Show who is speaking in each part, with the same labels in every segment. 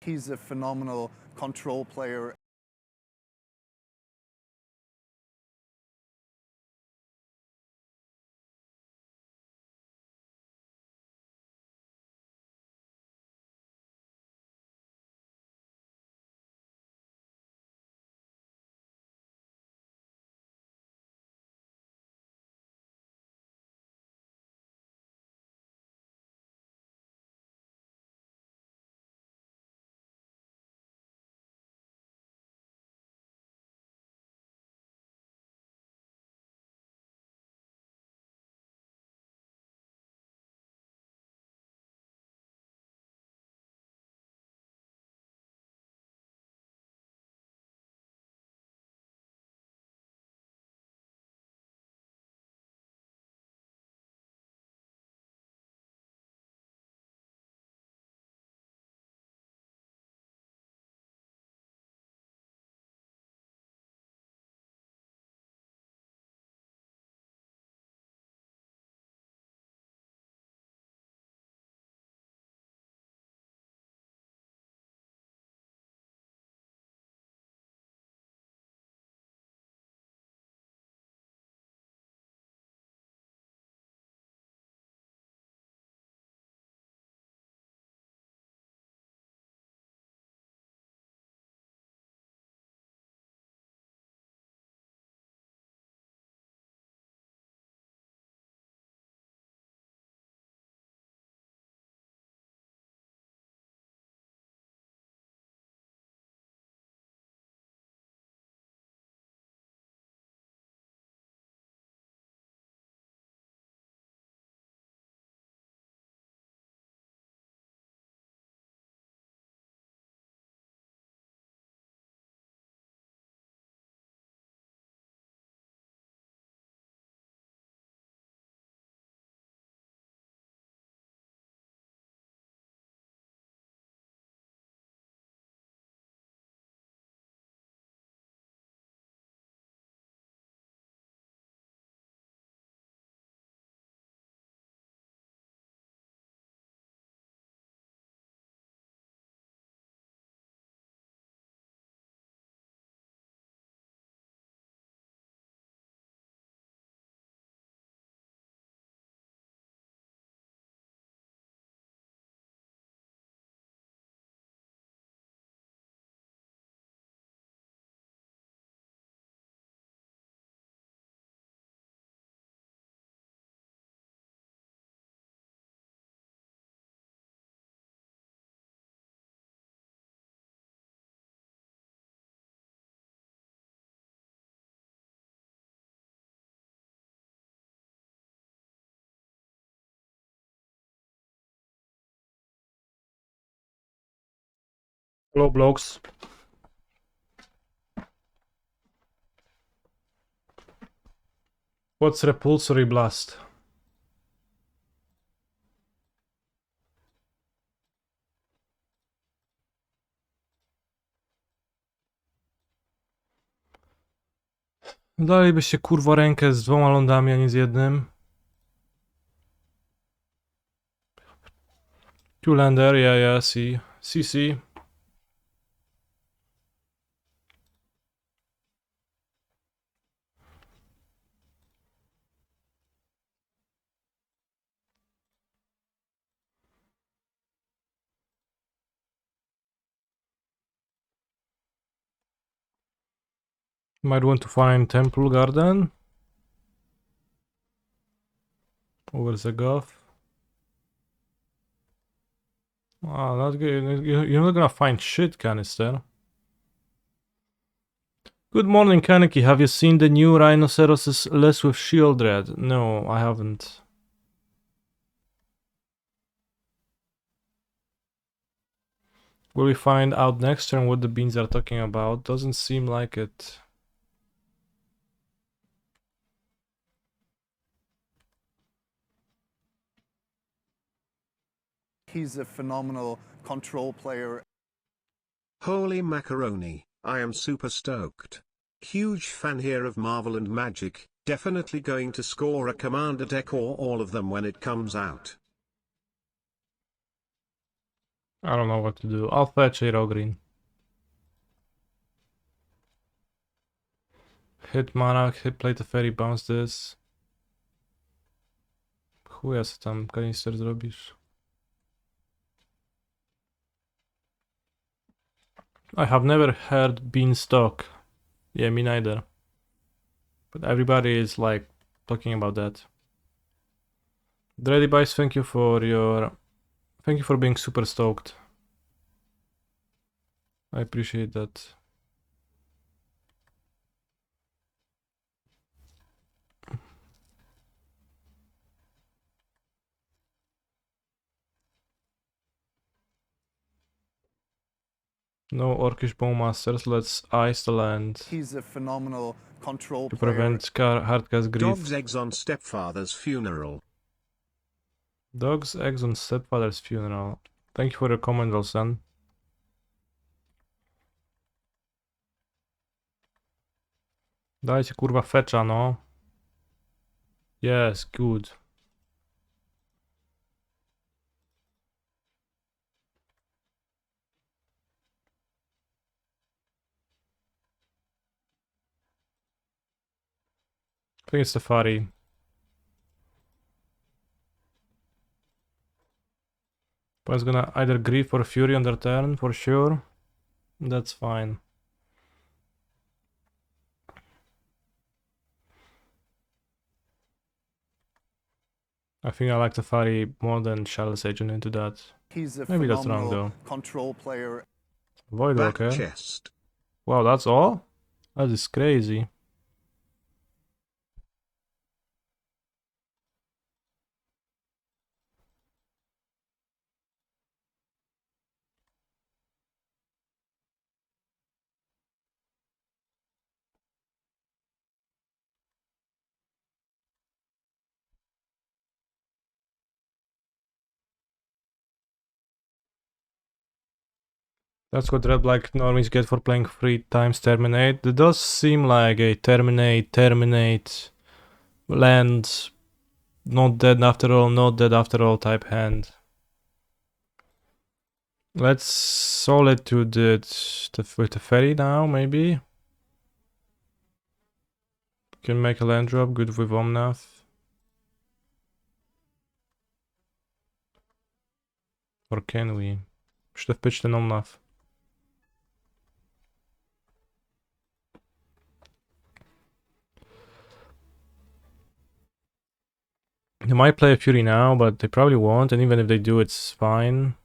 Speaker 1: He's a phenomenal control player.
Speaker 2: Hello, blokes. What's repulsory blast? Dalibyście kurwa rękę z 2 lądami, a nie z jednym. Q-lander, yeah, see. CC. Might want to find Temple Garden. Over the Gulf. Ah, not good. You're not gonna find shit, Canister. Good morning, Kaneki. Have you seen the new Rhinoceroses less with shield red? No, I haven't. Will we find out next turn what the beans are talking about? Doesn't seem like it.
Speaker 1: He's a phenomenal control player.
Speaker 3: Holy macaroni, I am super stoked. Huge fan here of Marvel and Magic, definitely going to score a commander deck or all of them when it comes out.
Speaker 2: I don't know what to do. I'll fetch Hero Green. Hit mana, play the fairy, bounce this. Chuja co tam kanister zrobisz. I have never heard beanstalk. Yeah, me neither. But everybody is like talking about that. Dready Bice, thank you for being super stoked. I appreciate that. No Orcish Bowmasters, let's ice the land.
Speaker 1: He's a phenomenal control
Speaker 2: To
Speaker 1: player.
Speaker 2: prevent Hardcast Grief.
Speaker 3: Dog's eggs on stepfather's funeral.
Speaker 2: Dog's eggs on stepfather's funeral. Thank you for your comment, Wilson. Dajcie kurwa fetcha, no. Yes, good. I think it's Safari. But it's gonna either Grief or Fury on their turn, for sure. That's fine. I think I like Safari more than Shallow's Agent into that.
Speaker 1: He's a
Speaker 2: Maybe that's wrong
Speaker 1: phenomenal
Speaker 2: though.
Speaker 1: control player.
Speaker 2: Void
Speaker 3: Back
Speaker 2: Walker.
Speaker 3: chest.
Speaker 2: Wow, that's all? That is crazy. That's what red black normies get for playing 3 times terminate. It does seem like a terminate, land, not dead after all type hand. Let's solitude it with the ferry now, maybe. Can make a land drop, good with Omnath. Or can we? Should have pitched an Omnath. They might play a Fury now, but they probably won't, and even if they do, it's fine.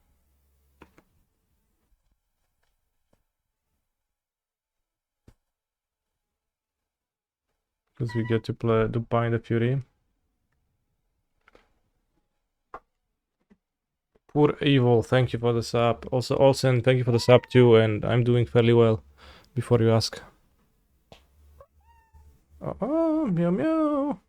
Speaker 2: Because we get to bind the Fury. Poor Evil, thank you for the sub. Also, Olsen, thank you for the sub too, and I'm doing fairly well, before you ask. Oh, meow meow.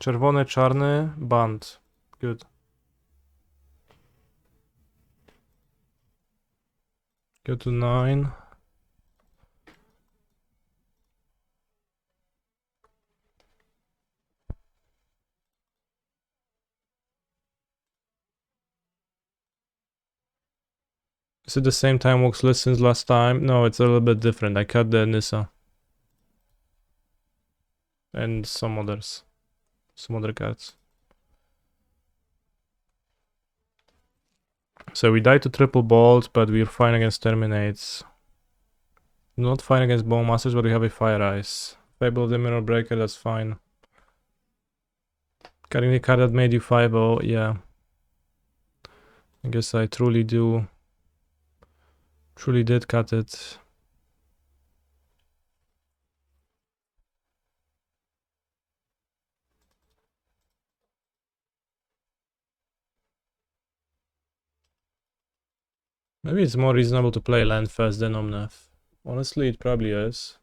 Speaker 2: Czerwony, czarny, band. Good. Go to 9. Is it the same time Vox listens last time? No, it's a little bit different. I cut the Nissa. And some others. Some other cards. So we died to triple bolt, but we're fine against terminates. Not fine against Bowmasters, but we have a Fire Ice. Fable of the Mirror Breaker, that's fine. Cutting the card that made you 5-0, yeah. I guess I truly did cut it. Maybe it's more reasonable to play land first than Omnath. Honestly, it probably is.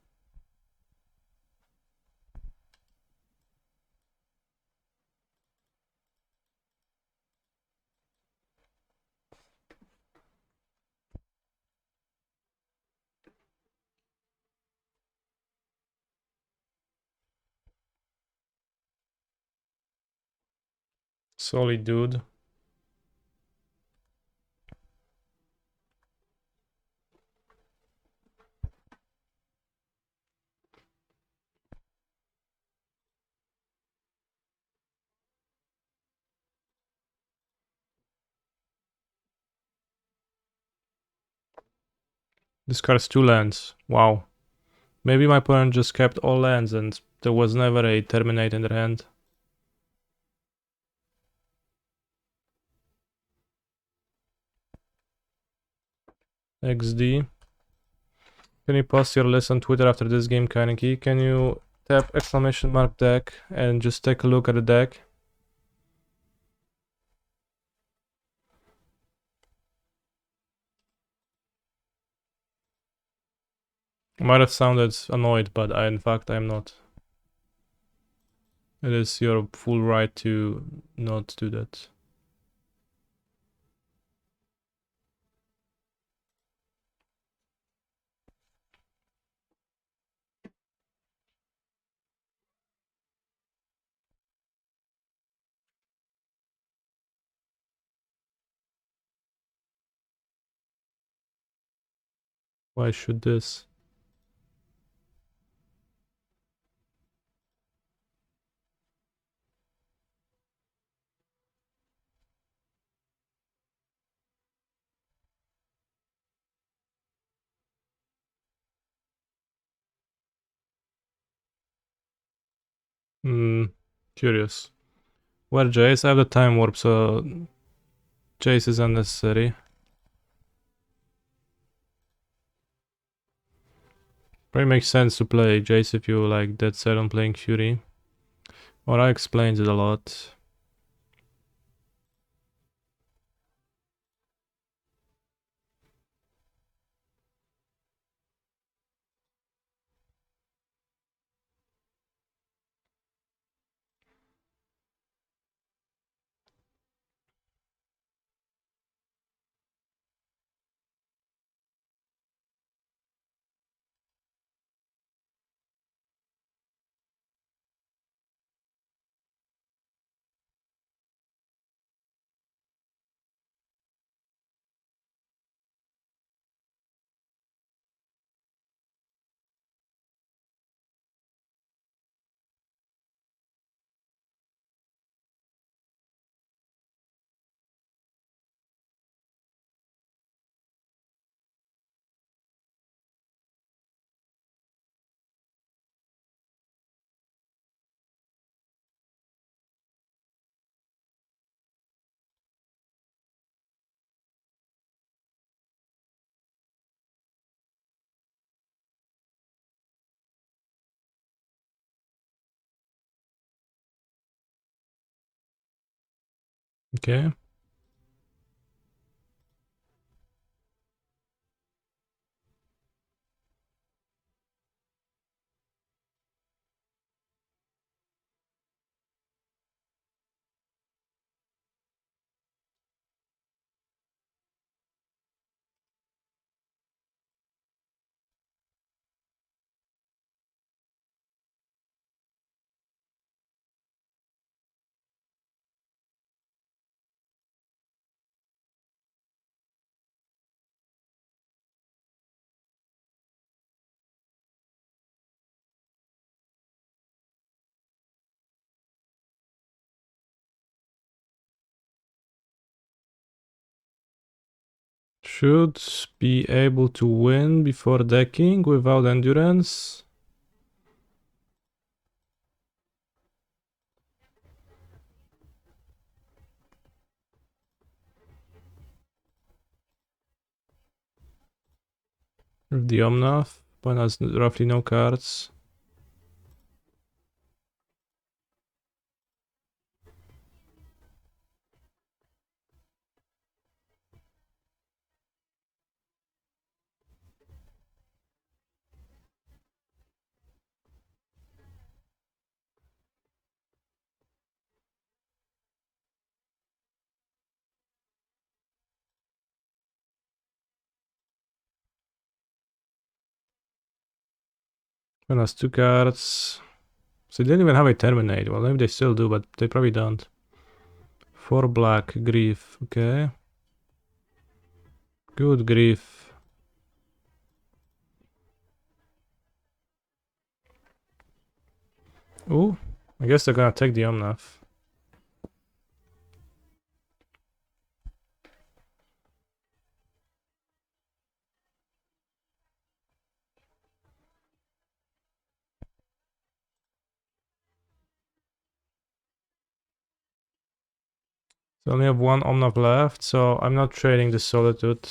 Speaker 2: Solid dude. Discards 2 lands. Wow. Maybe my opponent just kept all lands and there was never a terminate in their hand. XD. Can you post your list on Twitter after this game, Kaneki? Can you tap exclamation mark deck and just take a look at the deck? I might have sounded annoyed, but in fact I'm not. It is your full right to not do that. Why should this? Curious. Where Jace? I have the time warp, so Jace is unnecessary. Probably makes sense to play Jace if you like dead set on playing Fury. Or I explained it a lot. Okay. Should be able to win before decking without endurance. With the Omnath, one has roughly no cards. One has 2 cards. So they didn't even have a terminate. Well, maybe they still do, but they probably don't. 4 black, grief, okay. Good grief. Ooh, I guess they're gonna take the Omnath. So I only have 1 Omnath left, so I'm not trading the Solitude.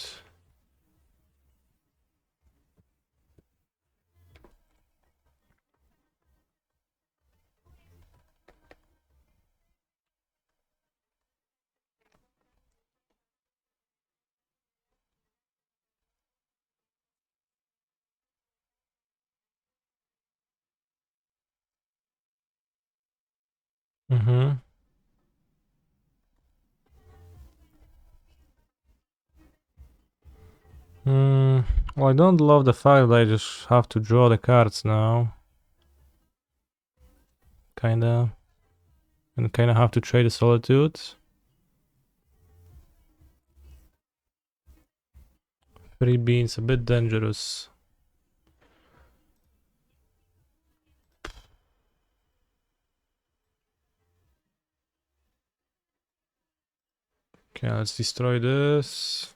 Speaker 2: Mm-hmm. Well, I don't love the fact that I just have to draw the cards now. Kinda. And kinda have to trade the Solitude. 3 beans, a bit dangerous. Okay, let's destroy this.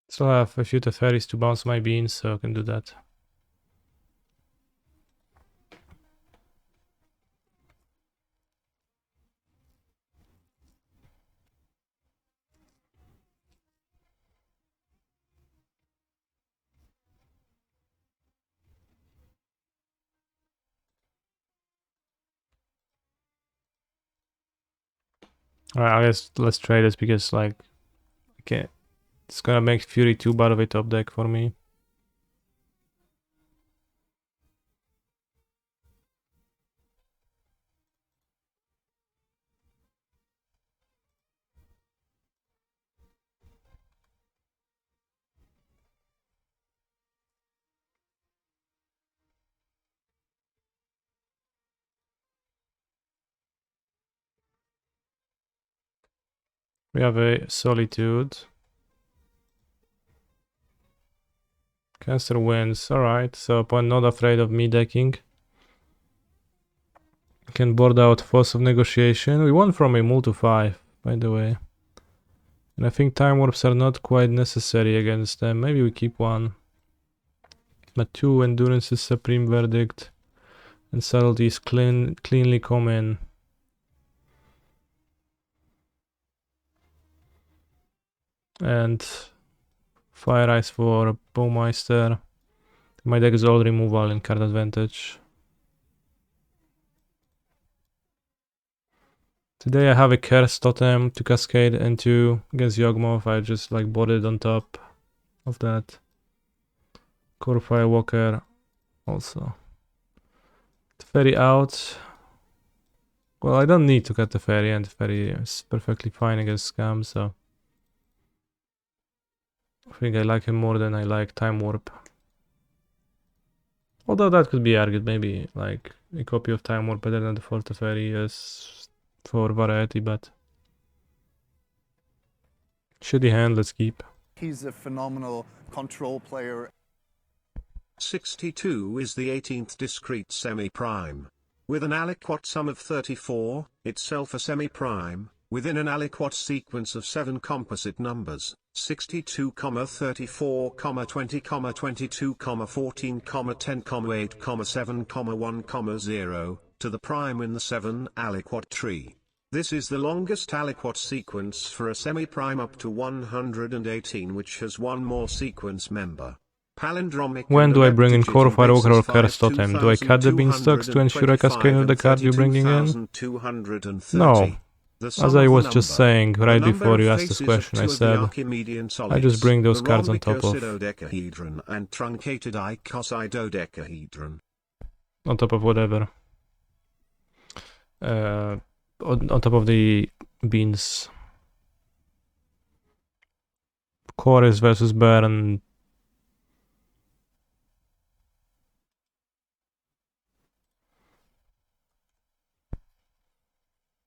Speaker 2: Still have a few Teferis to bounce my beans, so I can do that. Alright, I guess let's trade this because, like, okay, it's gonna make Fury too bad of a top deck for me. We have a Solitude. Caster wins, alright, so opponent not afraid of me decking. Can board out Force of Negotiation. We won from a Mul to 5, by the way. And I think Time Warps are not quite necessary against them. Maybe we keep 1. But 2 Endurance is Supreme Verdict. And Subtleties cleanly come in. And Fire Ice for Bowmeister. My deck is all removal and card advantage. Today I have a Curse Totem to cascade into against Yawgmoth. I just like boarded on top of that. Core Firewalker also. Teferi out. Well, I don't need to cut Teferi, and Teferi is perfectly fine against Scam, so I think I like him more than I like Time Warp. Although that could be argued, maybe like a copy of Time Warp better than the 4 Teferi is for variety, but shitty hand, let's keep.
Speaker 1: He's a phenomenal control player.
Speaker 3: 62 is the 18th discrete semi-prime. With an aliquot sum of 34, itself a semi-prime, within an aliquot sequence of 7 composite numbers, 62, 34, 20, 22, 14, 10, 8, 7, 1, 0, to the prime in the 7 aliquot tree. This is the longest aliquot sequence for a semi-prime up to 118, which has one more sequence member. Palindromic.
Speaker 2: When do I bring in Core Firewalker or Curse Totem? Do I cut the beanstalks to ensure I cascade with the card you're bringing in? No. As I was just saying right before you asked this question, I said I just bring those cards on top of.
Speaker 3: And truncated icosahedodecahedron.
Speaker 2: On top of whatever. On top of the beans. Chorus versus Baron.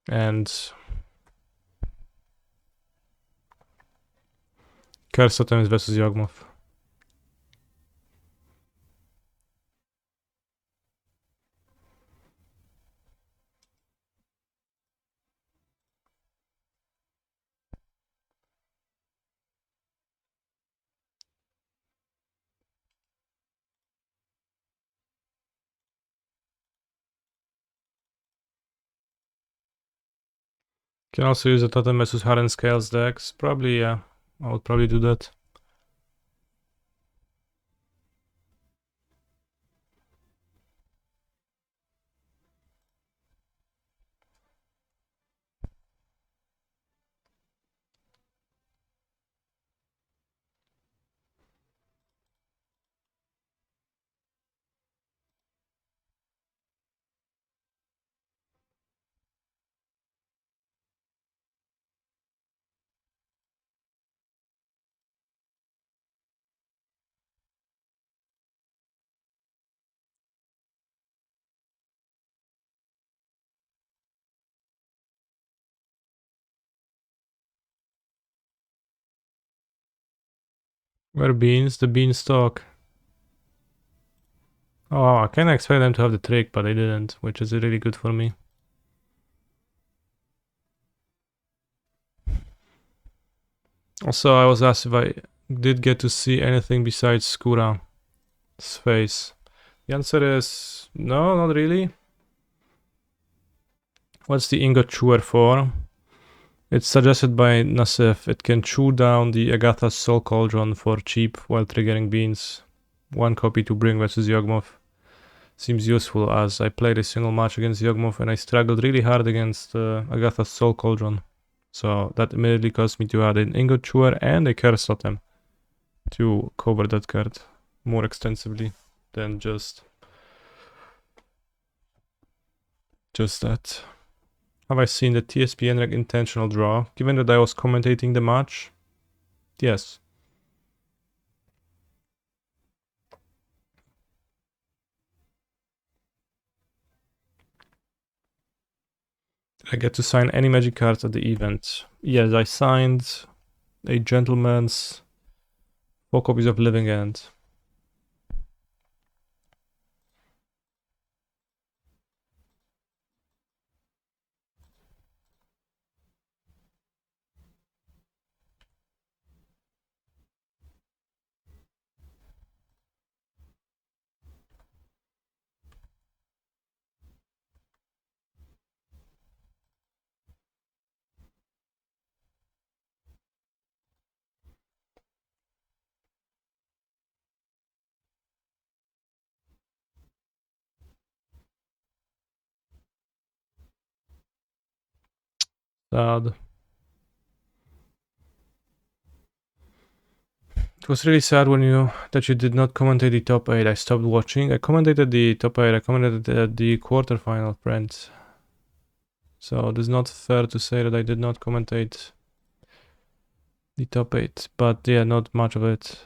Speaker 2: And Curse Totems versus Yawgmoth. Can also use a Totem versus Hardened Scales decks. Probably, yeah. I would probably do that. Where beans? The beanstalk. Oh, I kinda expect them to have the trick, but they didn't, which is really good for me. Also, I was asked if I did get to see anything besides Skura's face. The answer is no, not really. What's the ingot chewer for? It's suggested by Nassif. It can chew down the Agatha's Soul Cauldron for cheap while triggering beans. One copy to bring versus Yawgmoth. Seems useful as I played a single match against Yawgmoth and I struggled really hard against Agatha's Soul Cauldron. So that immediately caused me to add an ingot chewer and a Curse Totem to cover that card more extensively than just that. Have I seen the TSPN intentional draw? Given that I was commentating the match? Yes. I get to sign any magic cards at the event. Yes, I signed a Gentleman's 4 copies of Living End. Sad. It was really sad when that you did not commentate the top 8. I stopped watching. I commentated the top 8. I commentated the quarterfinal print. So it is not fair to say that I did not commentate the top 8. But yeah, not much of it.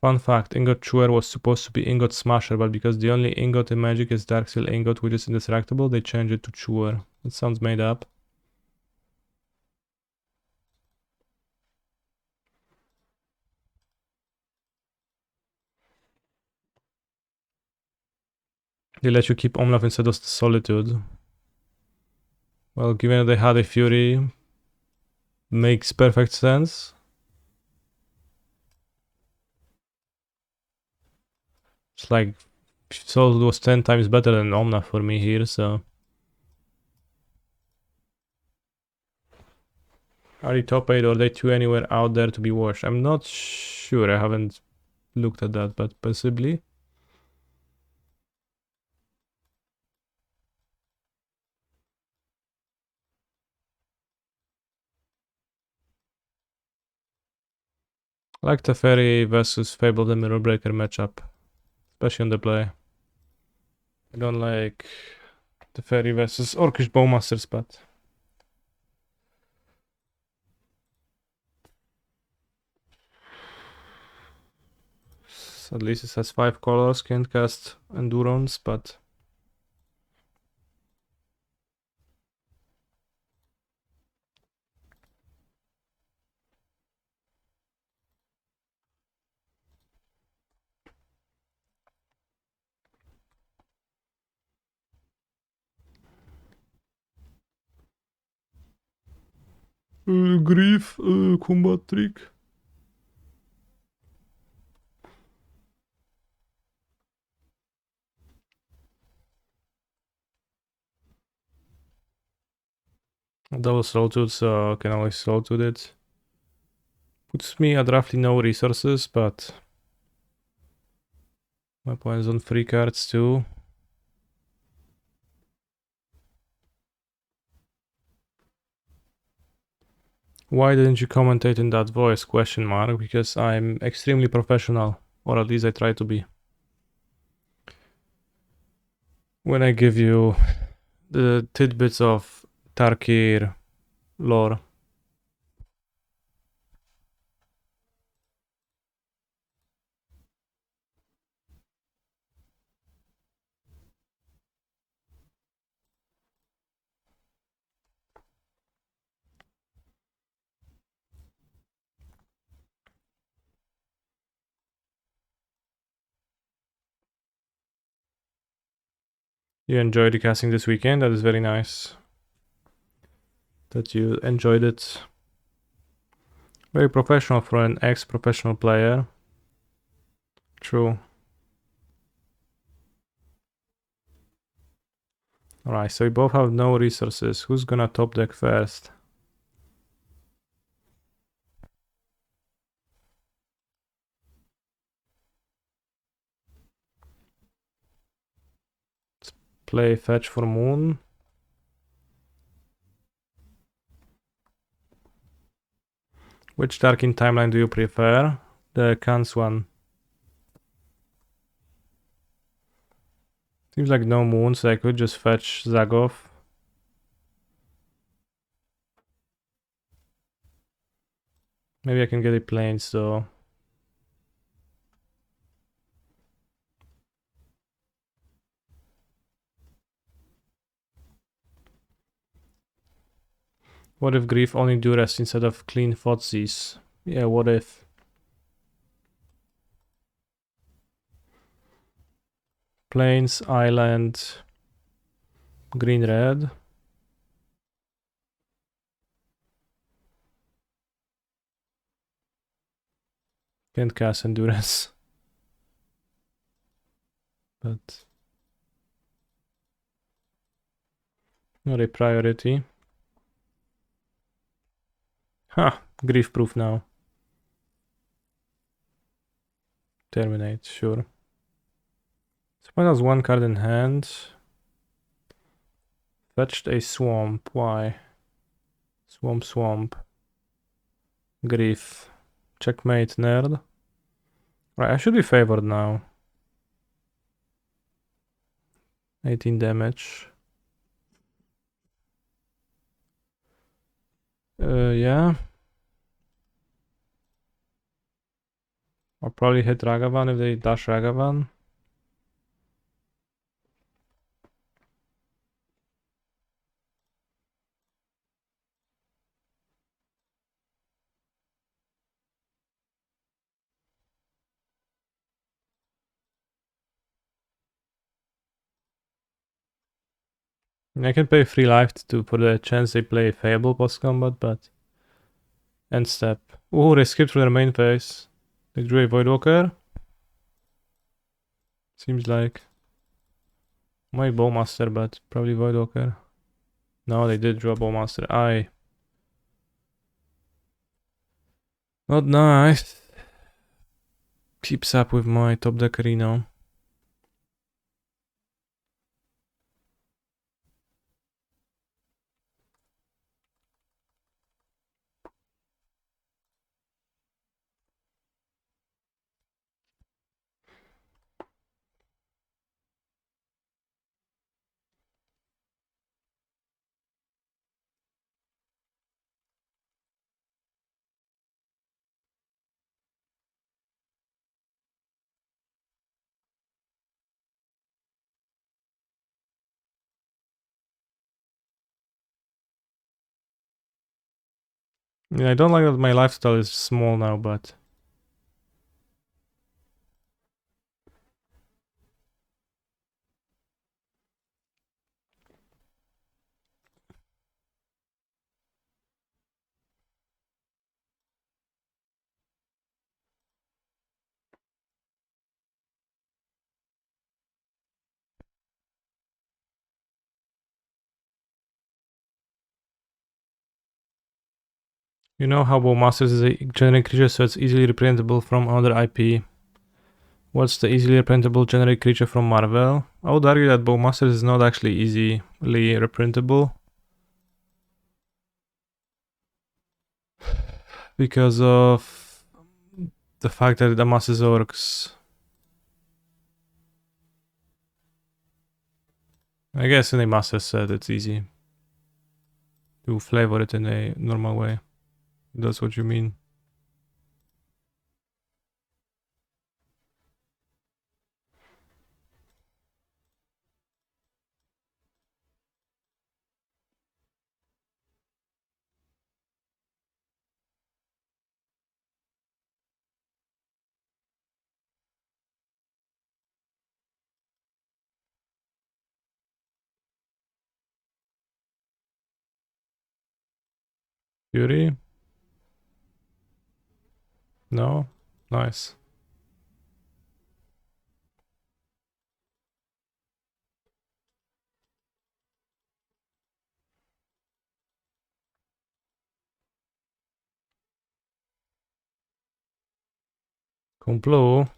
Speaker 2: Fun fact, Ingot Chewer was supposed to be Ingot Smasher, but because the only ingot in Magic is Darksteel Ingot, which is indestructible, they changed it to Chewer. It sounds made up. They let you keep Omlaf instead of Solitude. Well, given that they had a Fury, makes perfect sense. It's like Soul was 10 times better than Omna for me here, so. Are they top 8 or are they 2 anywhere out there to be watched? I'm not sure, I haven't looked at that, but possibly. I like Teferi versus Fable the Mirror Breaker matchup, especially on the play. I don't like Teferi versus Orcish Bowmasters, but at least it has 5 colors, can't cast Endurance, but Grief, combat trick. Double slow tooth, so I can always slow tooth it. Puts me at roughly no resources, but my opponent's on free cards too. Why didn't you commentate in that voice? Question mark. Because I'm extremely professional, or at least I try to be. When I give you the tidbits of Tarkir lore. You enjoyed the casting this weekend? That is very nice. That you enjoyed it. Very professional for an ex-professional player. True. Alright, so we both have no resources. Who's gonna top deck first? Let's play fetch for Moon. Which Tarkin timeline do you prefer? The Khans one. Seems like no moon, so I could just fetch Zagov. Maybe I can get a planes though. What if Grief only Duress instead of clean Fotsies? Yeah, what if? Plains, Island, green, red. Can't cast Endurance. But not a priority. Ha! Grief proof now. Terminate, sure. So one has one card in hand. Fetched a swamp. Why? Swamp. Grief. Checkmate, nerd. Right, I should be favored now. 18 damage. Yeah. I'll probably hit Ragavan if they dash Ragavan. I can pay 3 life for the chance they play Fable post combat, but end step. Oh, they skipped through their main phase. They drew a Voidwalker. Seems like. My Bowmaster, but probably Voidwalker. No, they did draw Bowmaster. Not nice. Keeps up with my top deck Reno. Yeah, I don't like that my lifestyle is small now, but you know how Bowmasters is a generic creature, so it's easily reprintable from another IP. What's the easily reprintable generic creature from Marvel? I would argue that Bowmasters is not actually easily reprintable. Because of the fact that it amasses orcs. I guess in a master set it's easy to flavor it in a normal way. That's what you mean. Fury? No? Nice. Complot.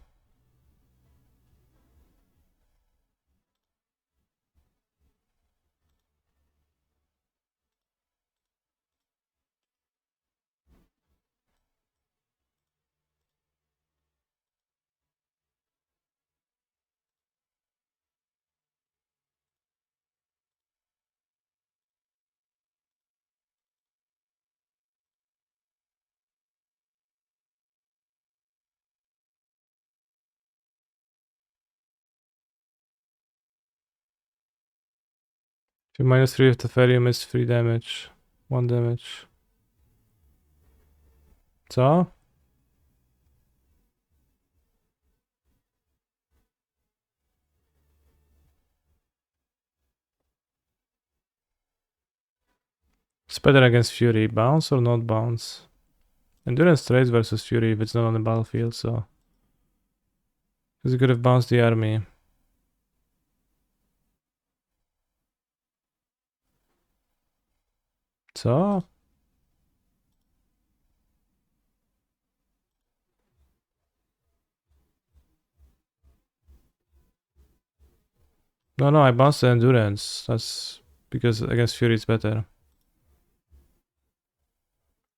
Speaker 2: If you -3 of Teferium is 3 damage. 1 damage. Co? It's better against Fury. Bounce or not bounce? Endurance trades versus Fury if it's not on the battlefield, so. Because you could have bounced the army. Co? No, I bounced the endurance. That's because against Fury it's better.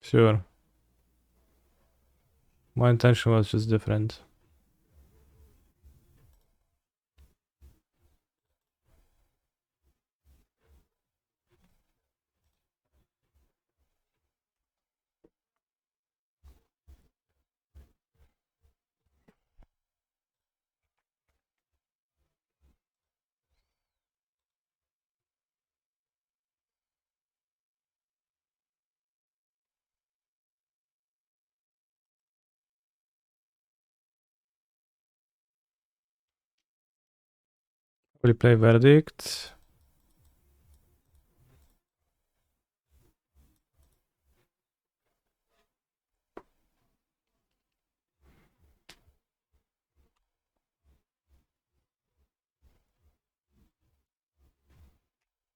Speaker 2: Sure. My intention was just different. Will you play Verdict?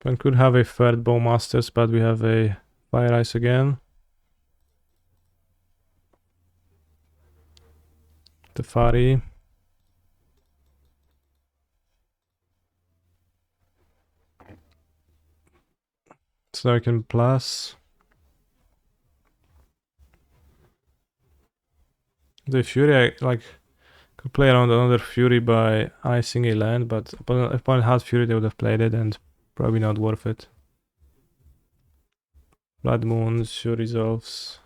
Speaker 2: One could have a third Bowmasters, but we have a Fire Ice again. Tefari. So I can plus. The Fury, I could play around another Fury by icing a land, but if opponent had Fury, they would have played it, and probably not worth it. Blood Moons, Fury Resolves.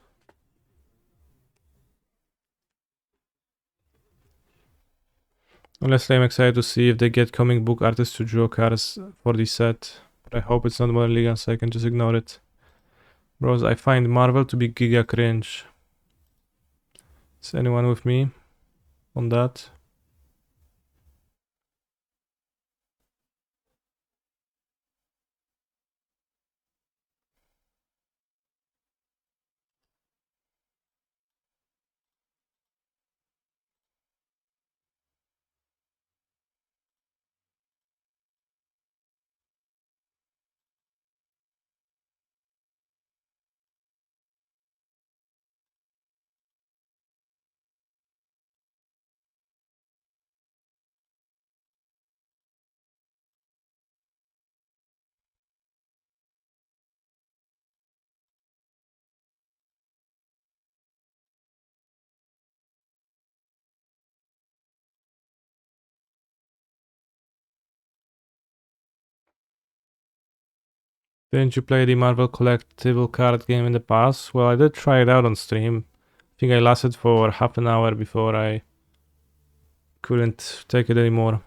Speaker 2: Honestly, I'm excited to see if they get comic book artists to draw cards for this set. But I hope it's not Modern League, so I can just ignore it. Bros, I find Marvel to be giga cringe. Is anyone with me on that? Didn't you play the Marvel collectible card game in the past? Well, I did try it out on stream. I think I lasted for half an hour before I couldn't take it anymore.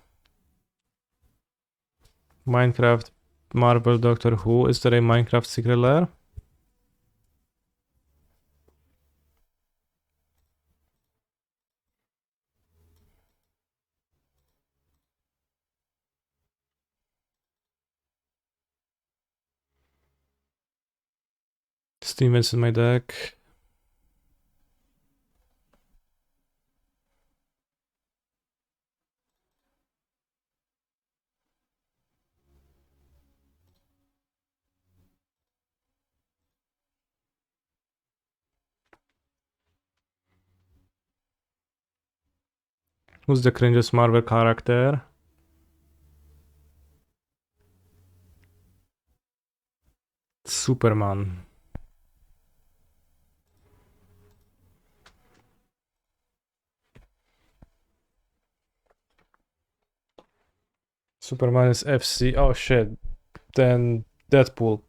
Speaker 2: Minecraft, Marvel, Doctor Who. Is there a Minecraft secret lair? Steven's in my deck. Who's the cringiest Marvel character? Superman. Superman is FC. Oh shit. Then Deadpool.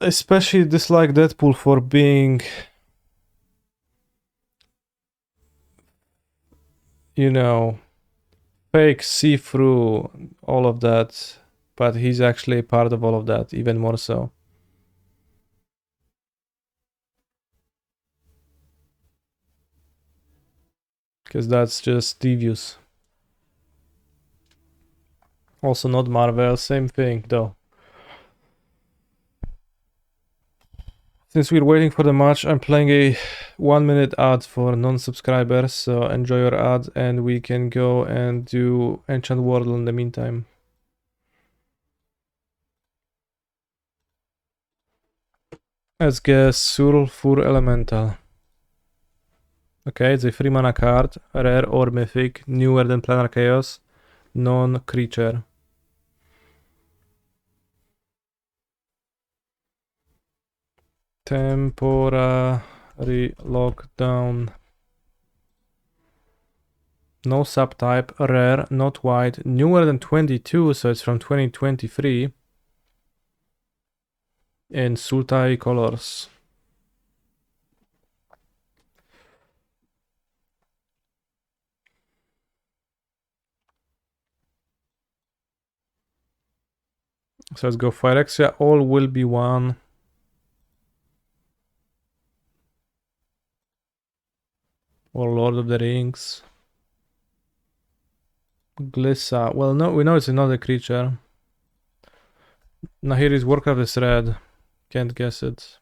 Speaker 2: Especially dislike Deadpool for being, you know, fake, see-through, all of that. But he's actually part of all of that, even more so. Because that's just devious. Also not Marvel, same thing though. Since we're waiting for the match, I'm playing a 1-minute ad for non-subscribers, so enjoy your ad and we can go and do Enchant World in the meantime. Let's guess Sulfur Elemental. Okay, it's a 3-mana card, rare or mythic, newer than Planar Chaos, non-creature. Temporary lockdown. No subtype, rare, not white, newer than 22, so it's from 2023. In Sultai colors. So let's go Phyrexia, all will be one. Or Lord of the Rings. Glissa. Well, no, we know it's another creature. Now here is Warcraft is red. Can't guess it.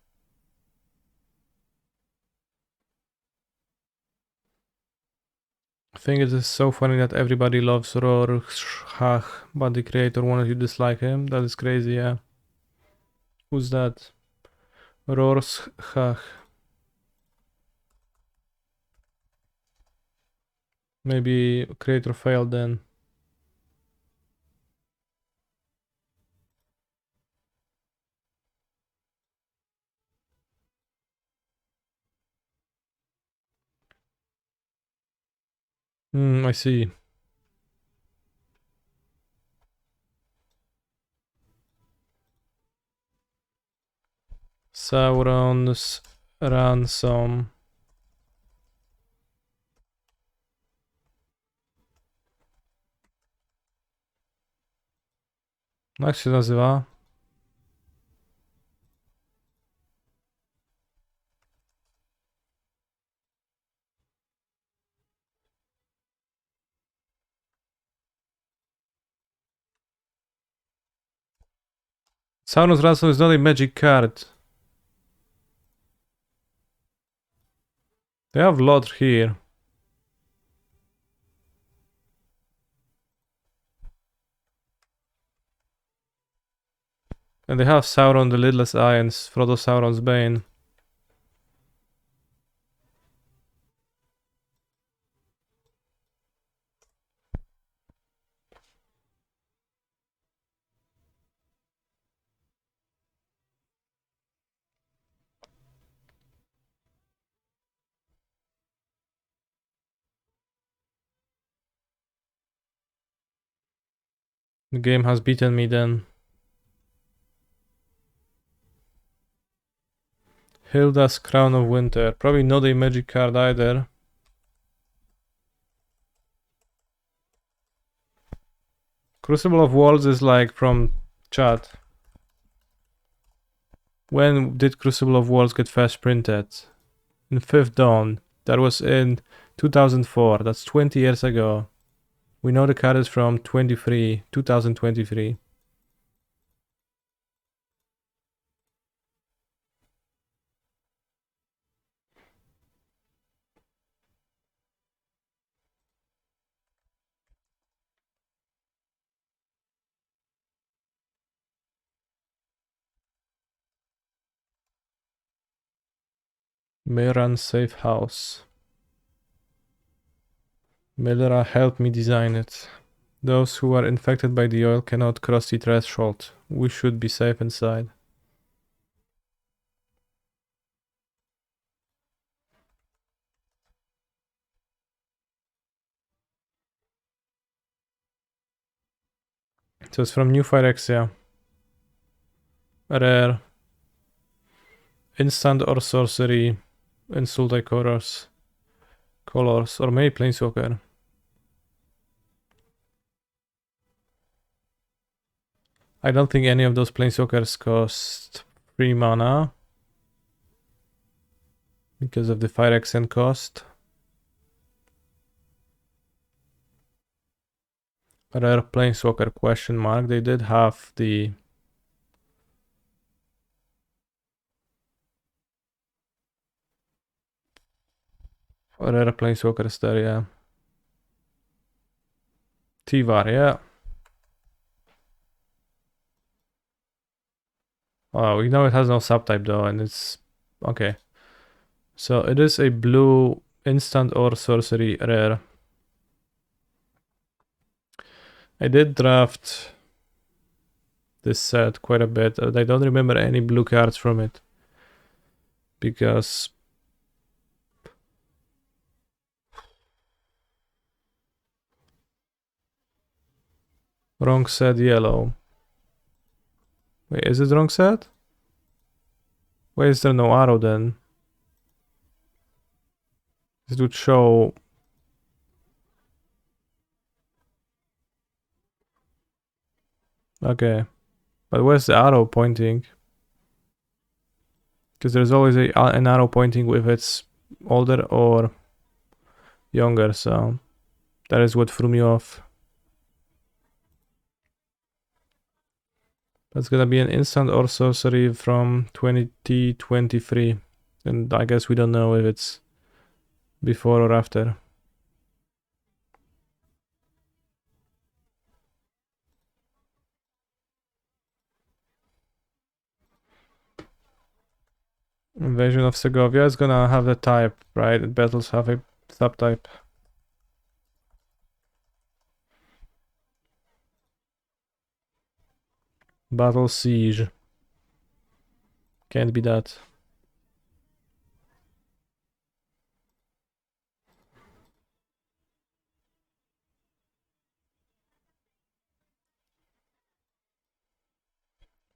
Speaker 2: I think it is so funny that everybody loves Rorschach, but the creator wanted you to dislike him. That is crazy, yeah. Who's that? Rorschach. Maybe creator failed then. I see. Sauron's Ransom. Jak się nazywa? Sauron's Ransom is not a magic card. They have a lot here. And they have Sauron the Lidless Eye and Frodo Sauron's Bane. The game has beaten me then. Hilda's Crown of Winter. Probably not a magic card either. Crucible of Worlds is like from chat. When did Crucible of Worlds get first printed? In 5th Dawn. That was in 2004. That's 20 years ago. We know the card is from 2023. Miran's Safe House. Millera helped me design it. Those who are infected by the oil cannot cross the threshold. We should be safe inside. So it's from New Phyrexia. Rare. Instant or sorcery. Insult colors. Or maybe Planeswalker. I don't think any of those Planeswalkers cost 3 mana. Because of the Phyrexian cost. Rare Planeswalker question mark. They did have the rare Planeswalkers there, yeah. Tivar, yeah. Oh, we know it has no subtype though, and it's okay. So it is a blue instant or sorcery rare. I did draft this set quite a bit. I don't remember any blue cards from it. Because wrong set yellow. Wait, is it wrong set? Why is there no arrow then? This would show. Okay. But where's the arrow pointing? Because there's always an arrow pointing if it's older or younger, so that is what threw me off. That's gonna be an instant or sorcery from 2023. And I guess we don't know if it's before or after. Invasion of Segovia is gonna have a type, right? Battles have a subtype. Battle Siege. Can't be that.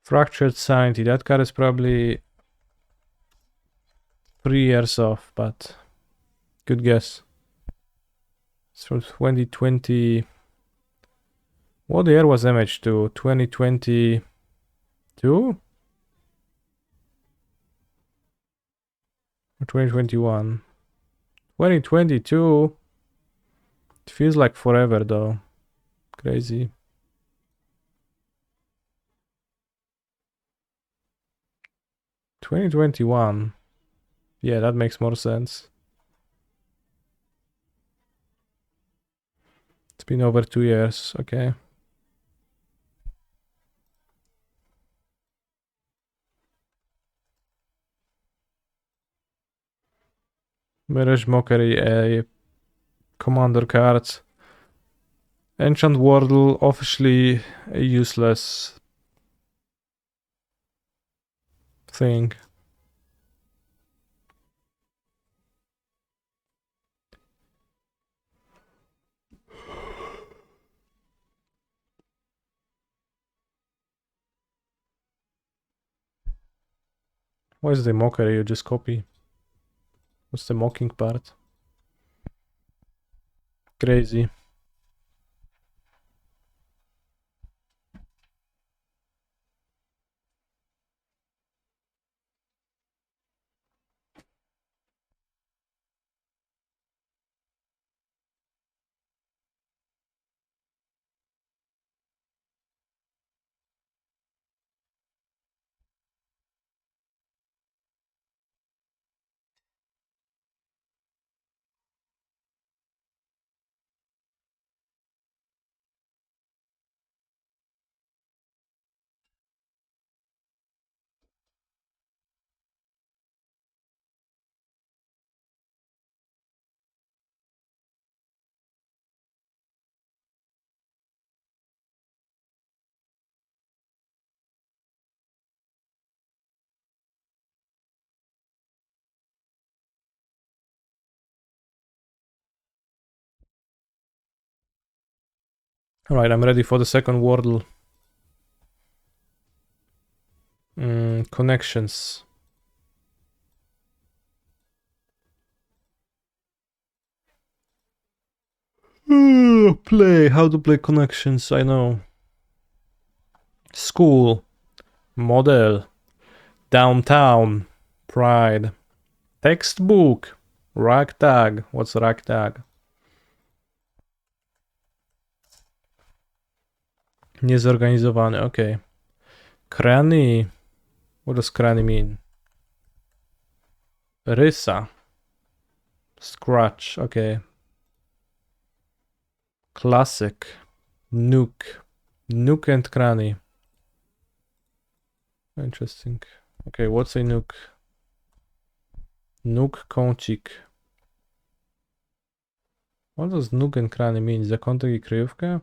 Speaker 2: Fractured Sanity. That card is probably 3 years off, but good guess. It's from 2020. What year was MH2? 2022? Or 2021? 2022? It feels like forever though. Crazy. 2021. Yeah, that makes more sense. It's been over 2 years, okay. Mirage Mockery, a commander card. Enchant Wardle, officially a useless thing. What is the mockery you just copy? What's the mocking part? Crazy. Alright, I'm ready for the second Wardle. Connections. How to play connections, I know. School. Model. Downtown. Pride. Textbook. Ragtag. What's ragtag? Niezorganizowany, okay. Cranny. What does cranny mean? Rysa. Scratch, okay. Classic. Nuke. Nuke and cranny. Interesting. Okay, what's a nuke? Nuke kącik. What does nuke and cranny mean? Zakątek i kryjówka?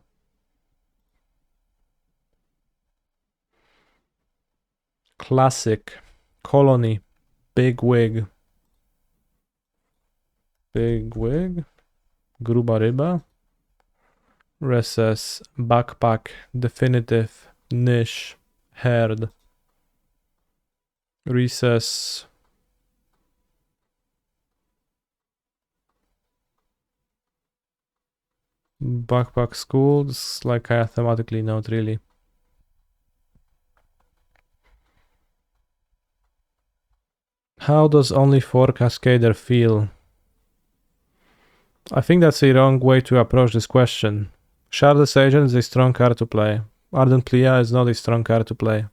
Speaker 2: Classic. Colony. Big wig. Big wig. Gruba ryba. Recess. Backpack. Definitive. Niche. Herd. Recess. Backpack schools, like thematically, not really. How does only 4 Cascader feel? I think that's a wrong way to approach this question. Shardless Agent is a strong card to play. Ardent Plea is not a strong card to play.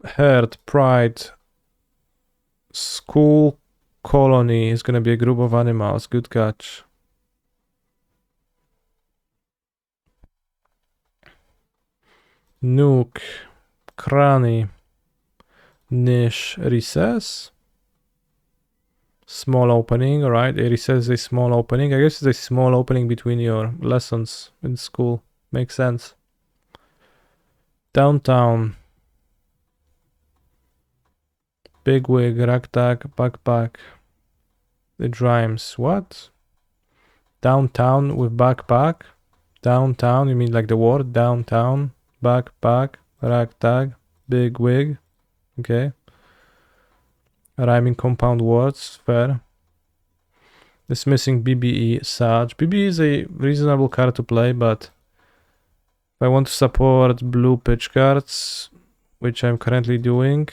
Speaker 2: Herd, Pride, School, Colony is gonna be a group of animals. Good catch. Nuke, Cranny. Niche. Recess. Small opening, alright. A recess is a small opening. I guess it's a small opening between your lessons in school. Makes sense. Downtown. Big wig, ragtag, backpack. It rhymes. What? Downtown with backpack? Downtown, you mean like the word? Downtown, backpack, ragtag, big wig. Okay. Rhyming compound words, fair. Dismissing BBE, Saj. BBE is a reasonable card to play, but if I want to support blue pitch cards, which I'm currently doing,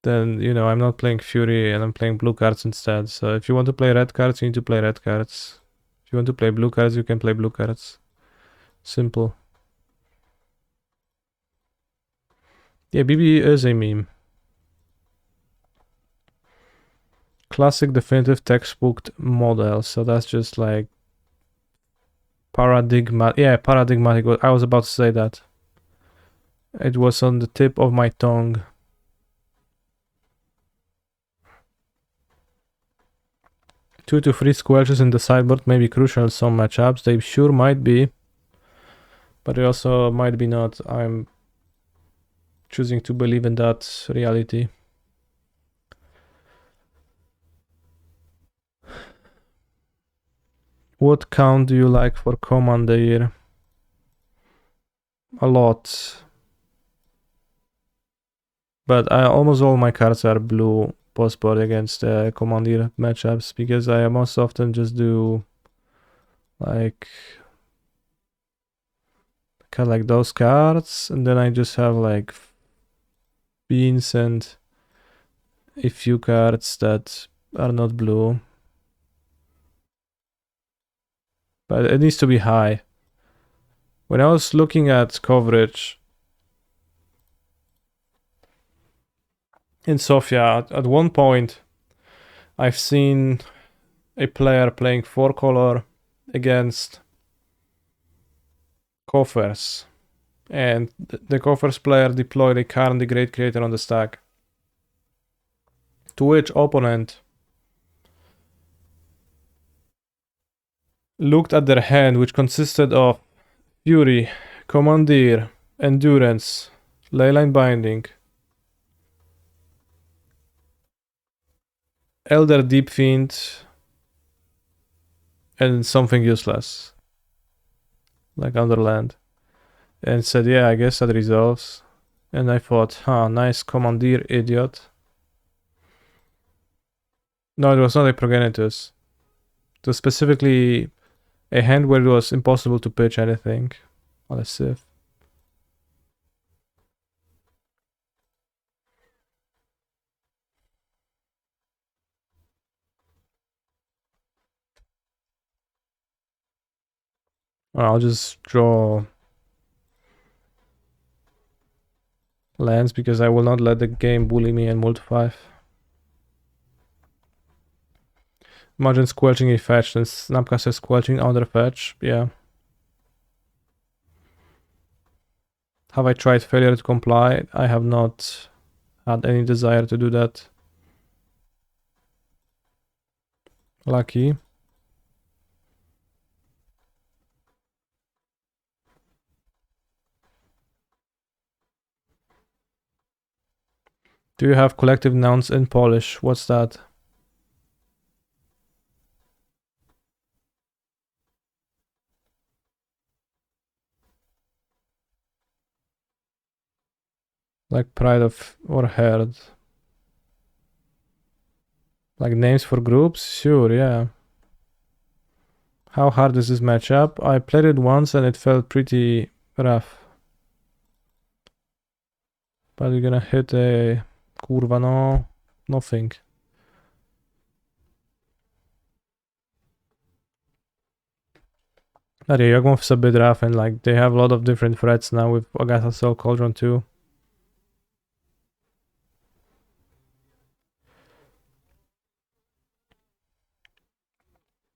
Speaker 2: then, you know, I'm not playing Fury and I'm playing blue cards instead. So if you want to play red cards, you need to play red cards. If you want to play blue cards, you can play blue cards. Simple. Yeah, BBE is a meme. Classic definitive textbook model. So that's just like paradigmatic. Yeah, paradigmatic. I was about to say that. It was on the tip of my tongue. Two to three squelches in the sideboard may be crucial in some matchups. They sure might be. But they also might be not. I'm choosing to believe in that reality. What count do you like for Commander? A lot. But almost all my cards are blue postboard against Commander matchups, because I most often just do like kind of like those cards, and then I just have like beans and a few cards that are not blue. But it needs to be high. When I was looking at coverage in Sofia, at one point I've seen a player playing 4-color against coffers, and the coffers player deployed a Karn the Great Creator on the stack, to which opponent looked at their hand, which consisted of Fury, Commandeer, Endurance, Leyline Binding, Elder Deep Fiend, and something useless, like Underland, and said, yeah, I guess that resolves. And I thought, huh, nice Commandeer, idiot. No, it was not a Progenitus. It was specifically a hand where it was impossible to pitch anything on a Sith. I'll just draw lands because I will not let the game bully me and multi-5. Imagine squelching a fetch and Snapcaster squelching other fetch. Yeah. Have I tried failure to comply? I have not had any desire to do that. Lucky. Do you have collective nouns in Polish? What's that? Like pride of or herd. Like names for groups? Sure, yeah. How hard is this matchup? I played it once and it felt pretty rough. But you're gonna hit a... Kurwa no... Nothing. Ale jak mam w sobie draft, and like they have a lot of different threats now with Agatha Soul Cauldron too.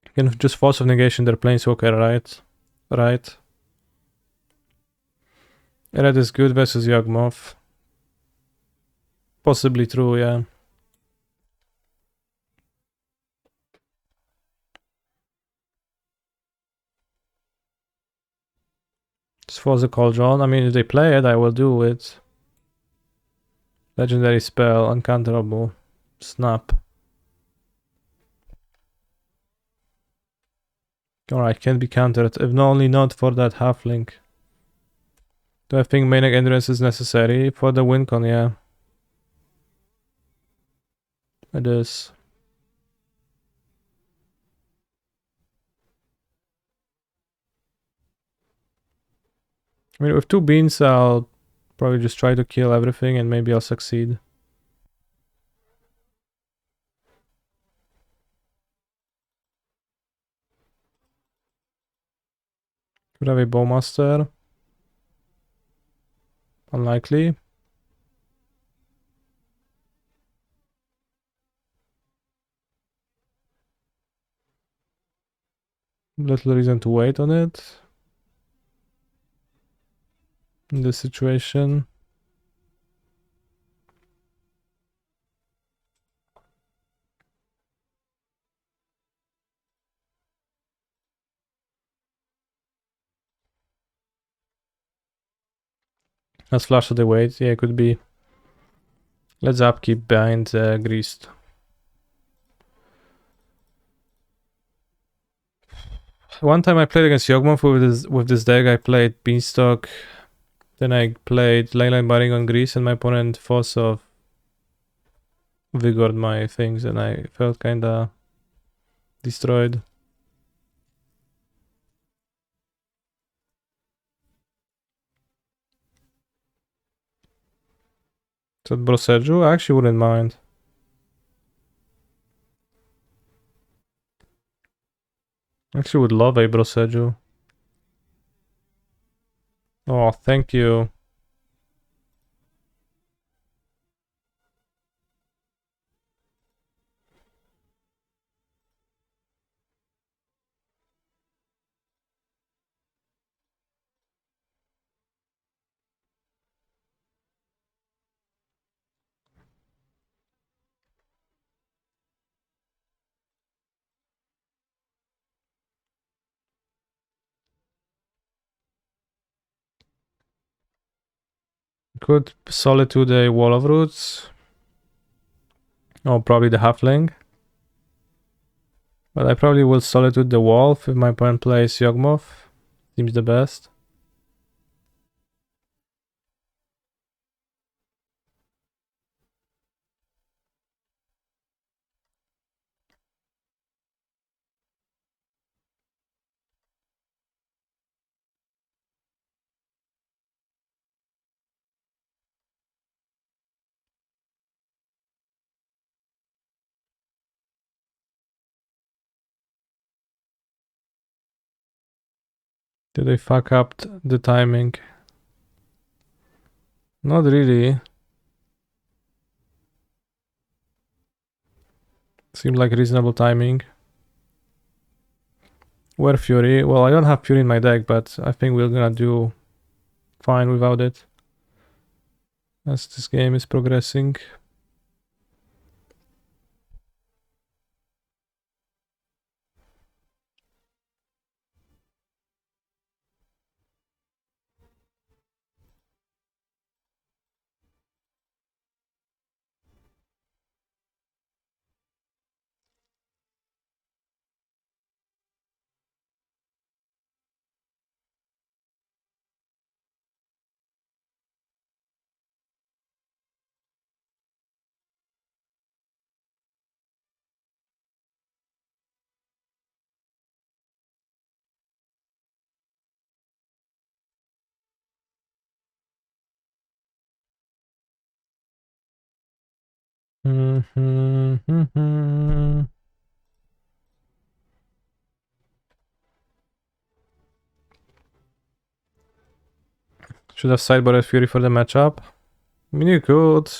Speaker 2: You can just Force of Negation their Planeswalker, right? Right. Red is good versus Yawgmoth. Possibly true, yeah. Just for the Cauldron. I mean, if they play it, I will do it. Legendary spell, uncounterable. Snap. Alright, can be countered, if only not for that halfling. Do I think Maniac Endurance is necessary for the win con? Yeah. It is. I mean, with 2 beans, I'll probably just try to kill everything and maybe I'll succeed. Could have a Bowmaster. Unlikely. Little reason to wait on it. In this situation. Let's flash the wait. Yeah, it could be. Let's upkeep behind Greased. One time I played against Yawgmoth with this deck. I played Beanstalk. Then I played Leyline Barring on Grease and my opponent force of vigored my things and I felt kinda destroyed. So Broseju, I actually wouldn't mind. Actually would love a Broseju. Oh, thank you. Could Solitude a Wall of Roots. Oh, probably the Halfling. But I probably will Solitude the Wolf if my opponent plays Yawgmoth. Seems the best. Did I fuck up the timing? Not really. Seemed like reasonable timing. Where Fury? Well, I don't have Fury in my deck, but I think we're gonna do fine without it. As this game is progressing. Should have sideboarded Fury for the matchup. I mean, you could.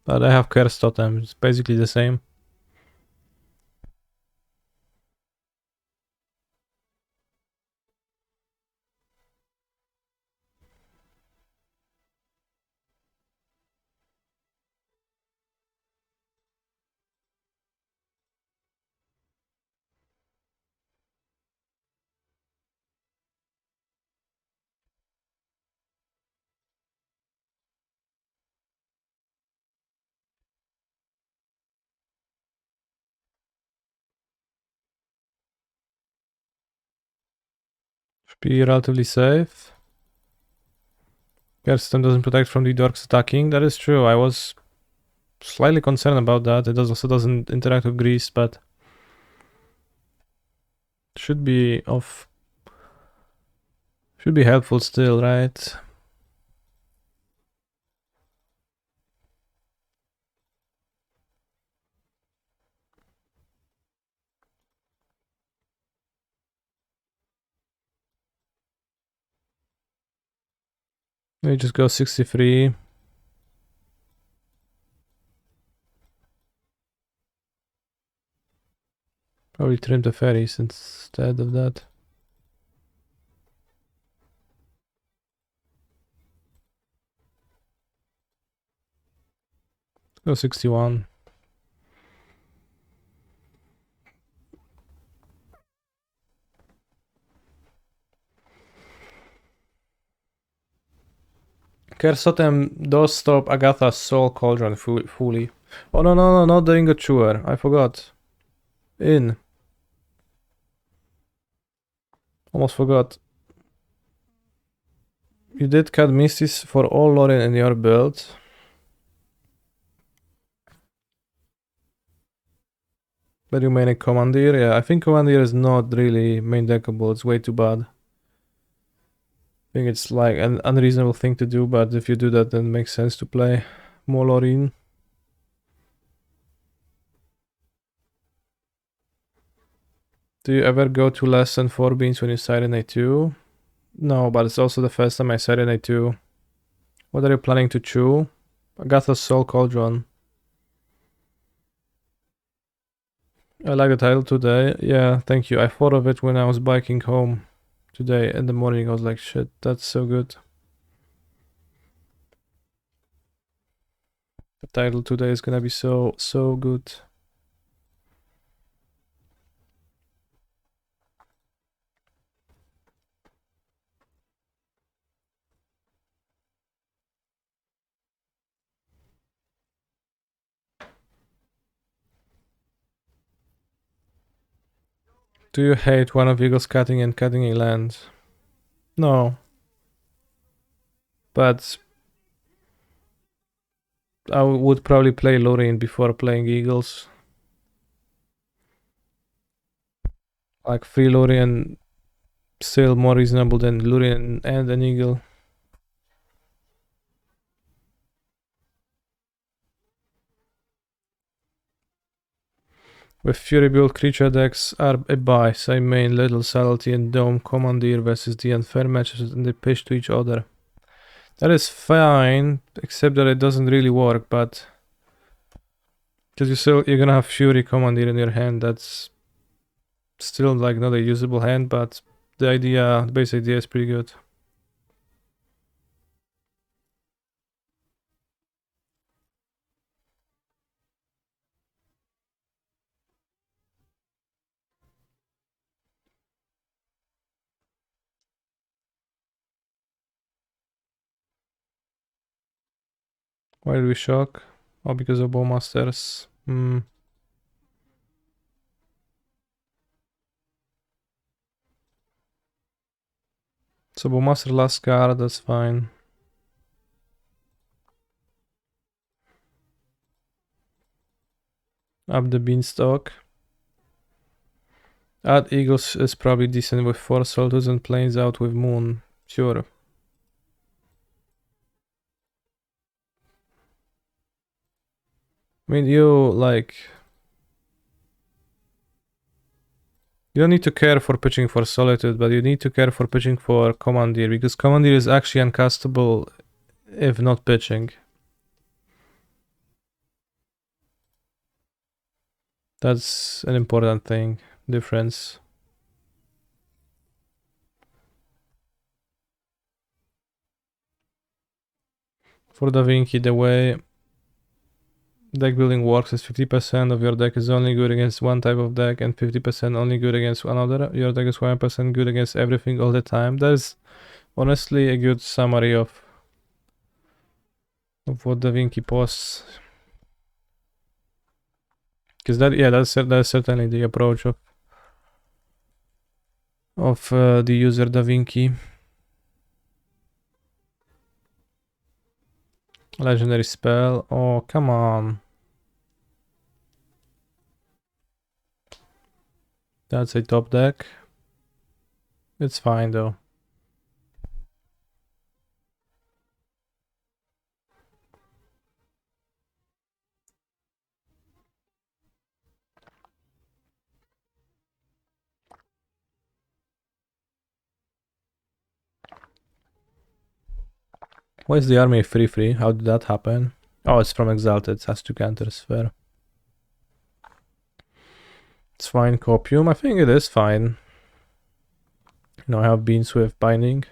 Speaker 2: But I have Curse Totem. It's basically the same. Be relatively safe. Care system doesn't protect from the dorks attacking. That is true. I was slightly concerned about that. It also doesn't interact with grease, but should be helpful still, right? We just go 63. Probably trim the ferries instead of that. Go 61. Kersotem does stop Agatha's soul cauldron fully. Oh no, not the ingot chewer. I forgot. In. Almost forgot. You did cut Misty's for all Lorien in your build. But you main a Commandeer? Yeah, I think Commandeer is not really main deckable. It's way too bad. I think it's like an unreasonable thing to do, but if you do that, then it makes sense to play more Lorien. Do you ever go to less than 4 beans when you side in A2? No, but it's also the first time I side in A2. What are you planning to chew? Agatha's Soul Cauldron. I like the title today. Yeah, thank you. I thought of it when I was biking home today in the morning. I was like, shit, that's so good. The title today is gonna be so good. Do you hate one of Eagles cutting and cutting a land? No. But I would probably play Lorien before playing Eagles. Like free Lorien still more reasonable than Lorien and an Eagle. With Fury build creature decks are a bias. I main Little Subtlety and Dome Commandeer versus the unfair matches and they pitch to each other. That is fine, except that it doesn't really work, but because you're gonna have Fury Commandeer in your hand, that's still like not a usable hand, but the base idea is pretty good. Why did we shock? Oh, because of Bowmasters. So Bowmaster last card, that's fine. Up the Beanstalk. Add Eagles is probably decent with 4 Soldiers and Planes out with Moon. Sure. I mean, you don't need to care for pitching for Solitude, but you need to care for pitching for Commandeer, because Commandeer is actually uncastable if not pitching. That's an important difference. For Da Vinci, the way deck building works is 50% of your deck is only good against one type of deck and 50% only good against another. Your deck is 1% good against everything all the time. That is honestly a good summary of what Da Vinci posts. Because that's certainly the approach of the user Davinci. Legendary spell. Oh, come on. That's a top deck. It's fine though. Why is the army 3/3? How did that happen? Oh, it's from Exalted. It has 2 counters. Fair. It's fine. Copium. I think it is fine. You know, I have Beans with Binding.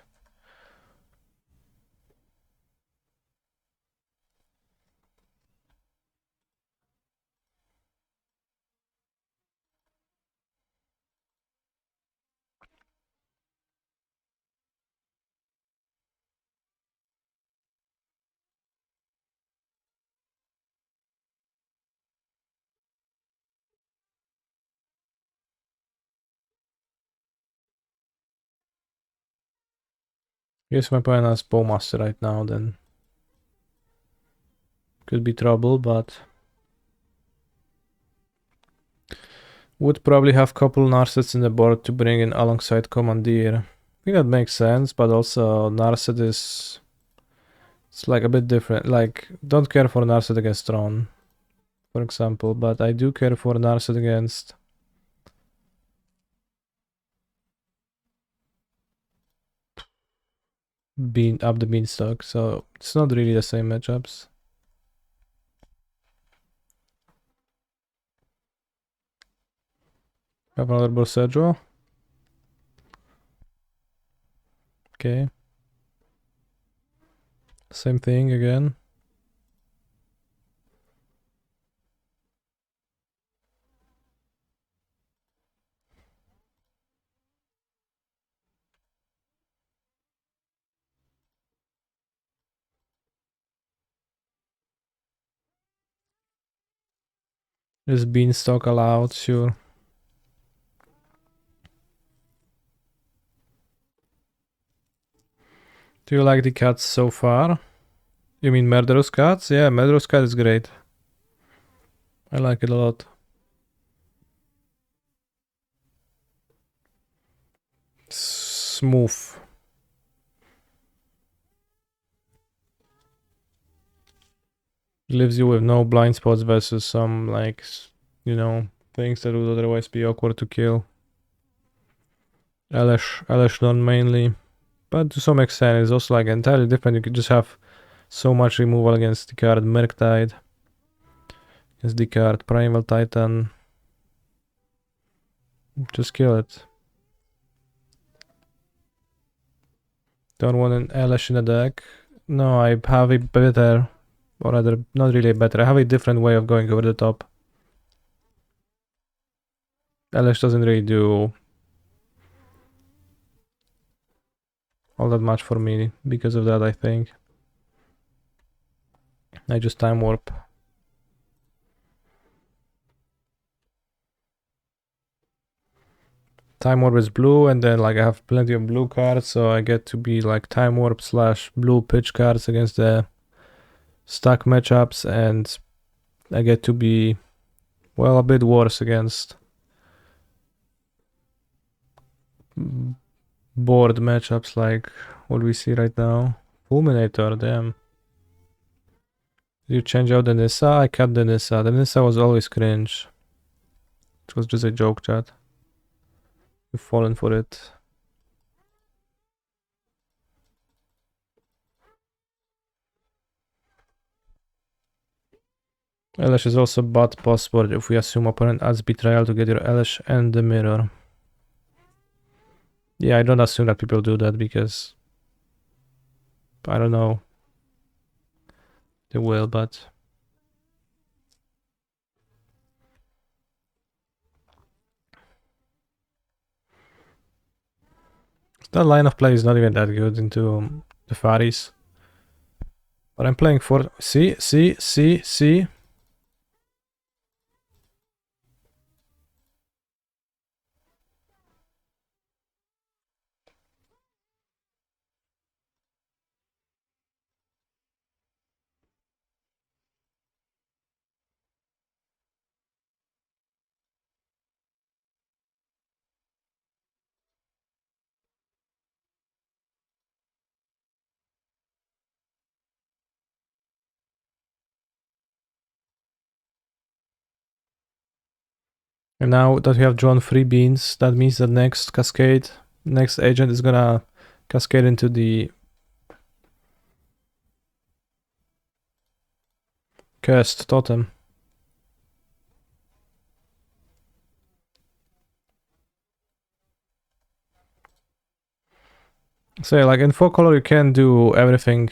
Speaker 2: Guess my opponent has Bowmaster right now, then could be trouble, but would probably have couple Narsets in the board to bring in alongside Commandeer. I think that makes sense, but also Narset is... It's like a bit different. Like, don't care for Narset against Tron, for example, but I do care for Narset against... Up the Beanstalk, so it's not really the same matchups. Have another Borseggio. Okay. Same thing again. Is Beanstalk allowed? Sure. Do you like the cuts so far? You mean Murderous Cuts? Yeah, Murderous Cut is great. I like it a lot. Smooth. Leaves you with no blind spots versus some, like, you know, things that would otherwise be awkward to kill. Elish done mainly. But to some extent, it's also like entirely different. You could just have so much removal against the card Murktide. Against the card Primal Titan. Just kill it. Don't want an Elish in the deck. No, I have a better, or rather, not really better. I have a different way of going over the top. Elish doesn't really do all that much for me because of that, I think. I just time warp. Time warp is blue, and then like I have plenty of blue cards, so I get to be like time warp / blue pitch cards against the stack matchups, and I get to be, well, a bit worse against board matchups like what we see right now. Fulminator, damn. You change out the Nissa? I kept the Nissa. The Nissa was always cringe. It was just a joke, chat. You've fallen for it. Elish is also bot password if we assume opponent adds betrayal to get your Elish and the mirror. Yeah, I don't assume that people do that because I don't know. They will, but that line of play is not even that good into the Faris. But I'm playing for... See? And now that we have drawn 3 beans, that means the next agent is gonna cascade into the cursed totem. So yeah, like in 4 color you can do everything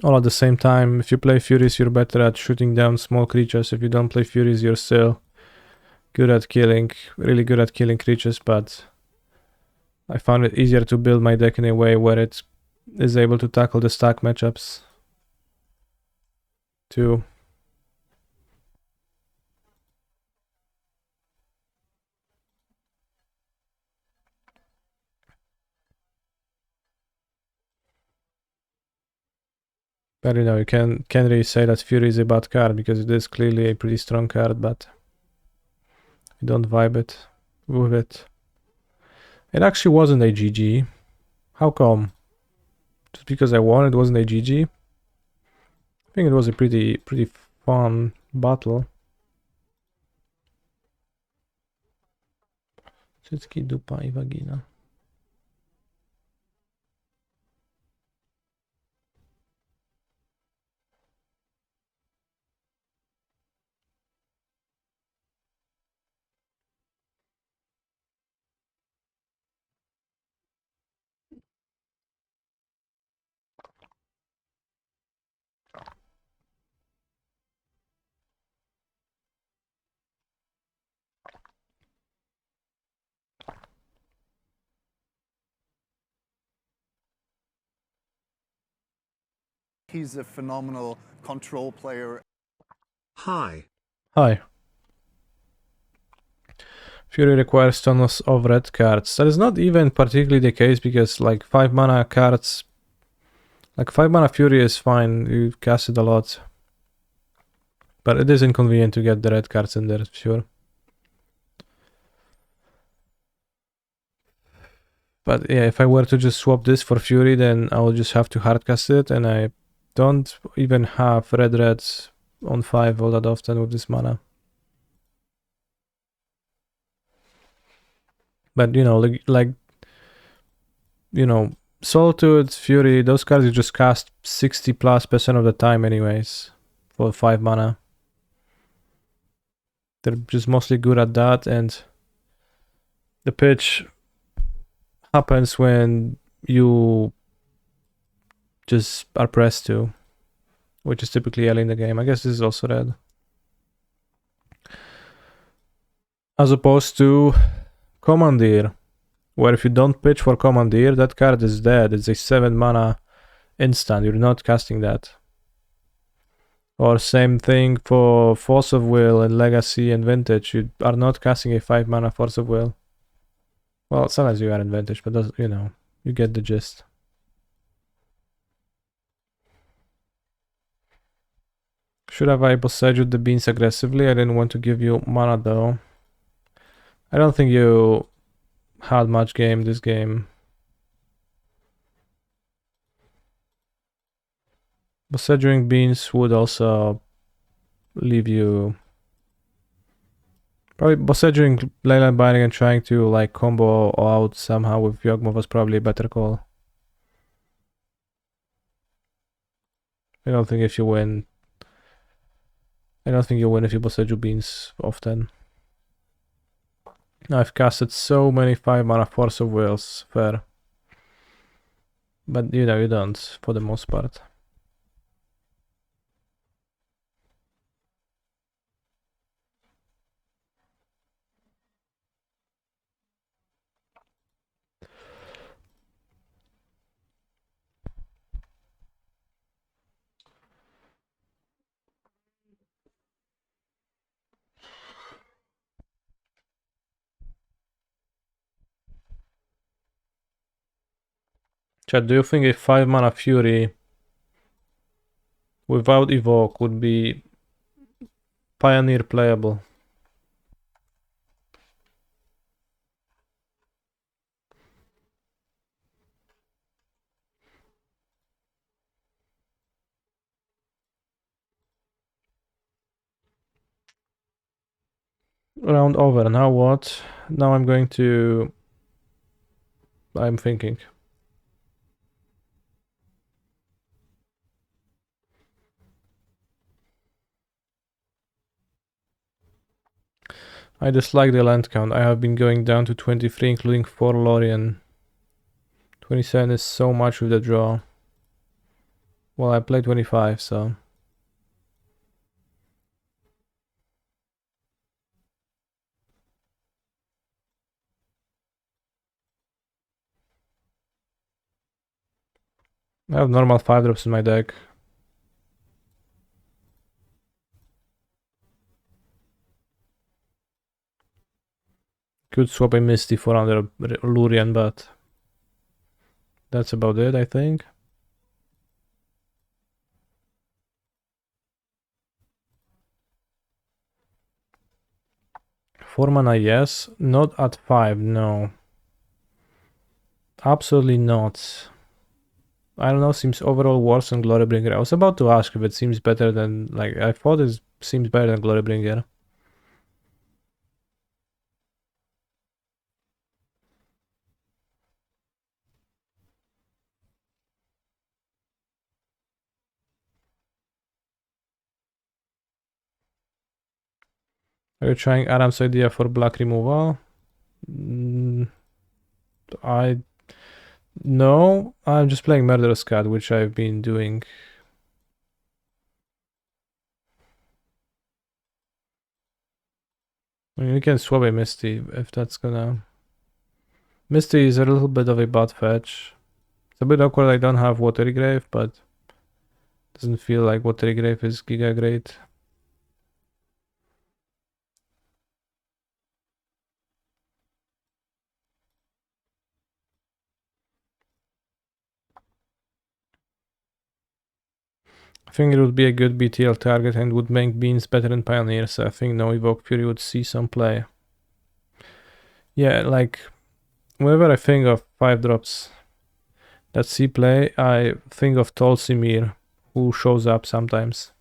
Speaker 2: all at the same time. If you play Furies, you're better at shooting down small creatures. If you don't play Furies, you're still really good at killing creatures, but I found it easier to build my deck in a way where it is able to tackle the stack matchups too. But you know, you can't really say that Fury is a bad card because it is clearly a pretty strong card, but you don't vibe it with it. It actually wasn't a GG. How come? Just because I won, it wasn't a GG? I think it was a pretty fun battle. Cycki, dupa i vagina.
Speaker 1: He's a phenomenal control player.
Speaker 3: Hi.
Speaker 2: Hi. Fury requires tons of red cards. That is not even particularly the case because like 5 mana cards, like 5 mana Fury is fine, you cast it a lot. But it is inconvenient to get the red cards in there, sure. But yeah, if I were to just swap this for Fury, then I will just have to hardcast it, and I don't even have reds on 5 all that often with this mana. But you know, like you know, Solitude, Fury, those cards you just cast 60+% of the time anyways for 5 mana. They're just mostly good at that, and the pitch happens when you just are pressed to, which is typically early in the game. I guess this is also red. As opposed to Commandeer, where if you don't pitch for Commandeer, that card is dead. It's a 7 mana instant. You're not casting that. Or same thing for Force of Will and Legacy and Vintage. You are not casting a 5 mana Force of Will. Well, sometimes you are in Vintage, but you know, you get the gist. Should have I Bossaged the beans aggressively? I didn't want to give you mana though. I don't think you had much game this game. Bossaging beans would also leave you. Probably Bossaging Leyline Binding and trying to like combo out somehow with Yawgmoth was probably a better call. I don't think if you win. I don't think you win if you Bossage beans often. I've casted so many 5 mana Force of Wills, fair. But you know, you don't, for the most part. Chad, do you think a 5 mana Fury without Evoke would be Pioneer playable? Round over. Now what? Now I'm going to... I'm thinking. I dislike the land count. I have been going down to 23, including 4 Lorien. 27 is so much with the draw. Well, I played 25, so... I have normal 5 drops in my deck. Could swap a Misty for another Lurien, but... that's about it, I think. Four mana, yes. Not at 5, no. Absolutely not. I don't know, seems overall worse than Glorybringer. I was about to ask if it seems better than... like, I thought it seems better than Glorybringer. Are you trying Aram's idea for black removal? I... no, I'm just playing Murderous Cat, which I've been doing. I mean, you can swap a Misty if that's gonna... Misty is a little bit of a bad fetch. It's a bit awkward I don't have Watery Grave, but... doesn't feel like Watery Grave is giga great. I think it would be a good BTL target and would make Beans better than Pioneer, so I think no Evoke Fury would see some play. Yeah, like, whenever I think of 5 drops that see play, I think of Tolsimir, who shows up sometimes.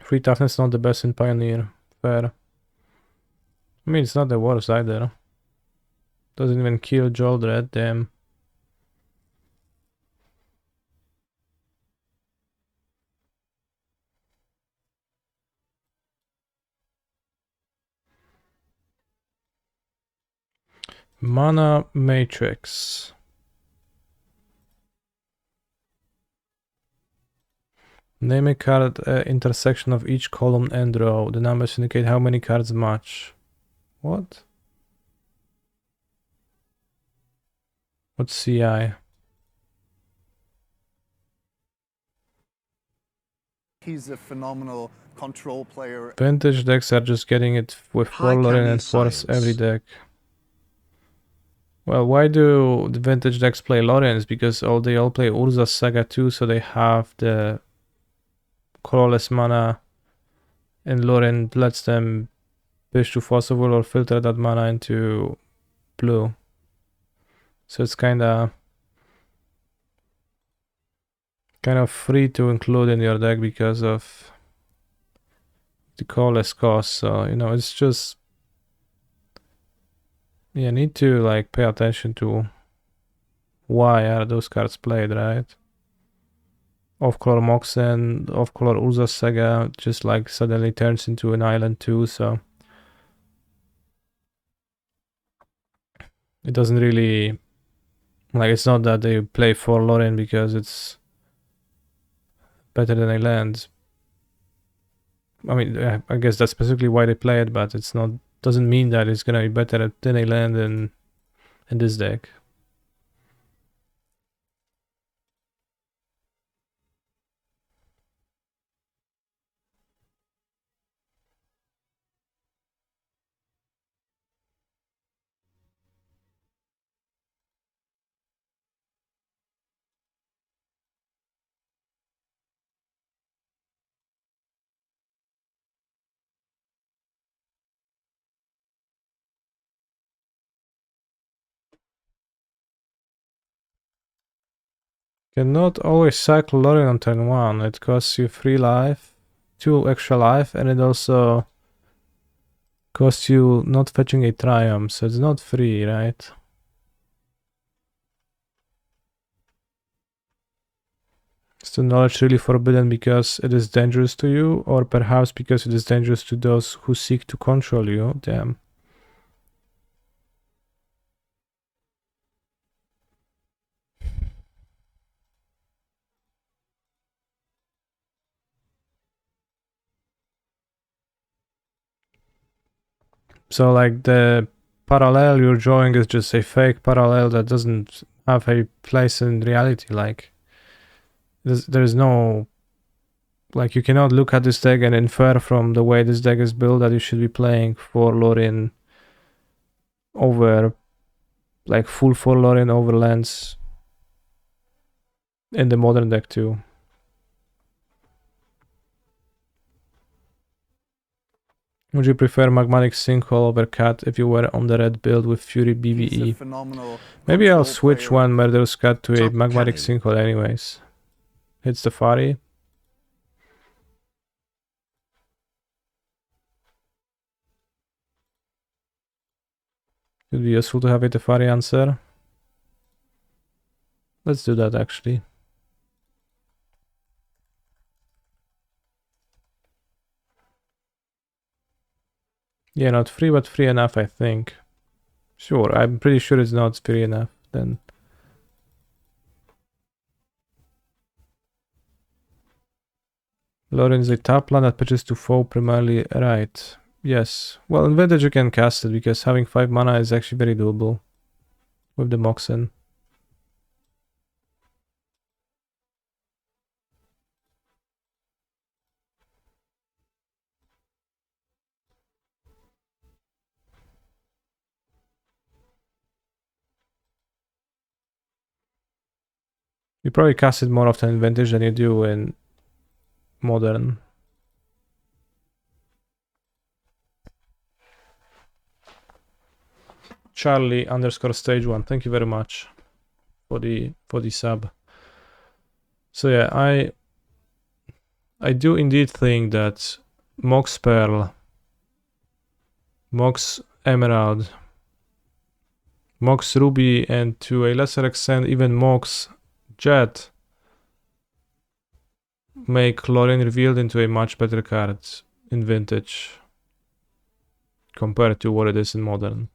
Speaker 2: Free toughness not the best in Pioneer. Fair. I mean, it's not the worst either. Doesn't even kill Jolred, damn. Mana Matrix. Name a card intersection of each column and row. The numbers indicate how many cards match. What? What's CI?
Speaker 1: He's a phenomenal control player.
Speaker 2: Vintage decks are just getting it with
Speaker 3: High
Speaker 2: 4 Lorien
Speaker 3: candy
Speaker 2: and Force every
Speaker 3: science.
Speaker 2: deck. Well, why do the vintage decks play Loriens? Because they all play Urza's Saga too, so they have the colorless mana, and Lorien lets them push to Force of Will or filter that mana into blue. So it's kind of free to include in your deck because of the colorless cost. So, you know, it's just... you need to like pay attention to why are those cards played, right? Off-color Moxen, off-color Urza's Saga just like suddenly turns into an island too, so it doesn't really... like, it's not that they play for Lorien because it's better than a land. I mean, I guess that's specifically why they play it, but it's not... doesn't mean that it's gonna be better than a land in this deck. Cannot always cycle Lorien on turn 1. It costs you 3 life, 2 extra life, and it also costs you not fetching a triumph, so it's not free, right? Is the knowledge really forbidden because it is dangerous to you, or perhaps because it is dangerous to those who seek to control you? Damn. So like the parallel you're drawing is just a fake parallel that doesn't have a place in reality. Like there's no, like, you cannot look at this deck and infer from the way this deck is built that you should be playing for Lorien over, like, full for Lorien over lands in the modern deck too. Would you prefer Magmatic Sinkhole over Cat if you were on the red build with Fury
Speaker 1: He's a
Speaker 2: BVE?
Speaker 1: phenomenal
Speaker 2: Maybe I'll
Speaker 1: control
Speaker 2: switch
Speaker 1: player.
Speaker 2: one Murderous Cat to a
Speaker 3: Top
Speaker 2: Magmatic
Speaker 3: cannon.
Speaker 2: Sinkhole anyways. Hits the Fari. Could be useful to have a Tefari answer. Let's do that actually. Yeah, not free, but free enough, I think. Sure, I'm pretty sure it's not free enough then. Lorien is a tap land that pitches to foe primarily, right. Yes. Well, in Vintage you can cast it because having 5 mana is actually very doable with the Moxen. You probably cast it more often in Vintage than you do in Modern. Charlie underscore stage 1, thank you very much for the sub. So yeah, I do indeed think that Mox Pearl, Mox Emerald, Mox Ruby, and to a lesser extent even Mox Jet make Lorien Revealed into a much better card in Vintage compared to what it is in Modern.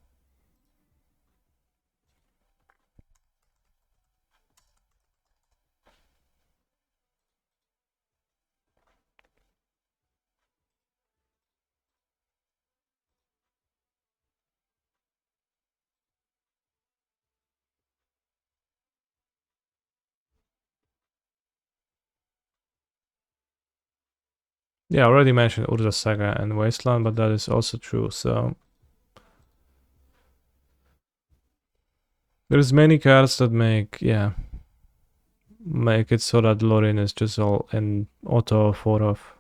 Speaker 2: Yeah, I already mentioned Urza Saga and Wasteland, but that is also true, so there's many cards that make it so that Lorien is just all an auto 4-off.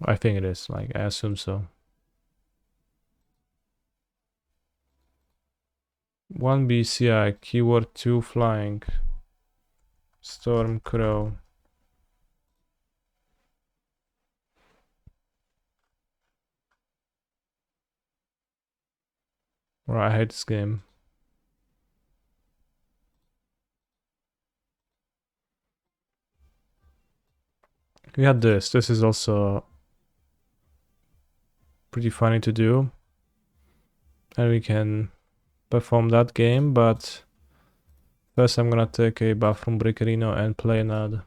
Speaker 2: I think it is, like, I assume so. 1 BCI, keyword 2 flying. Storm Crow. Right, I hate this game. We had this. This is also pretty funny to do. And we can perform that game, but first I'm gonna take a buff from Brickerino and play an ad.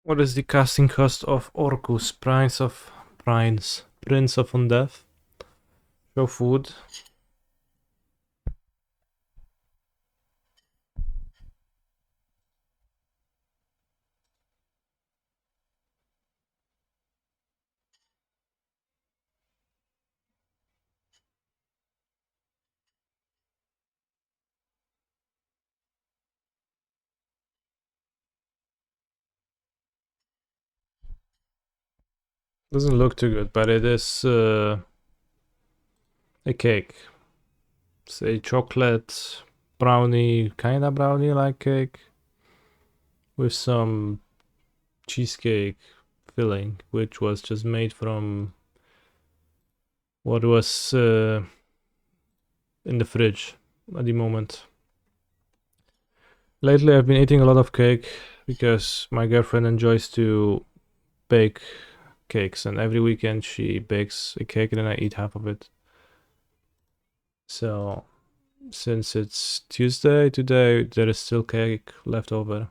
Speaker 2: What is the casting cost of Orcus, Prince of Undeath? Show food. Doesn't look too good, but it is a cake. It's a chocolate brownie, kinda brownie-like cake with some cheesecake filling, which was just made from what was in the fridge at the moment. Lately, I've been eating a lot of cake because my girlfriend enjoys to bake cakes, and every weekend she bakes a cake and then I eat half of it. So, since it's Tuesday today, there is still cake left over.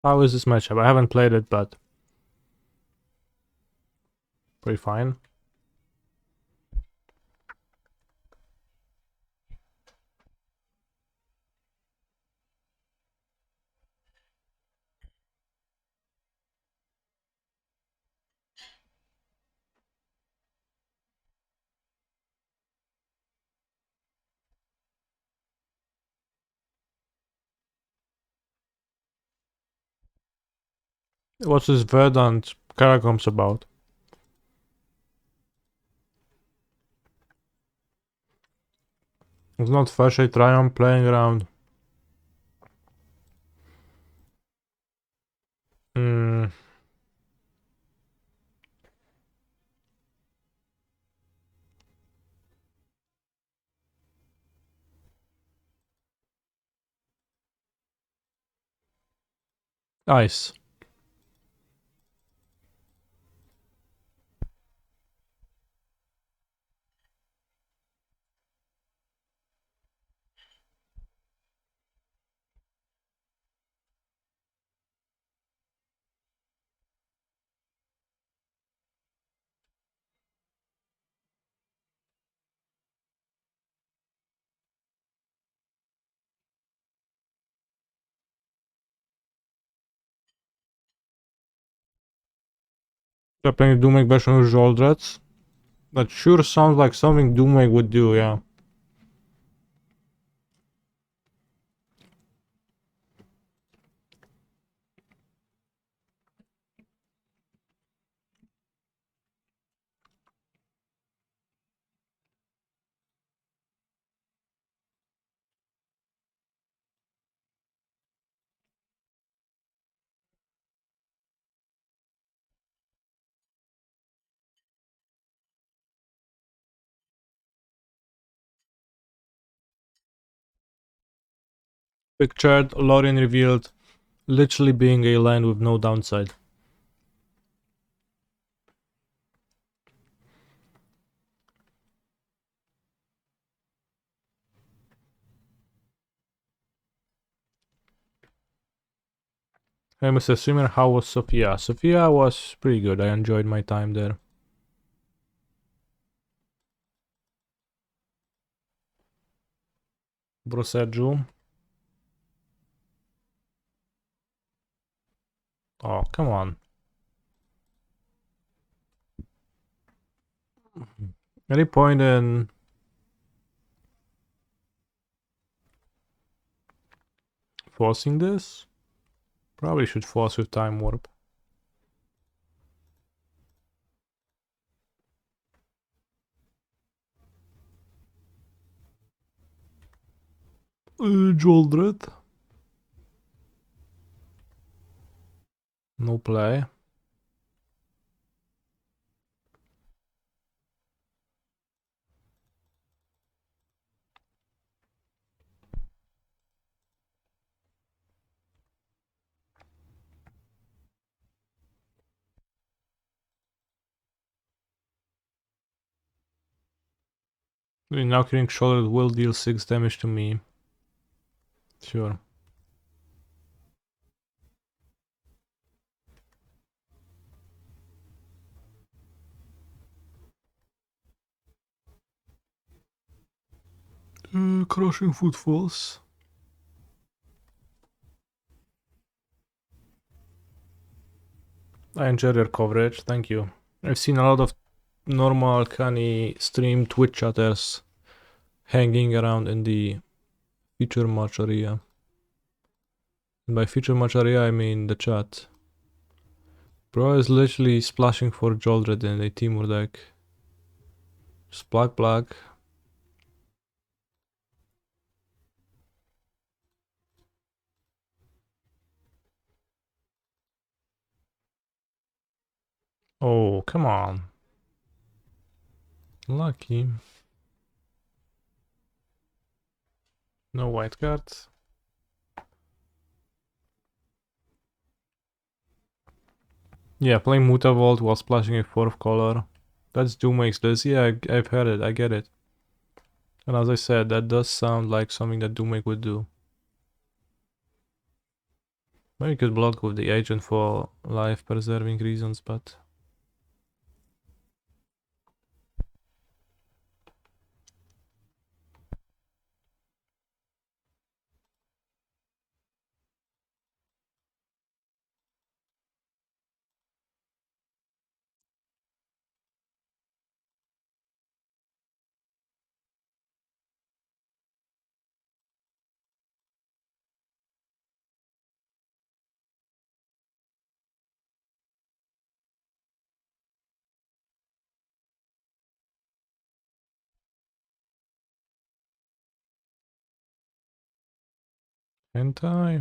Speaker 2: How is this matchup? I haven't played it, but pretty fine. What's this Verdant Catacombs about? It's not fresh, I try on playing around. Hmm. Ice. They're playing Doomake version with Joldrets. That sure sounds like something Doomake would do, yeah. Pictured, Lorien revealed, literally being a land with no downside. Hey Mr. Swimmer, how was Sophia? Sophia was pretty good, I enjoyed my time there. Bro Sergio. Oh, come on. Any point in forcing this? Probably should force with time warp. Joldred. No play. Now killing Shoulder will deal 6 damage to me. Sure. Crushing footfalls. I enjoy your coverage, thank you. I've seen a lot of normal canny stream Twitch chatters hanging around in the feature match area. And by feature match area I mean the chat. Bro is literally splashing for Joldred in a Timur deck. Just plug. Oh, come on. Lucky. No white cards. Yeah, playing Mutavault while splashing a 4th color. That's Doommake's this. Yeah, I've heard it, I get it. And as I said, that does sound like something that Doommake would do. Maybe could block with the agent for life preserving reasons, but... Hentai?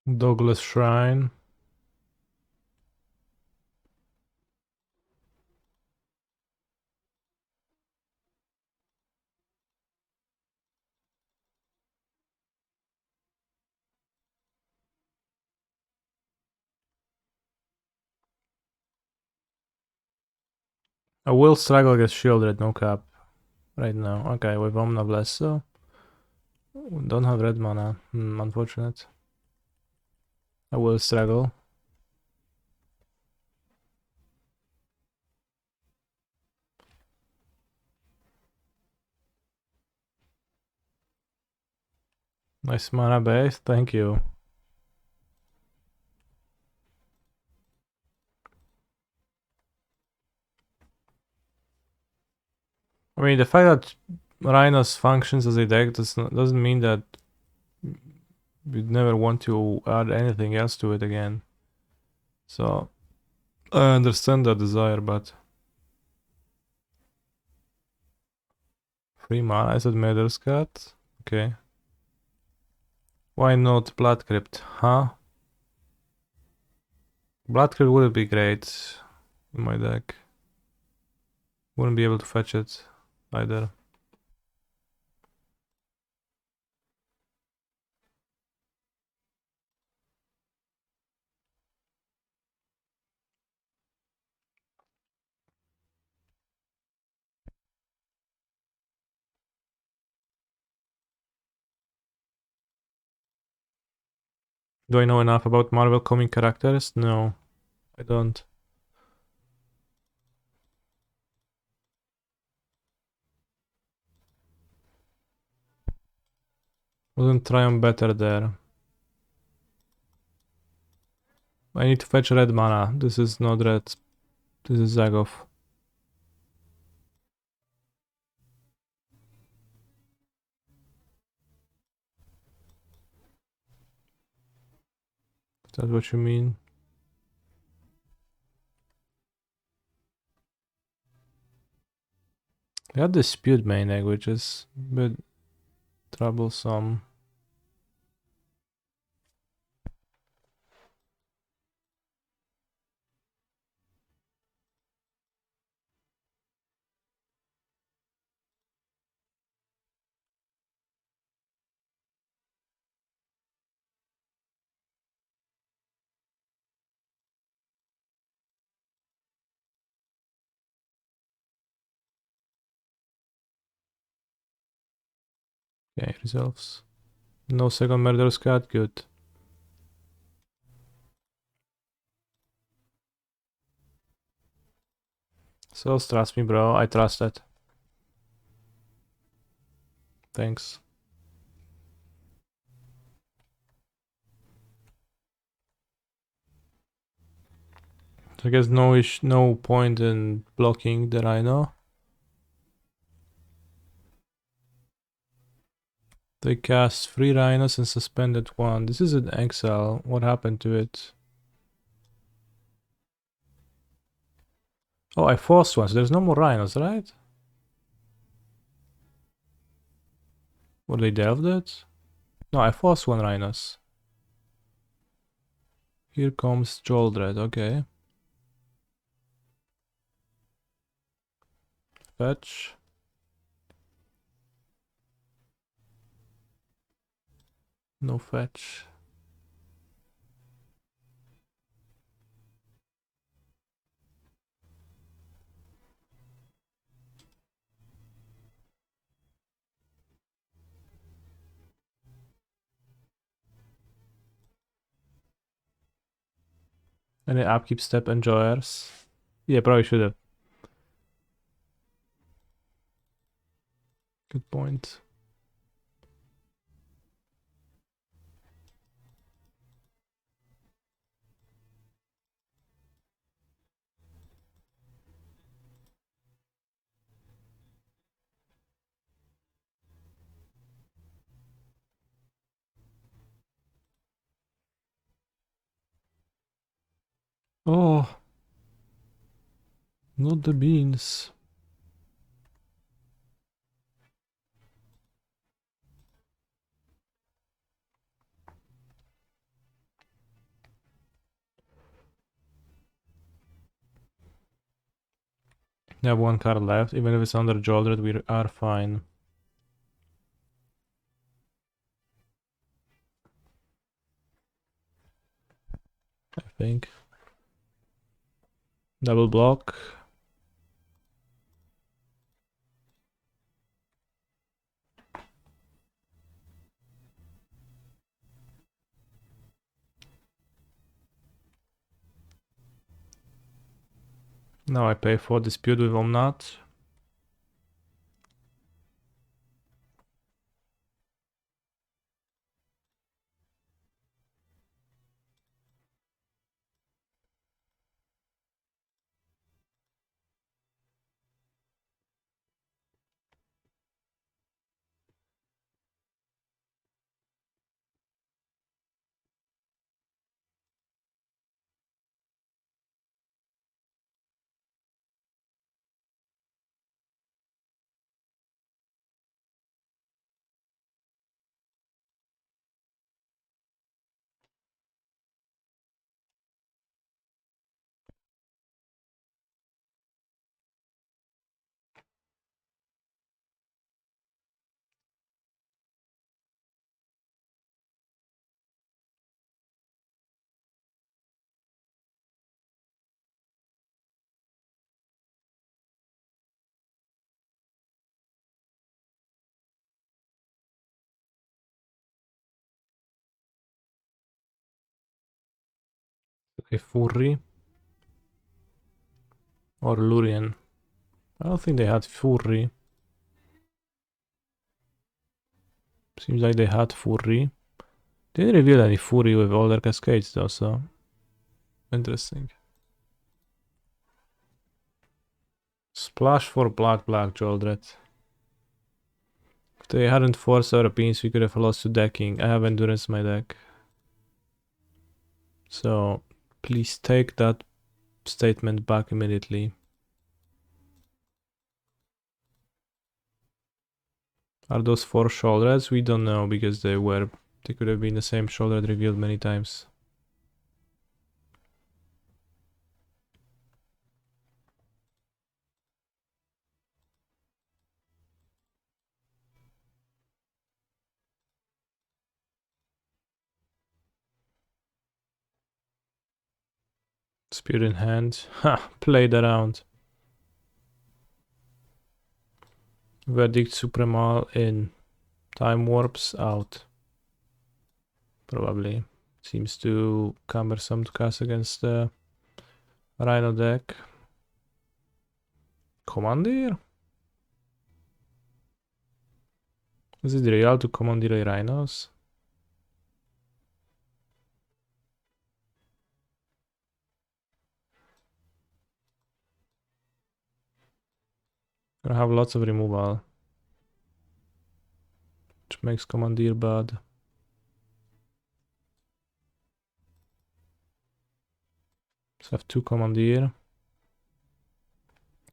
Speaker 2: Douglas Shrine. I will struggle against shielded, no cap. Right now. Okay, with Omna Bless, so. Don't have red mana. Unfortunate. I will struggle. Nice mana base, thank you. I mean, the fact that Rhinos functions as a deck doesn't mean that you'd never want to add anything else to it again. So, I understand that desire, but... Free mana, I said Murder's Cut. Okay. Why not Blood Crypt, huh? Blood Crypt would be great in my deck. Wouldn't be able to fetch it either. Do I know enough about Marvel comic characters? No, I don't. Wouldn't try on better there. I need to fetch red mana. This is not red. This is Zagoth. Is that what you mean? I got Dispute main egg, which is a bit troublesome. Okay, resolves. No second Murderous Cat, good. So trust me, bro. I trust it. Thanks. So I guess no point in blocking the Rhino. They cast 3 Rhinos and suspended 1. This is an exile. What happened to it? Oh, I forced one, so there's no more Rhinos, right? What, they delved it? No, I forced 1 Rhinos. Here comes Joldred, okay. Fetch. No fetch. Any upkeep step enjoyers? Yeah, probably should have. Good point. Oh, not the beans. We have 1 card left. Even if it's under Joldred, we are fine. I think. Double block. Now I pay for dispute with Omnat. A Furry or Lurien. I don't think they had Furry. Seems like they had Furry. Didn't reveal any Furry with all their cascades though, so interesting. Splash for black Joldrath. If they hadn't forced our beans, we could have lost to decking. I have endurance in my deck. So please take that statement back immediately. Are those 4 Shoulderheads? We don't know because they could have been the same Shoulderhead revealed many times. Spear in hand. Ha! Played around. Verdict Supremal in. Time Warps out. Probably. Seems too cumbersome to cast against the Rhino deck. Commandeer? Is it real to commandeer Rhinos? I have lots of removal, which makes commandeer bad. So I have 2 commandeer.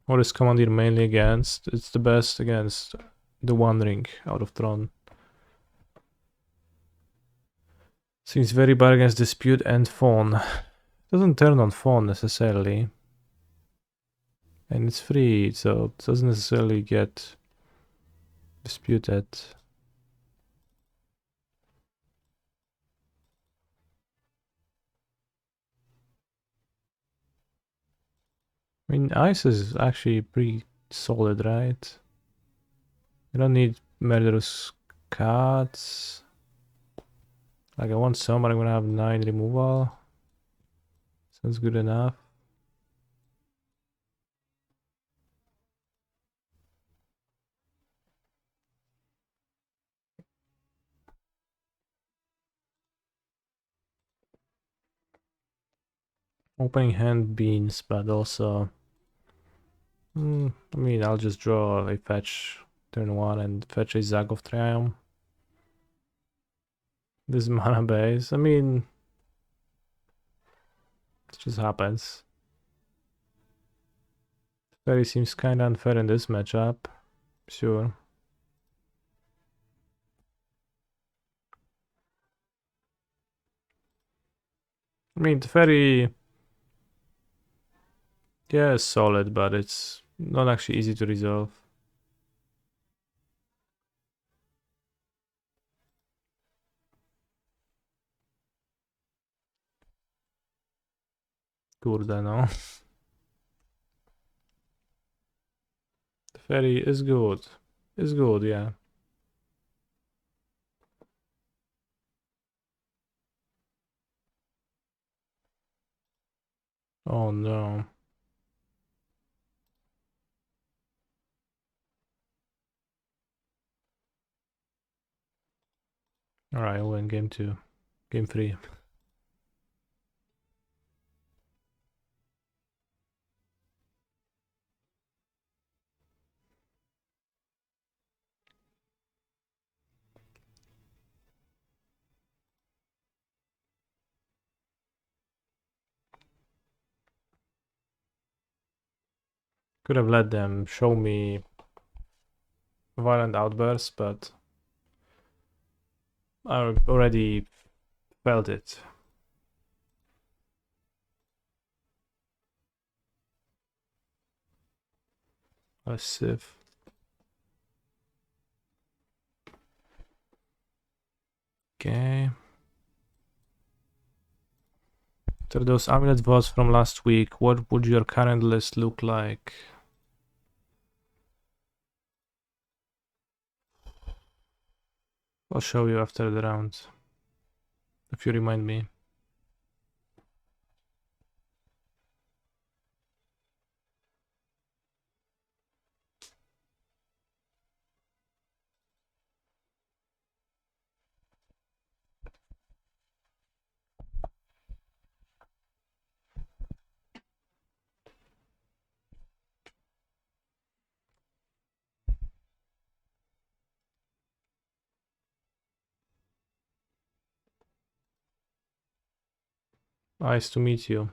Speaker 2: What is commandeer mainly against? It's the best against the One Ring out of Tron. Seems very bad against dispute and fawn. Doesn't turn on fawn necessarily. And it's free, so it doesn't necessarily get disputed. I mean, ice is actually pretty solid, right? You don't need murderous cards. Like I want some, but I'm gonna have 9 removal. Sounds good enough. Opening hand beans, but also... I mean, I'll just draw a fetch turn 1 and fetch a Zag of Triumph. This mana base, I mean... It just happens. Very seems kinda unfair in this matchup. Sure. I mean, the Fairy... Yeah, it's solid, but it's not actually easy to resolve. Kurde, no. The Fairy is good. Is good, yeah. Oh no. Alright, I'll win game 2. Game 3. Could have let them show me violent outbursts, but I already felt it. A sieve. Okay. So those amulet votes from last week, what would your current list look like? I'll show you after the round, if you remind me. Nice to meet you.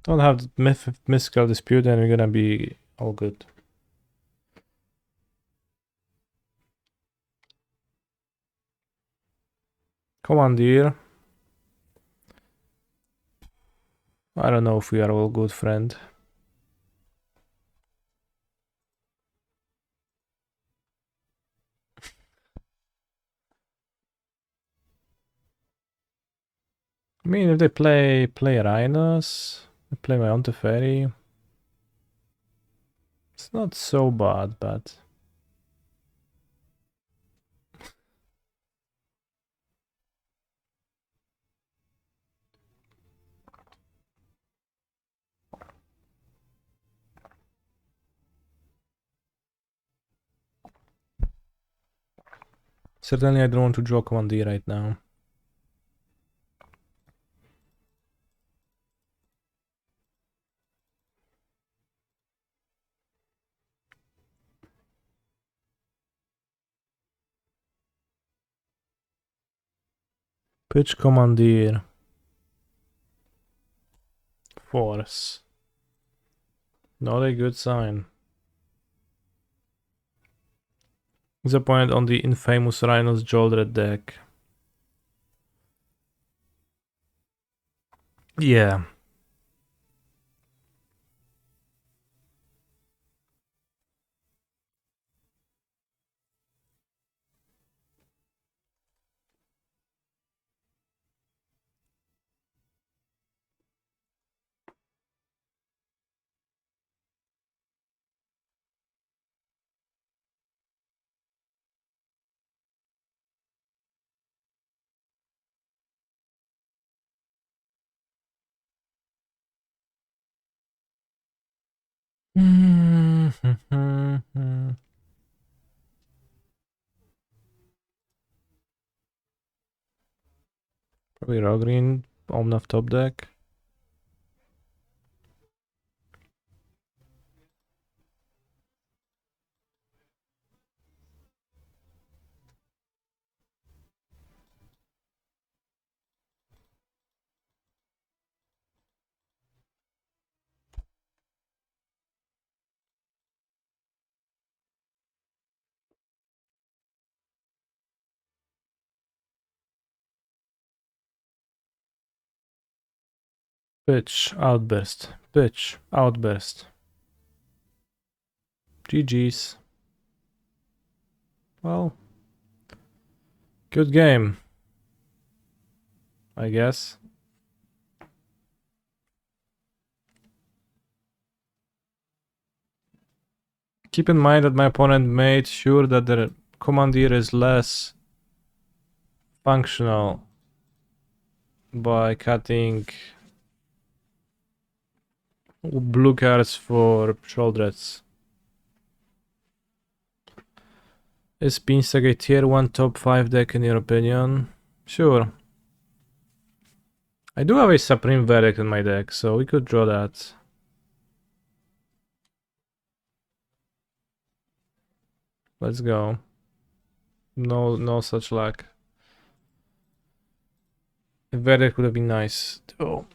Speaker 2: Don't have the mystical dispute and we're gonna be all good. Commandeer. I don't know if we are all good, friend. I mean, if they play Rhinos, they play my Teferi. It's not so bad, but certainly I don't want to draw Commandeer right now. Pitch Commandeer. Force. Not a good sign. Disappointed on the infamous Rhinos Jolred deck. Yeah. Probably raw green, Omnath top deck. Pitch, outburst. Pitch, outburst. GG's. Well, good game, I guess. Keep in mind that my opponent made sure that the commandeer is less functional by cutting blue cards for Shouldreds. Is Beanstalk a tier 1 top 5 deck in your opinion? Sure. I do have a Supreme Verdict in my deck, so we could draw that. Let's go. No such luck. A Verdict would have been nice. Oh.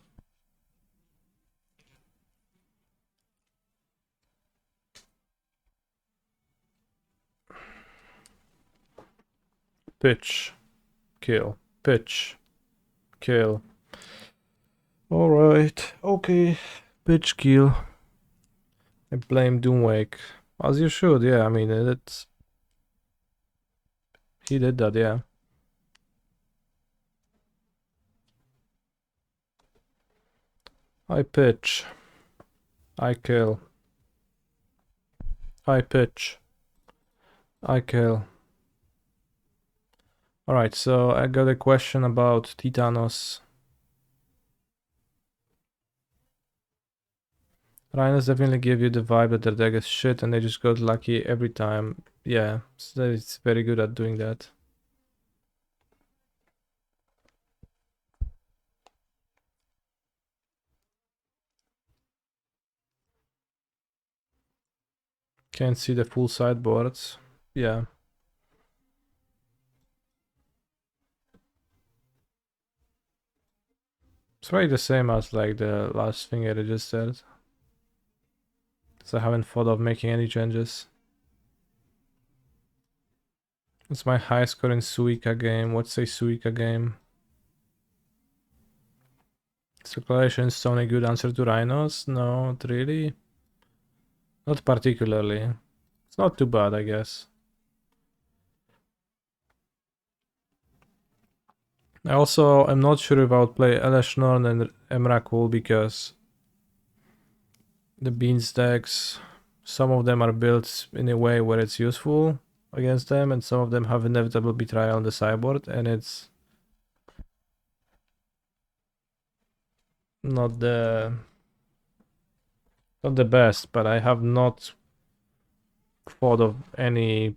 Speaker 2: Pitch. Kill. Pitch. Kill. Alright. Okay. Pitch kill. I blame Doomwake. As you should, yeah. I mean, it's... He did that, yeah. I pitch. I kill. I pitch. I kill. Alright, so I got a question about Titanos. Rhinos definitely give you the vibe that their deck is shit and they just got lucky every time. Yeah, so it's very good at doing that. Can't see the full sideboards. Yeah. It's really the same as like the last thing I just said. So I haven't thought of making any changes. It's my high score in Suica game. What's a Suica game? Circulation is only good answer to Rhinos? No, not really. Not particularly. It's not too bad, I guess. I also am not sure if I would play Eleshnorn and Emrakul because the Beans decks, some of them are built in a way where it's useful against them, and some of them have inevitable betrayal on the sideboard, and it's not the best, but I have not thought of any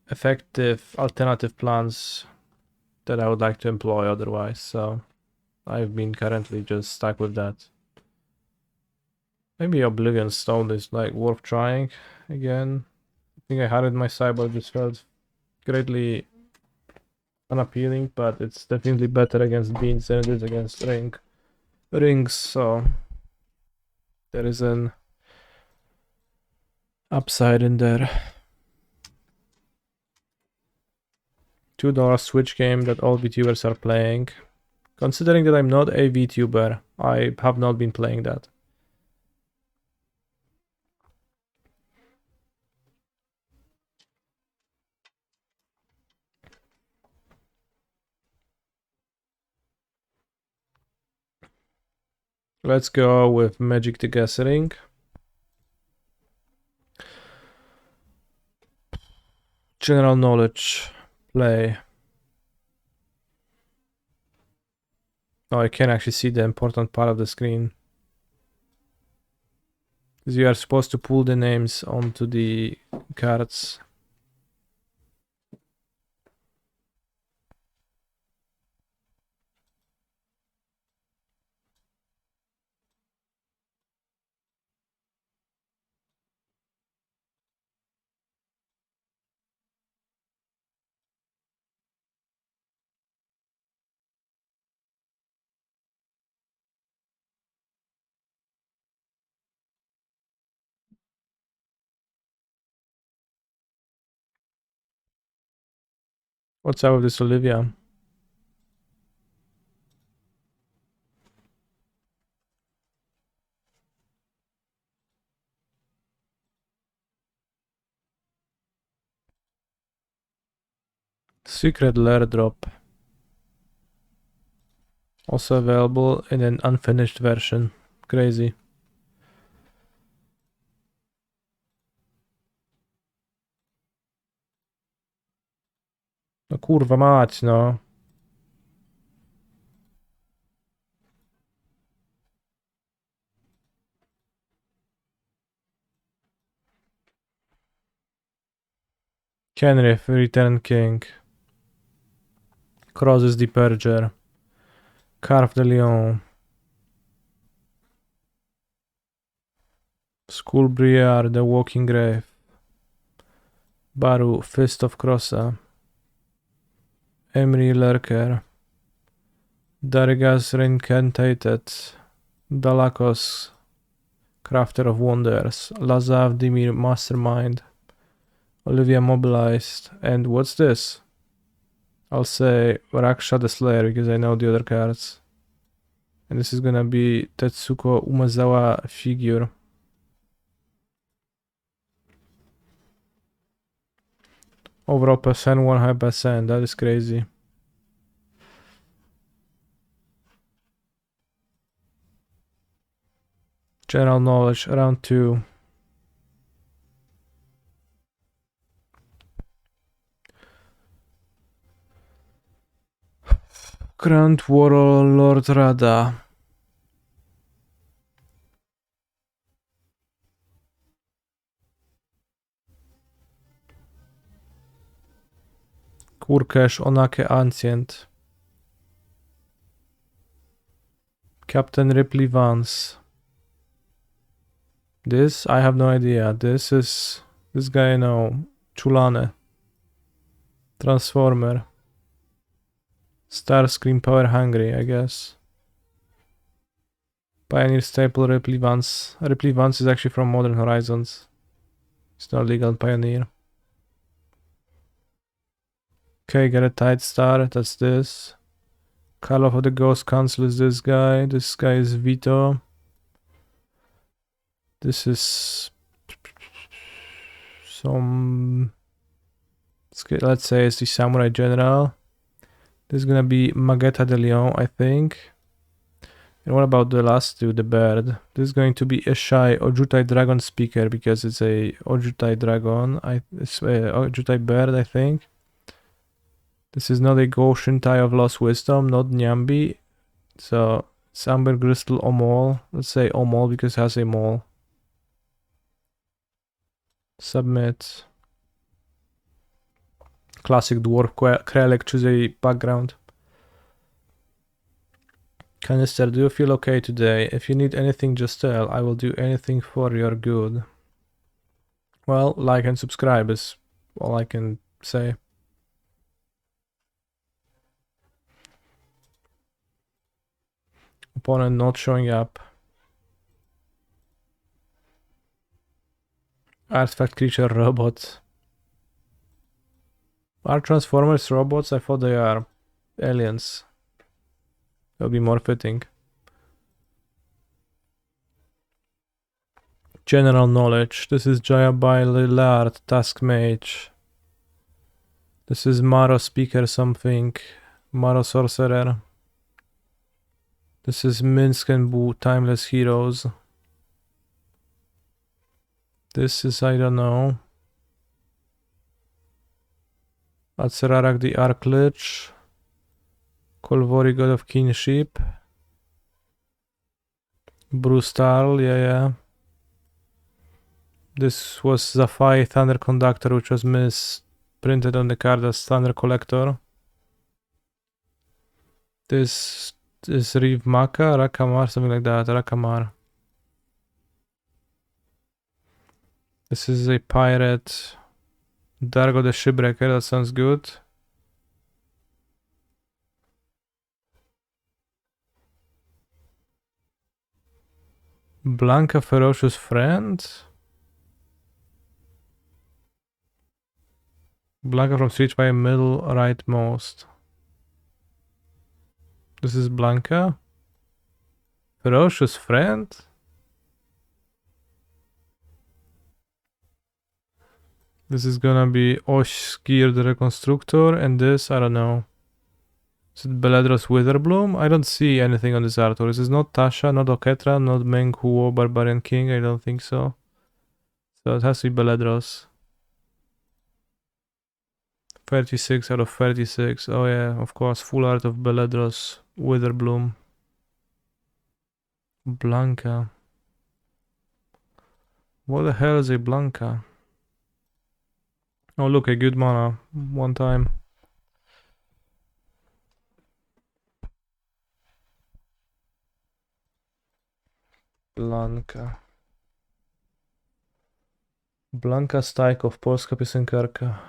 Speaker 2: effective alternative plans that I would like to employ otherwise, so I've been currently just stuck with that. Maybe Oblivion Stone is like worth trying again. I think I had it in my sideboard, just felt greatly unappealing, but it's definitely better against Beans than it is against rings, so there is an upside in there. $2 Switch game that all VTubers are playing. Considering that I'm not a VTuber, I have not been playing that. Let's go with Magic the Gathering. General knowledge. Play. Oh, I can actually see the important part of the screen. Because you are supposed to pull the names onto the cards. What's up with this, Olivia? Secret Lair drop. Also available in an unfinished version. Crazy. No kurwa mać, no. Kenrith, Return King. Crosses the Purger. Carve the Lion. Skullbriar, the Walking Grave. Baru, Fist of Crossa. Emry Lurker. Darigas Reincantated. Dalakos, Crafter of Wonders. Lazav Dimir, Mastermind. Olivia Mobilized. And what's this? I'll say Raksha the Slayer because I know the other cards. And this is gonna be Tetsuko Umazawa figure. Overall percent 100%, that is crazy. General knowledge, round 2. Grand Warlord Rada. Kurkesh Onake Ancient. Captain Ripley Vance. This, I have no idea. This is... This guy I know. Chulane. Transformer. Starscream Power Hungry, I guess. Pioneer Staple Ripley Vance. Ripley Vance is actually from Modern Horizons. It's not legal Pioneer. Okay, get a Tide Star, that's this. Call of the Ghost Council is this guy. This guy is Vito. This is some... Let's say it's the Samurai General. This is gonna be Magetta de Leon, I think. And what about the last two, the bird? This is going to be a shy Ojutai Dragon Speaker because it's a Ojutai Dragon. It's a Ojutai Bird, I think. This is not a Goshin Tai of Lost Wisdom, not Nyambi. So it's Amber Crystal Omol. Let's say Omol because it has a mole. Submit. Classic Dwarf Krelek, choose a background. Canister, do you feel okay today? If you need anything, just tell. I will do anything for your good. Well, like and subscribe is all I can say. Opponent not showing up. Artifact creature robot. Are Transformers robots? I thought they are aliens. That'll be more fitting. General knowledge. This is Jayabai Lillard, Task Mage. This is Maro Speaker something. Maro Sorcerer. This is Minsk and Boo, Timeless Heroes. This is, I don't know. Atserarak the Archlich. Kolvori, God of Kinship. Bruce Tarl, yeah. This was Zafai Thunder Conductor, which was misprinted on the card as Thunder Collector. This is Riv Maka, Rakamar, something like that, Rakamar. This is a pirate. Dargo the Shipbreaker, that sounds good. Blanca Ferocious Friend. Blanca from Switch by middle rightmost. This is Blanca. Ferocious Friend. This is gonna be Oshkir the Reconstructor, and this, I don't know. Is it Beledros Witherbloom? I don't see anything on this artwork. This is not Tasha, not Oketra, not Meng Huo Barbarian King, I don't think so. So it has to be Beledros. 36 out of 36. Oh yeah, of course. Full art of Beledros, Witherbloom, Blanca. What the hell is a Blanca? Oh look, a good mana. One time. Blanka. Blanka Stajkov, polska piosenkarka.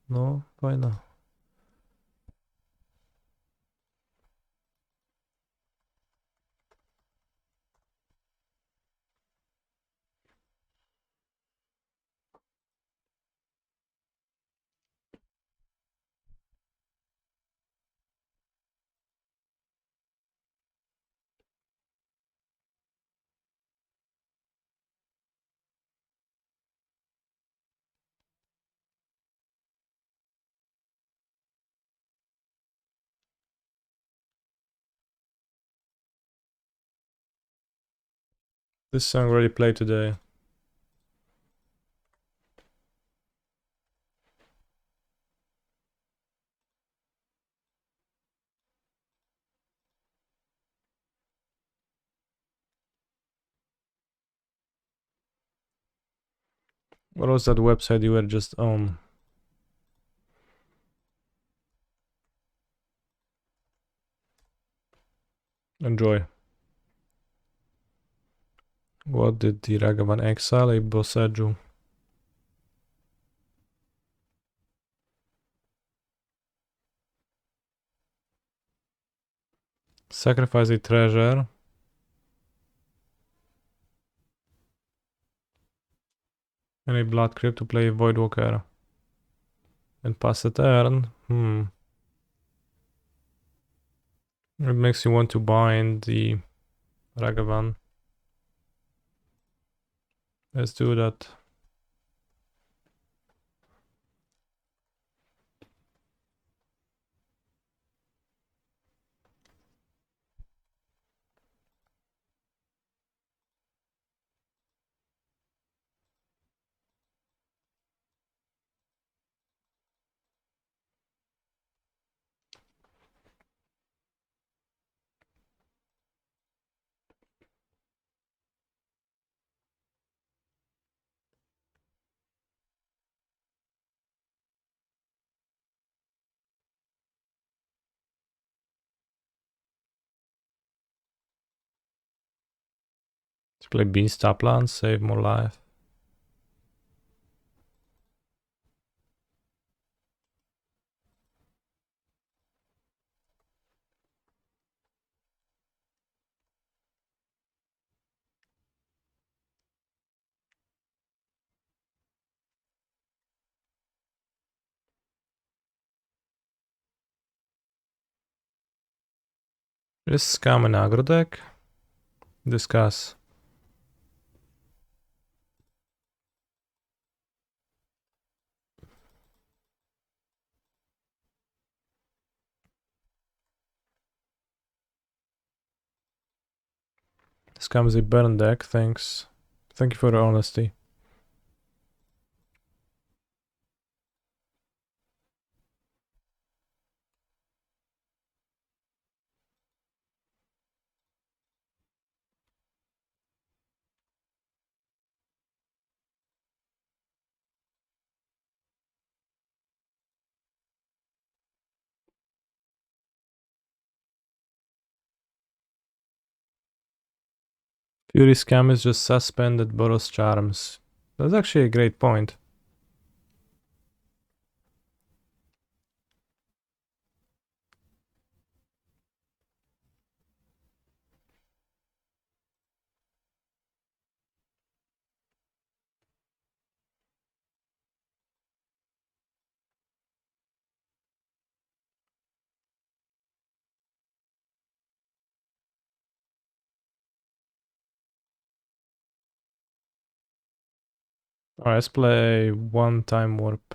Speaker 2: No, fajna. This song already played today. What was that website you were just on? Enjoy. What did the Ragavan exile? A Boseju. Sacrifice a treasure. And a Blood Crypt to play Voidwalker. And pass the turn. It makes you want to bind the Ragavan. Let's do that. Let's play Beanstalk Land, save more life. Is Scam an aggro deck? Discuss. Scam is a burn deck, thanks. Thank you for the honesty. Fury Scam is just suspended Boros Charms. That's actually a great point. Alright, let's play one time warp.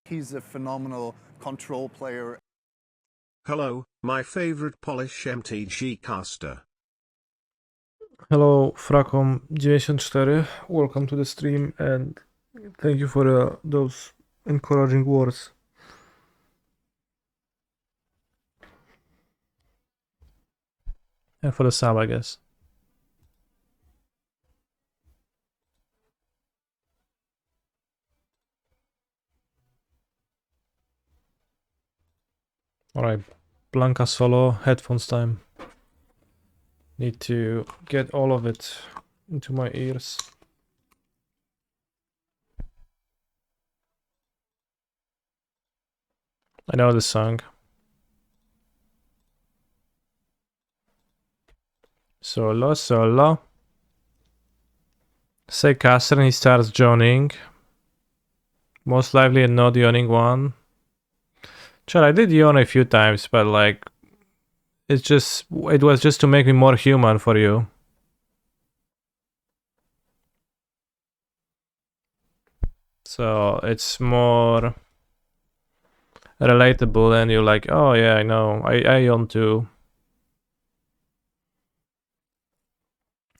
Speaker 1: He's a phenomenal control player.
Speaker 3: Hello, my favorite Polish MTG caster.
Speaker 2: Hello, Fracom94. Welcome to the stream and thank you for those encouraging words. And for the sub, I guess. Alright, Blanca solo, headphones time. Need to get all of it into my ears. I know this song. Solo, solo. Say caster and he starts joining. Most likely a not yawning one. Chad, I did yawn a few times, but like it was just to make me more human for you. So it's more relatable and you're like, oh yeah, I know. I yawn too.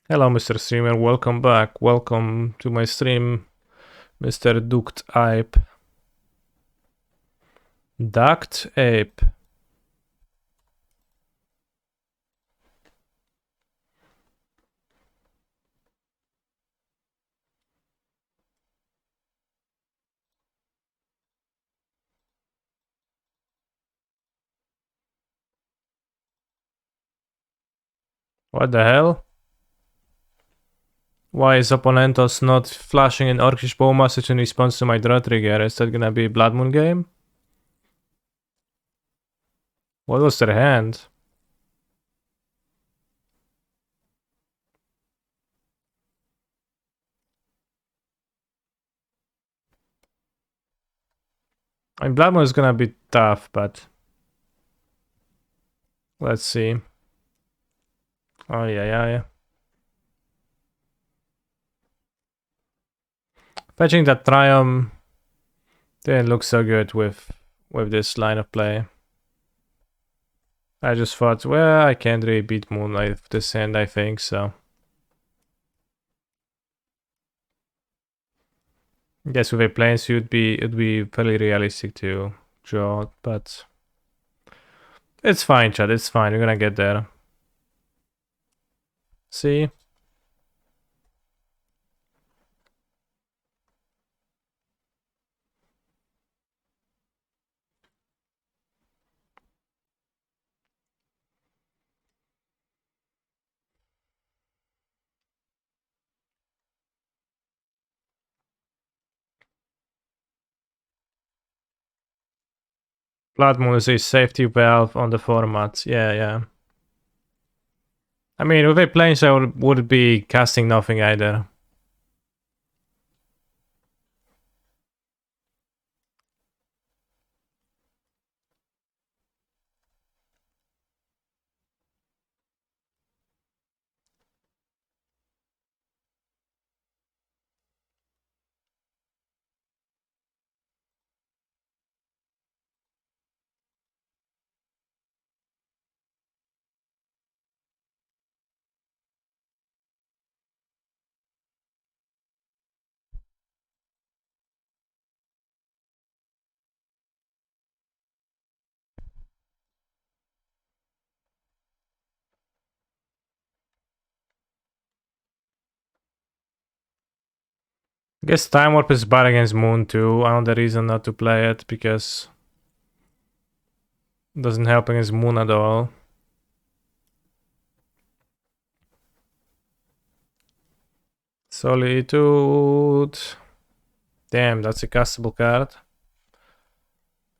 Speaker 2: Hello, Mr. Streamer. Welcome back. Welcome to my stream, Mr. Duct Ape. Duct Ape. What the hell? Why is Opponentos not flashing an Orcish Bow message in response to my draw trigger? Is that gonna be a Blood Moon game? What was their hand? I mean, Blood Moon is gonna be tough, but let's see. Oh yeah. Fetching that Triumph didn't look so good with this line of play. I just thought, well, I can't really beat Moonlight with this hand, I think, so. I guess with a planes it'd be fairly realistic to draw, but it's fine, Chad, it's fine, we're gonna get there. See? Blood Moon is a safety valve on the format. Yeah. I mean, with a planes I would be casting nothing either. I guess Time Warp is bad against Moon too. Another reason not to play it, because it doesn't help against Moon at all. Solitude. Damn, that's a castable card.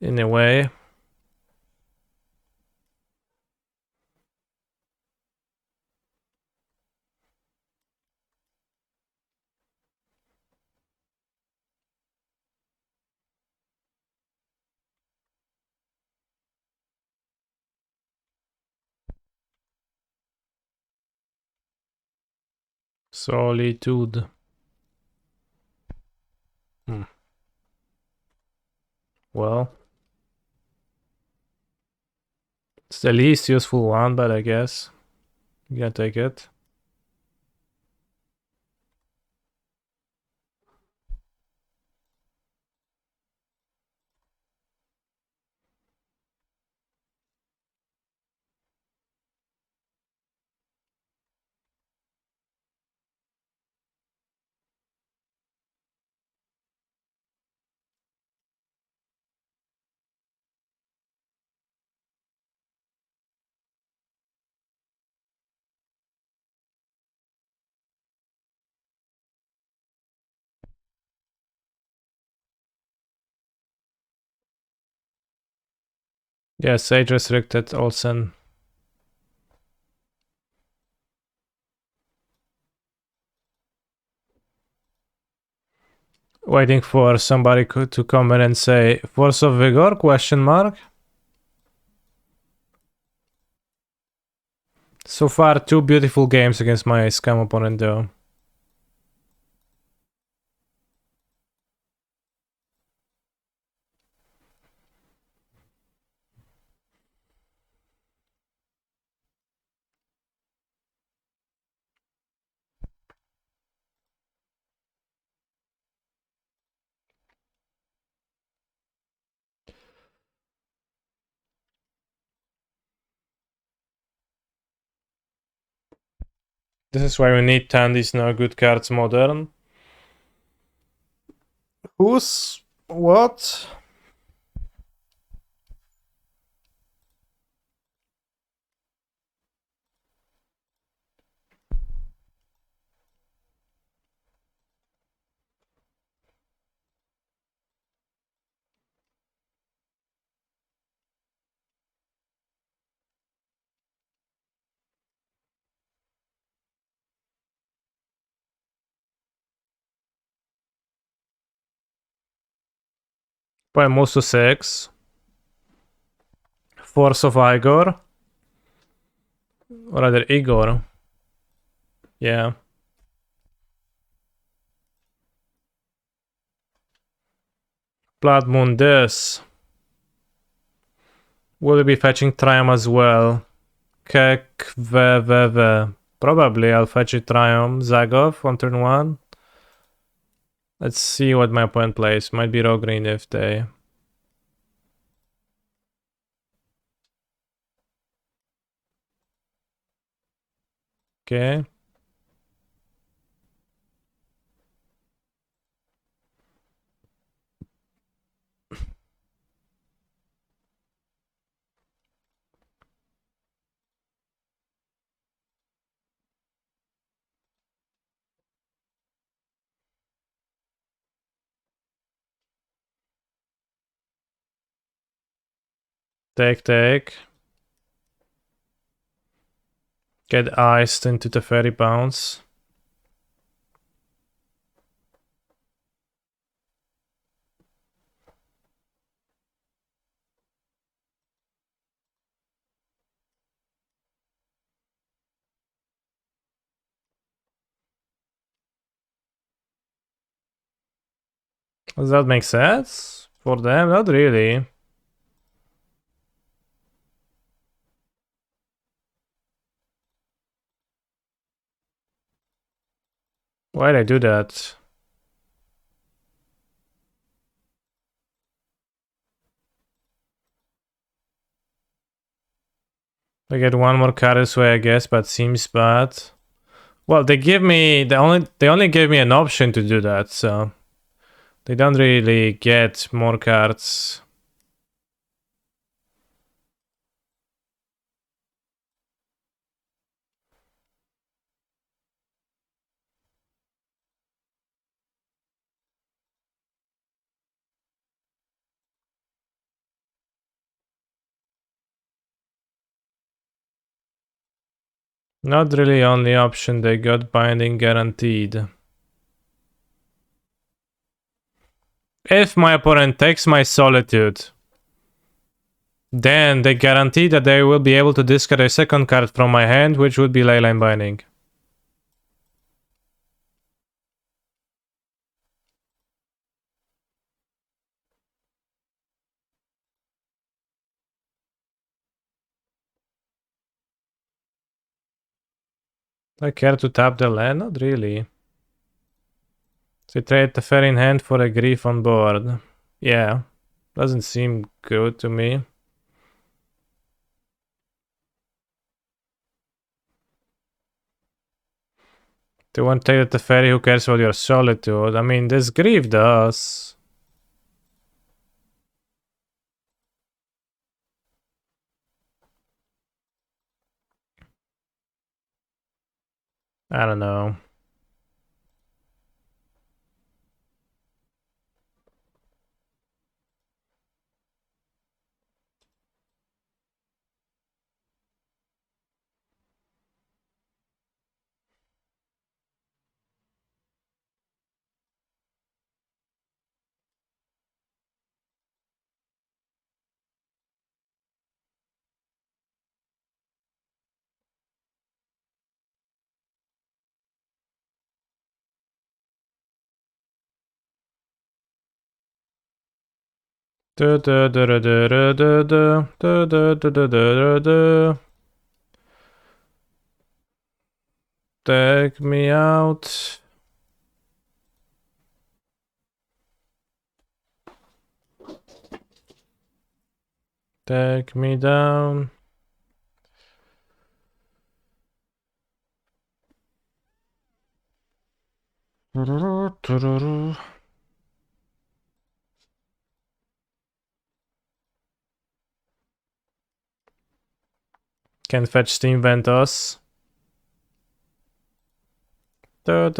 Speaker 2: In a way. Solitude. Well, it's the least useful one, but I guess you can take it. Yes, age restricted Olsen. Waiting for somebody to come in and say Force of Vigor, question mark. So far, 2 beautiful games against my scam opponent though. This is why we need Tandy's no good cards modern. Who's what? By Musu 6. Force of Igor. Or rather Igor. Yeah. Blood Moon this. Will be fetching Triumph as well. Kek VVV. Probably I'll fetch a Triumph. Zagov on turn 1. Let's see what my opponent plays. Might be Rogue Green if they... Okay. Take. Get iced into the Fairy Bounce. Does that make sense? For them? Not really. Why'd I do that? I get one more card this way, I guess, but seems bad. Well, they only gave me an option to do that, so they don't really get more cards. Not really only option, they got binding guaranteed. If my opponent takes my Solitude, then they guarantee that they will be able to discard a second card from my hand, which would be Leyline Binding. I care to tap the land? Not really. So trade the fair in hand for a grief on board. Yeah, doesn't seem good to me. Do you want to take the ferry? Who cares about your solitude? I mean, this grief does. I don't know. Take me out. Take me down. Can fetch Steam Ventos. It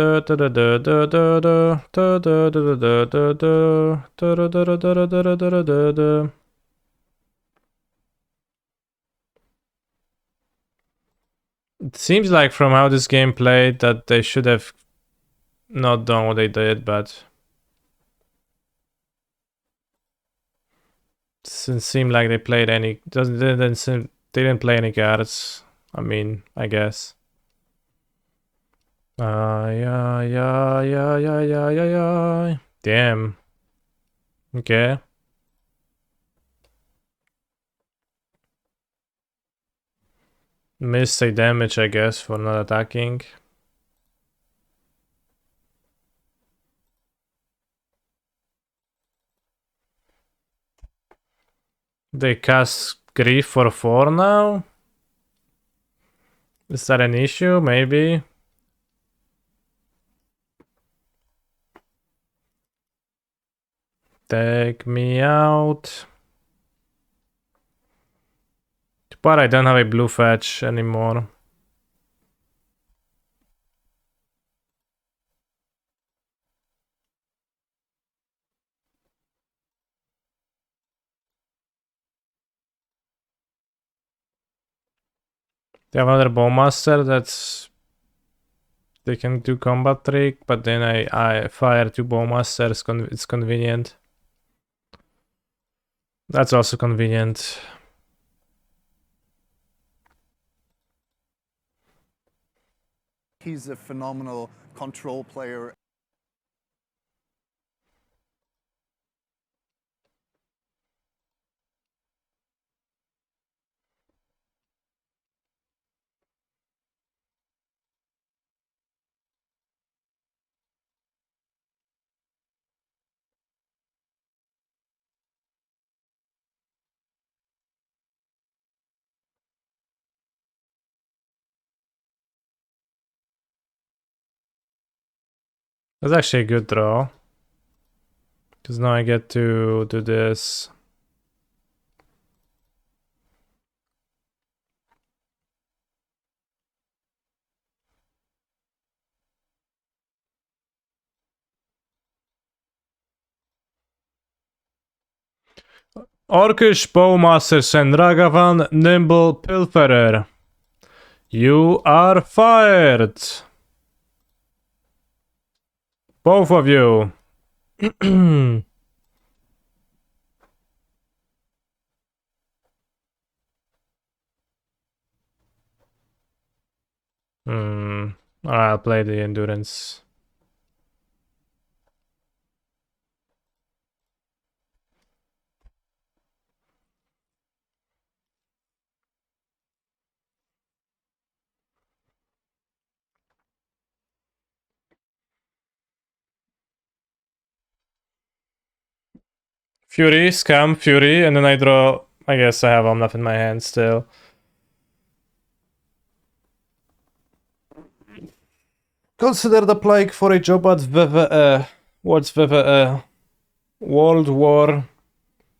Speaker 2: seems like from how this game played that they should have not done what they did, but doesn't seem like they played any. Didn't seem they didn't play any cards. I mean, I guess. Yeah. Damn. Okay. Miss a damage, I guess, for not attacking. They cast Grief for 4 now? Is that an issue? Maybe. Take me out. But I don't have a blue fetch anymore. They have another Bowmaster that's... They can do combat trick, but then I fire 2 Bowmasters, it's convenient. That's also convenient.
Speaker 1: He's a phenomenal control player.
Speaker 2: That's actually a good draw. Because now I get to do this. Orcish Bowmasters and Ragavan Nimble Pilferer. You are fired! Both of you. I'll play the endurance. Fury, Scam, Fury, and then I draw... I guess I have enough in my hand still. Consider the plague for a job at VVE. What's VVE? World War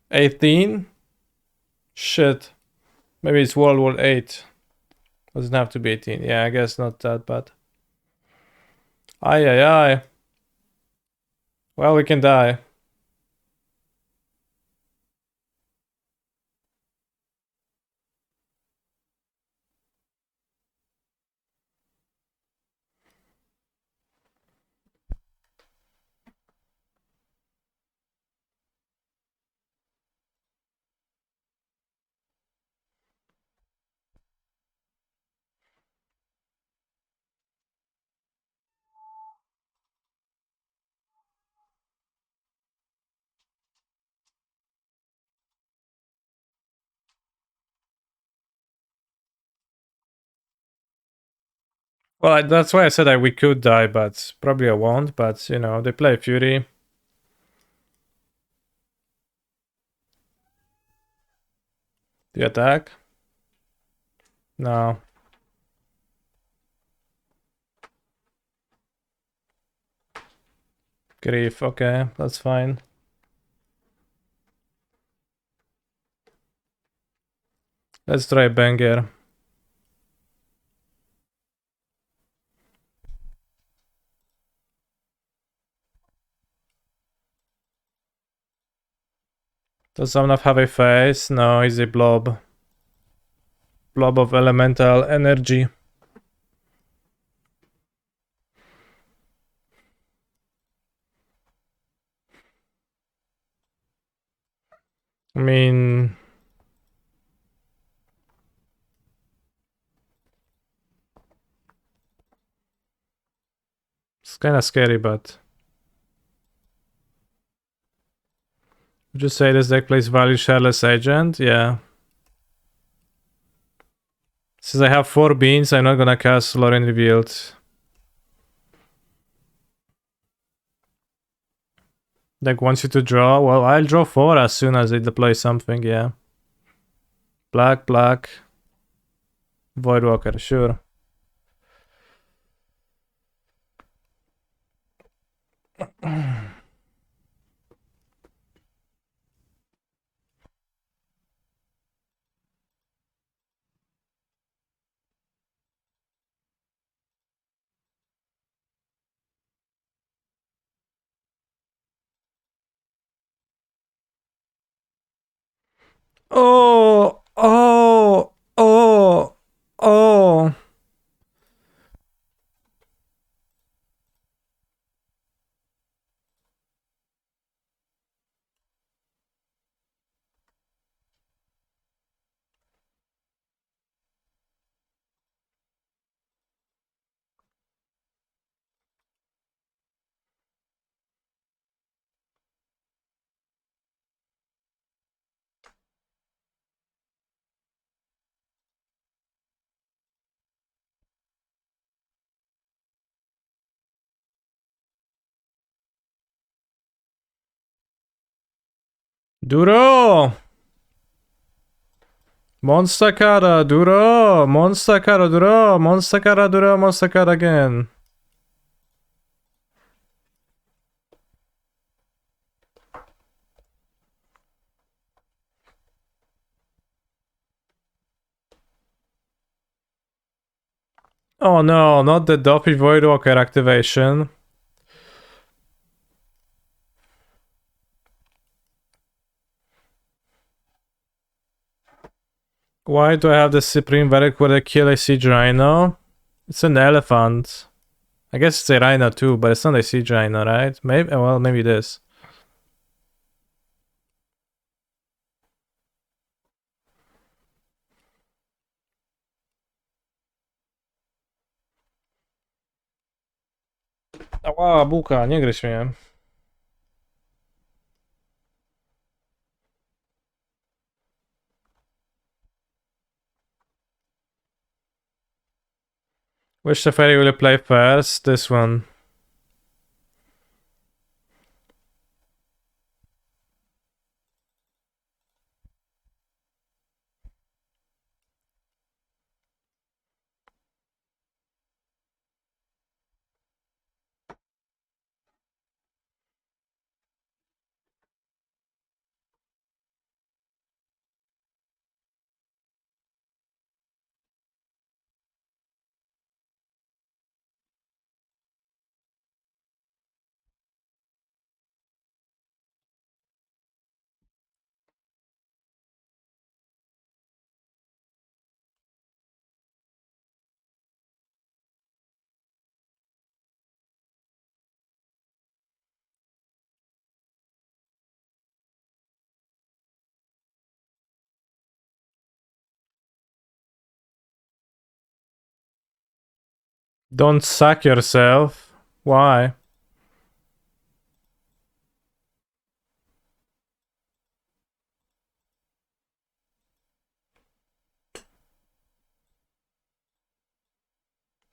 Speaker 2: 18? Shit. Maybe it's World War 8. Doesn't have to be 18. Yeah, I guess not that bad. Aye, aye, aye. Well, we can die. Well, that's why I said we could die, but probably I won't. But, you know, they play Fury. The attack? No. Grief, okay, that's fine. Let's try Banger. Does someone have a face? No, he's a blob. Blob of elemental energy. I mean... It's kind of scary, but... Would you say this deck plays value Shareless Agent? Yeah. Since I have 4 beans, I'm not gonna cast Lorien Revealed. Deck wants you to draw. Well, I'll draw 4 as soon as they deploy something, yeah. Black, black. Voidwalker, sure. Oh, oh, oh, oh. Duro! Monster Kara, Duro! Monster Kara, Duro! Monster Kara, Duro! Monster Kara again. Oh no, not the Doppy Voidwalker activation. Why do I have the Supreme Relic with a kill a Siege Rhino? It's an elephant. I guess it's a Rhino too, but it's not a Siege Rhino, right? Maybe, well, maybe it is. Ała, buka, nie gryź mnie. Which Safari will you play first? This one. Don't suck yourself. Why?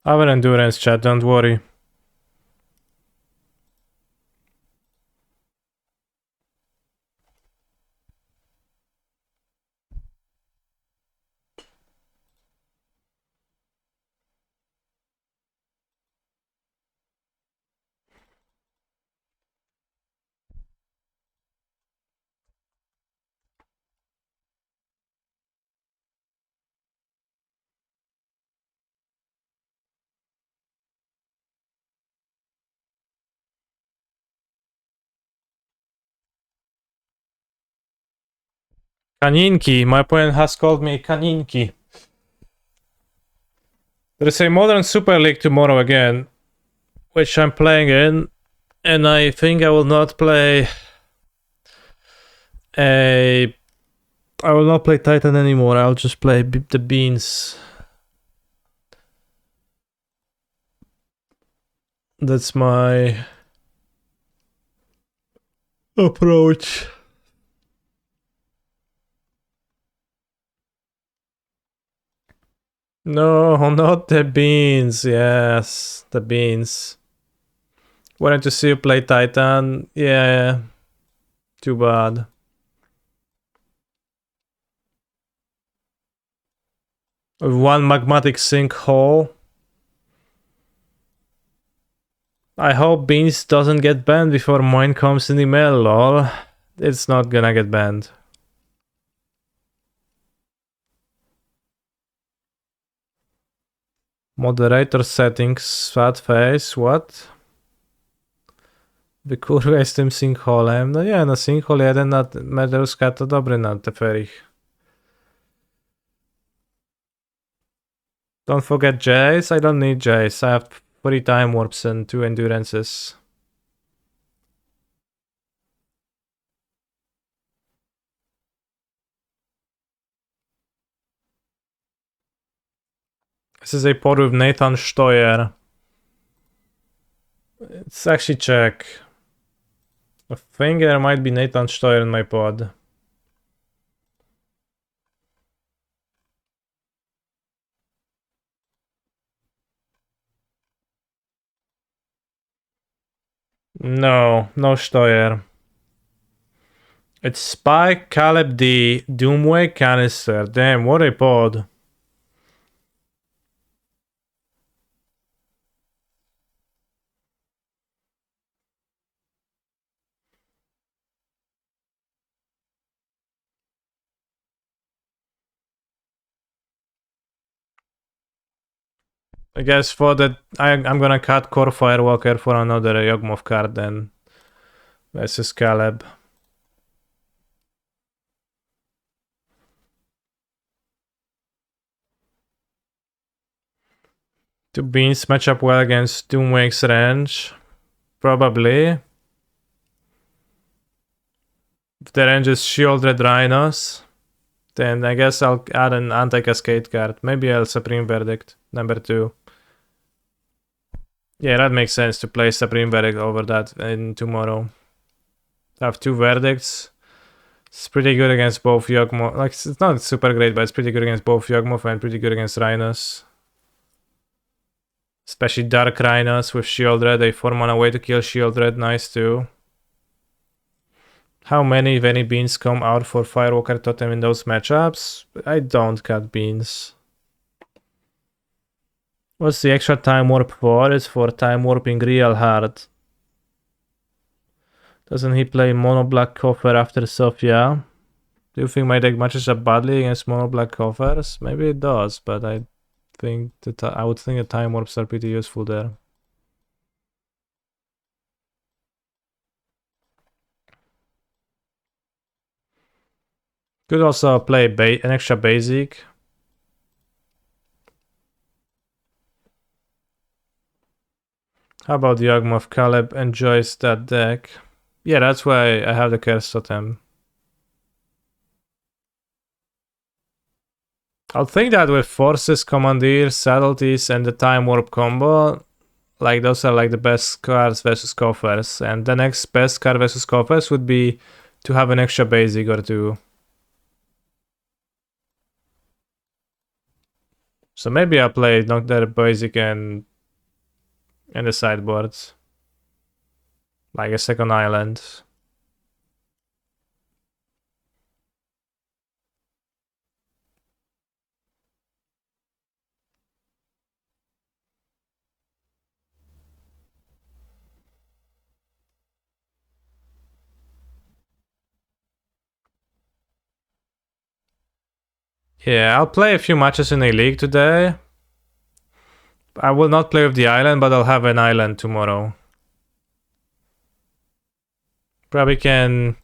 Speaker 2: I have an endurance chat, don't worry. Kaninki. My opponent has called me Kaninki. There's a Modern Super League tomorrow again, which I'm playing in, and I think I will not play I will not play Titan anymore. I'll just play the Beans. That's my approach. No, not the Beans. Yes, the Beans. Wanted to see you play Titan. Yeah, too bad. One magmatic sinkhole. I hope Beans doesn't get banned before mine comes in the mail, lol. It's not gonna get banned. Moderator settings, fat face, what? Wykurwa z tym sinkholem. No nie, no sinkhol 1 na Medeluska to dobry na Teferich. Don't forget Jace. I don't need Jace. I have 3 time warps and 2 endurances. This is a pod with Nathan Steuer. Let's actually check. I think there might be Nathan Steuer in my pod. No, no Steuer. It's Spike, Caleb D, Doomway, Canister. Damn, what a pod. I guess for that, I'm gonna cut Core Firewalker for another Yawgmoth card then. Versus Caleb. Do Beans match up well against Doomwake's range? Probably. If the range is Shieldred Rhinos, then I guess I'll add an anti-cascade card. Maybe I'll Supreme Verdict, number 2. Yeah, that makes sense to play Supreme Verdict over that in tomorrow. I have 2 Verdicts. It's pretty good against both Yawgmoth. Like, it's not super great, but it's pretty good against both Yawgmoth and pretty good against Rhinos. Especially Dark Rhinos with Shieldred. They 4-mana way to kill Shieldred. Nice too. How many, if any, Beans come out for Firewalker Totem in those matchups? I don't cut Beans. What's the extra time warp for? It's for time warping real hard. Doesn't he play mono black coffer after Sophia? Do you think my deck matches up badly against mono black coffers? Maybe it does, but I think that I would think the time warps are pretty useful there. Could also play an extra basic. How about the Yawgmoth? Caleb enjoys that deck. Yeah, that's why I have the Curse Totem. I'll think that with Forces, Commandeers, Subtleties, and the Time Warp combo, like those are like the best cards versus coffers. And the next best card versus coffers would be to have an extra basic or two. So maybe I'll play Knock Dead Basic and the sideboards. Like a second island. Yeah, I'll play a few matches in a league today. I will not play with the island, but I'll have an island tomorrow. Probably can...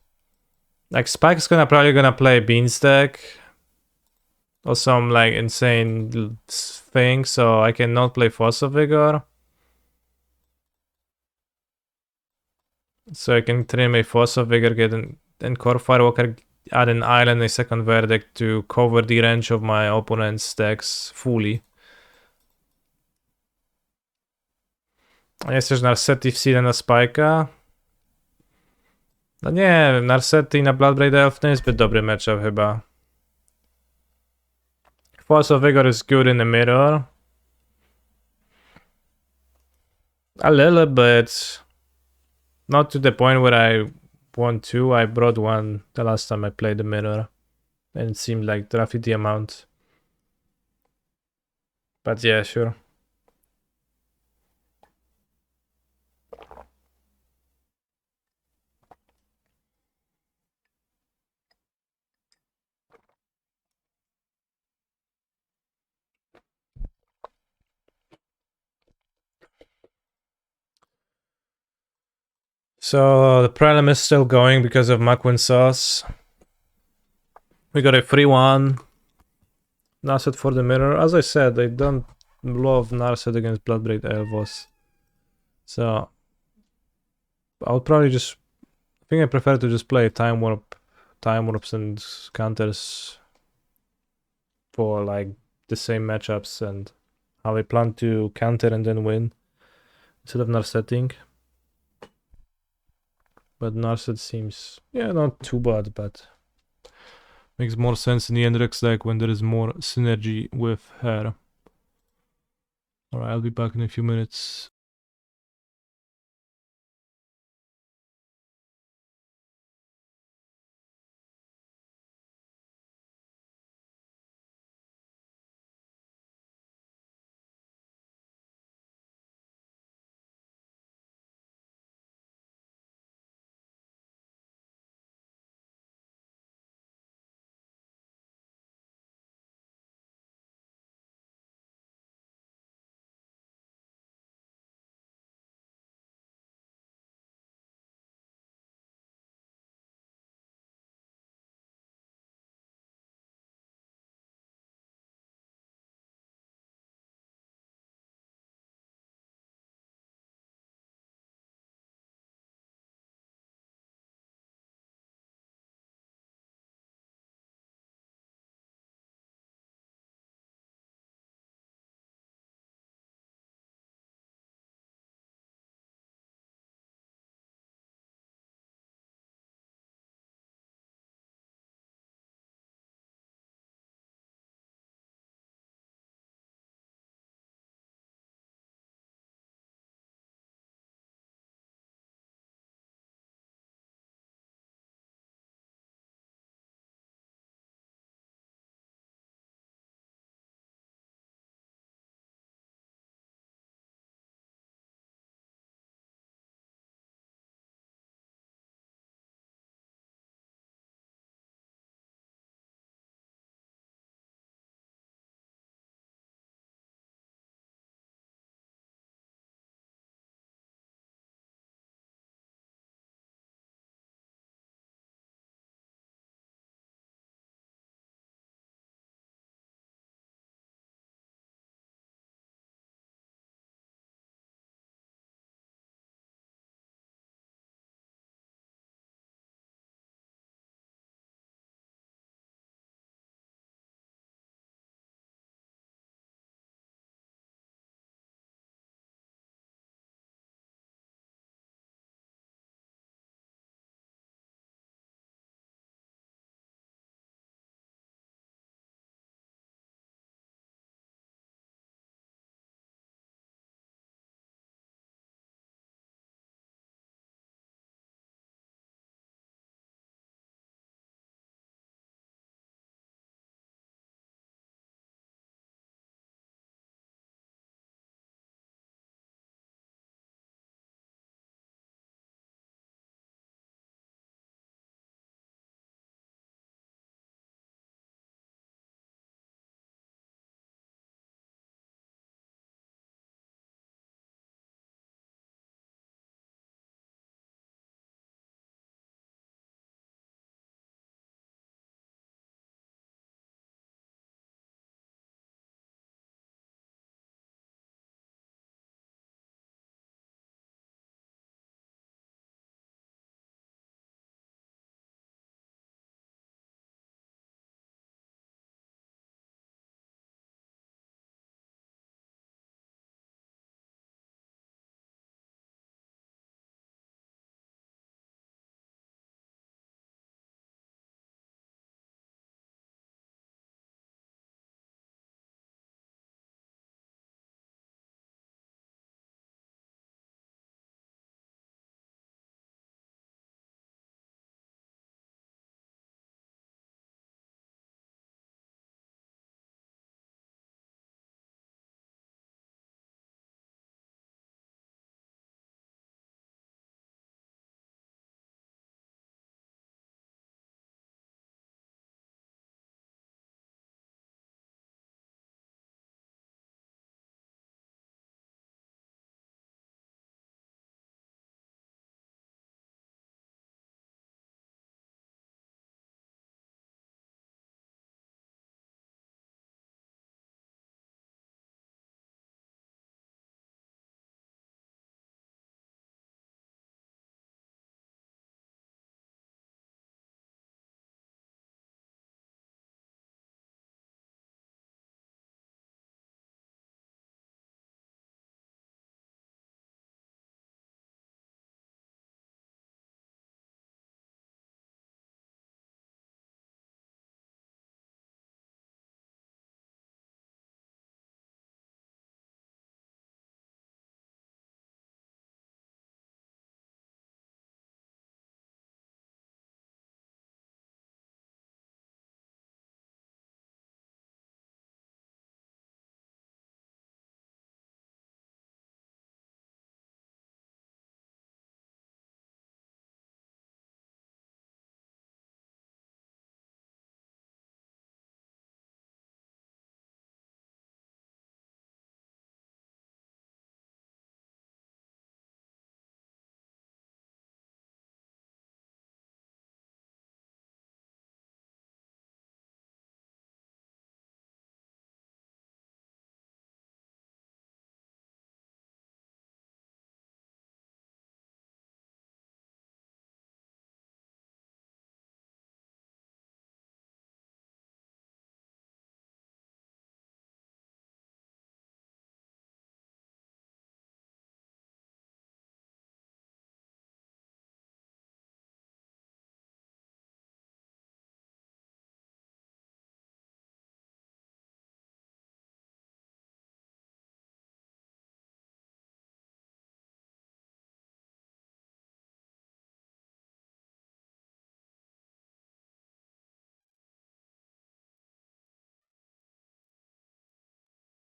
Speaker 2: Like, Spike's probably gonna play Beans deck. Or some, like, insane thing, so I cannot play Fossil Vigor. So I can train my Fossil Vigor, get and Core Firewalker, add an island, a second verdict to cover the range of my opponent's decks fully. Jest też Narset w Seed na Spike'a. No nie wiem, Narset i na Bloodbraid Elf to niezbyt dobry matchup chyba. Force of Vigor is good in the mirror. A little bit. Not to the point where I want to. I brought one the last time I played the mirror. And it seemed like roughly the amount. But yeah, sure. So the prelim is still going because of Makwin Sauce. We got a free one. Narset for the mirror. As I said, I don't love Narset against Bloodbraid Elvos. So I'll probably just... I think I prefer to just play Time Warps and counters for like the same matchups and how I plan to counter and then win instead of Narsetting. But Narset seems, yeah, not too bad, but makes more sense in the Endrex deck when there is more synergy with her. Alright, I'll be back in a few minutes.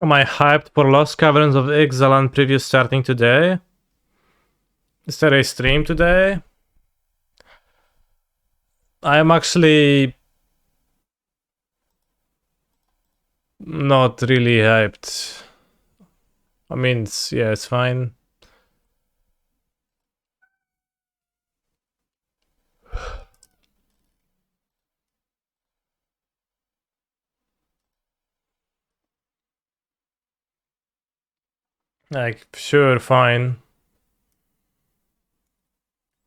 Speaker 2: Am I hyped for Lost Caverns of Ixalan preview starting today? Is there a stream today? I am actually not really hyped. I mean, yeah, it's fine. Like, sure, fine.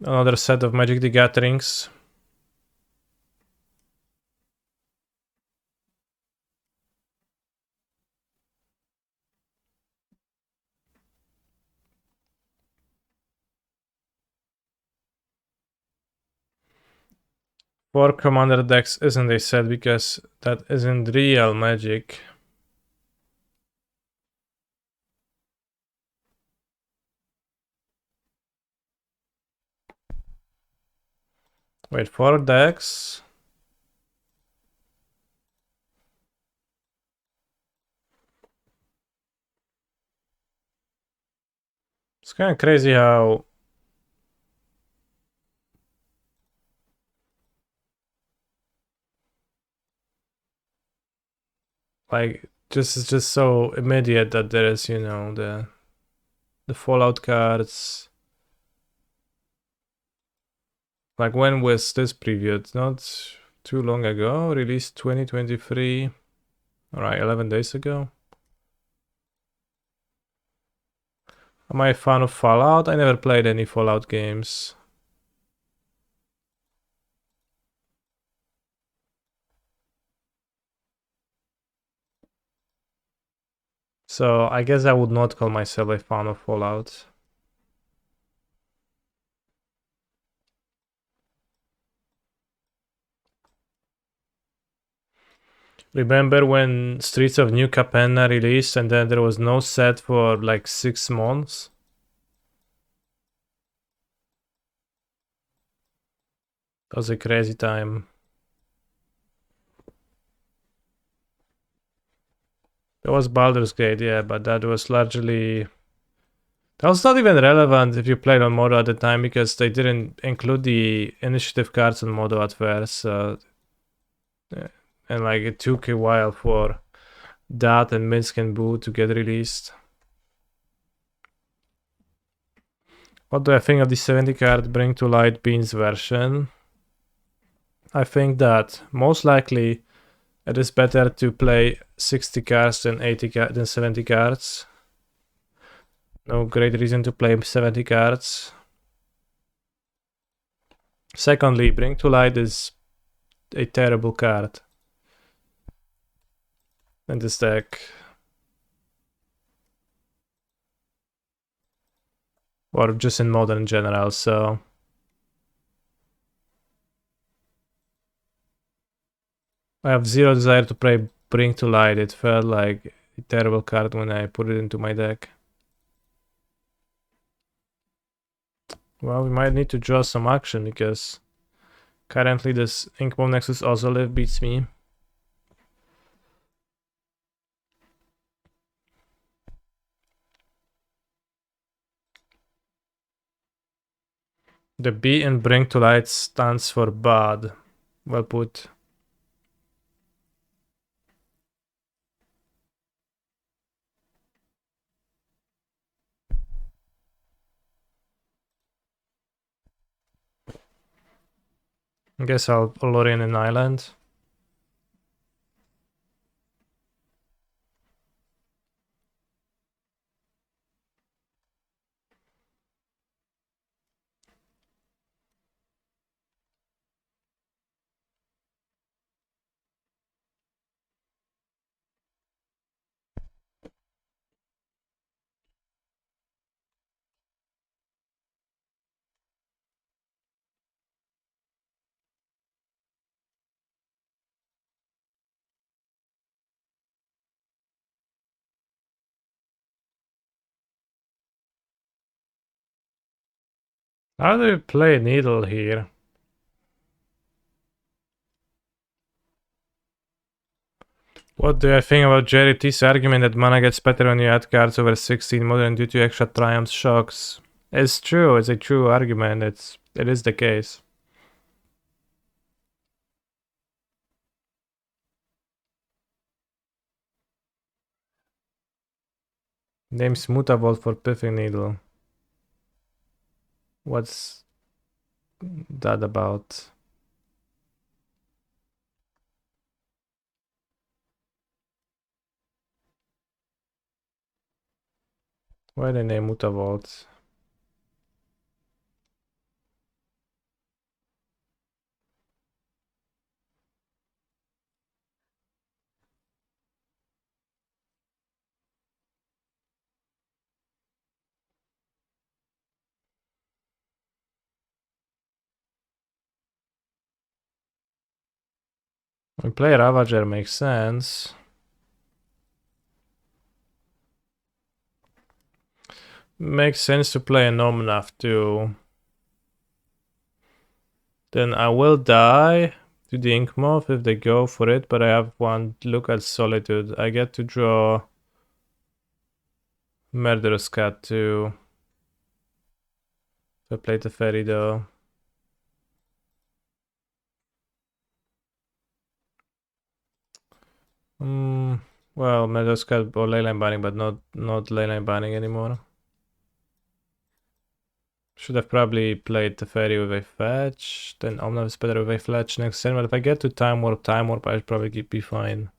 Speaker 2: Another set of Magic the Gatherings. For Commander decks isn't a set because that isn't real Magic. Wait, 4 decks? It's kind of crazy how like it's just so immediate that there is, you know, the Fallout cards. Like, when was this previewed? Not too long ago, released 2023. Alright, 11 days ago. Am I a fan of Fallout? I never played any Fallout games. So I guess I would not call myself a fan of Fallout. Remember when Streets of New Capenna released and then there was no set for like 6 months? That was a crazy time. That was Baldur's Gate, yeah, but that was largely... That was not even relevant if you played on Modo at the time because they didn't include the initiative cards on Modo at first, so... And like it took a while for that and Minsk and Boo to get released. What do I think of the 70 card Bring to Light Beans version? I think that most likely it is better to play 60 cards than 70 cards. No great reason to play 70 cards. Secondly, Bring to Light is a terrible card in this deck. Or just in Modern in general, so... I have zero desire to play Bring to Light. It felt like a terrible card when I put it into my deck. Well, we might need to draw some action because currently this Inkmoth Nexus Ozolive beats me. The B in Bring to Light stands for bad. Well put. I guess I'll lure in an island. How do you play Needle here? What do I think about Jerry T's argument that mana gets better when you add cards over 16 modern due to extra triumph shocks? It's true, it's a true argument, it is the case. Name's Mutavolt for Piffing Needle. What's that about? Why they name Mutavolt? We play Ravager makes sense. Makes sense to play a Nomnath too. Then I will die to the Ink Moth if they go for it, but I have one look at Solitude. I get to draw Murderous Cat too. If I play the Fairy though. Well, Murderous Cat or Leyline Binding, but not Leyline Binding anymore. Should have probably played the Fairy with a fetch, then Omnath is better with a fetch next turn, but if I get to Time Warp, I'd probably be fine.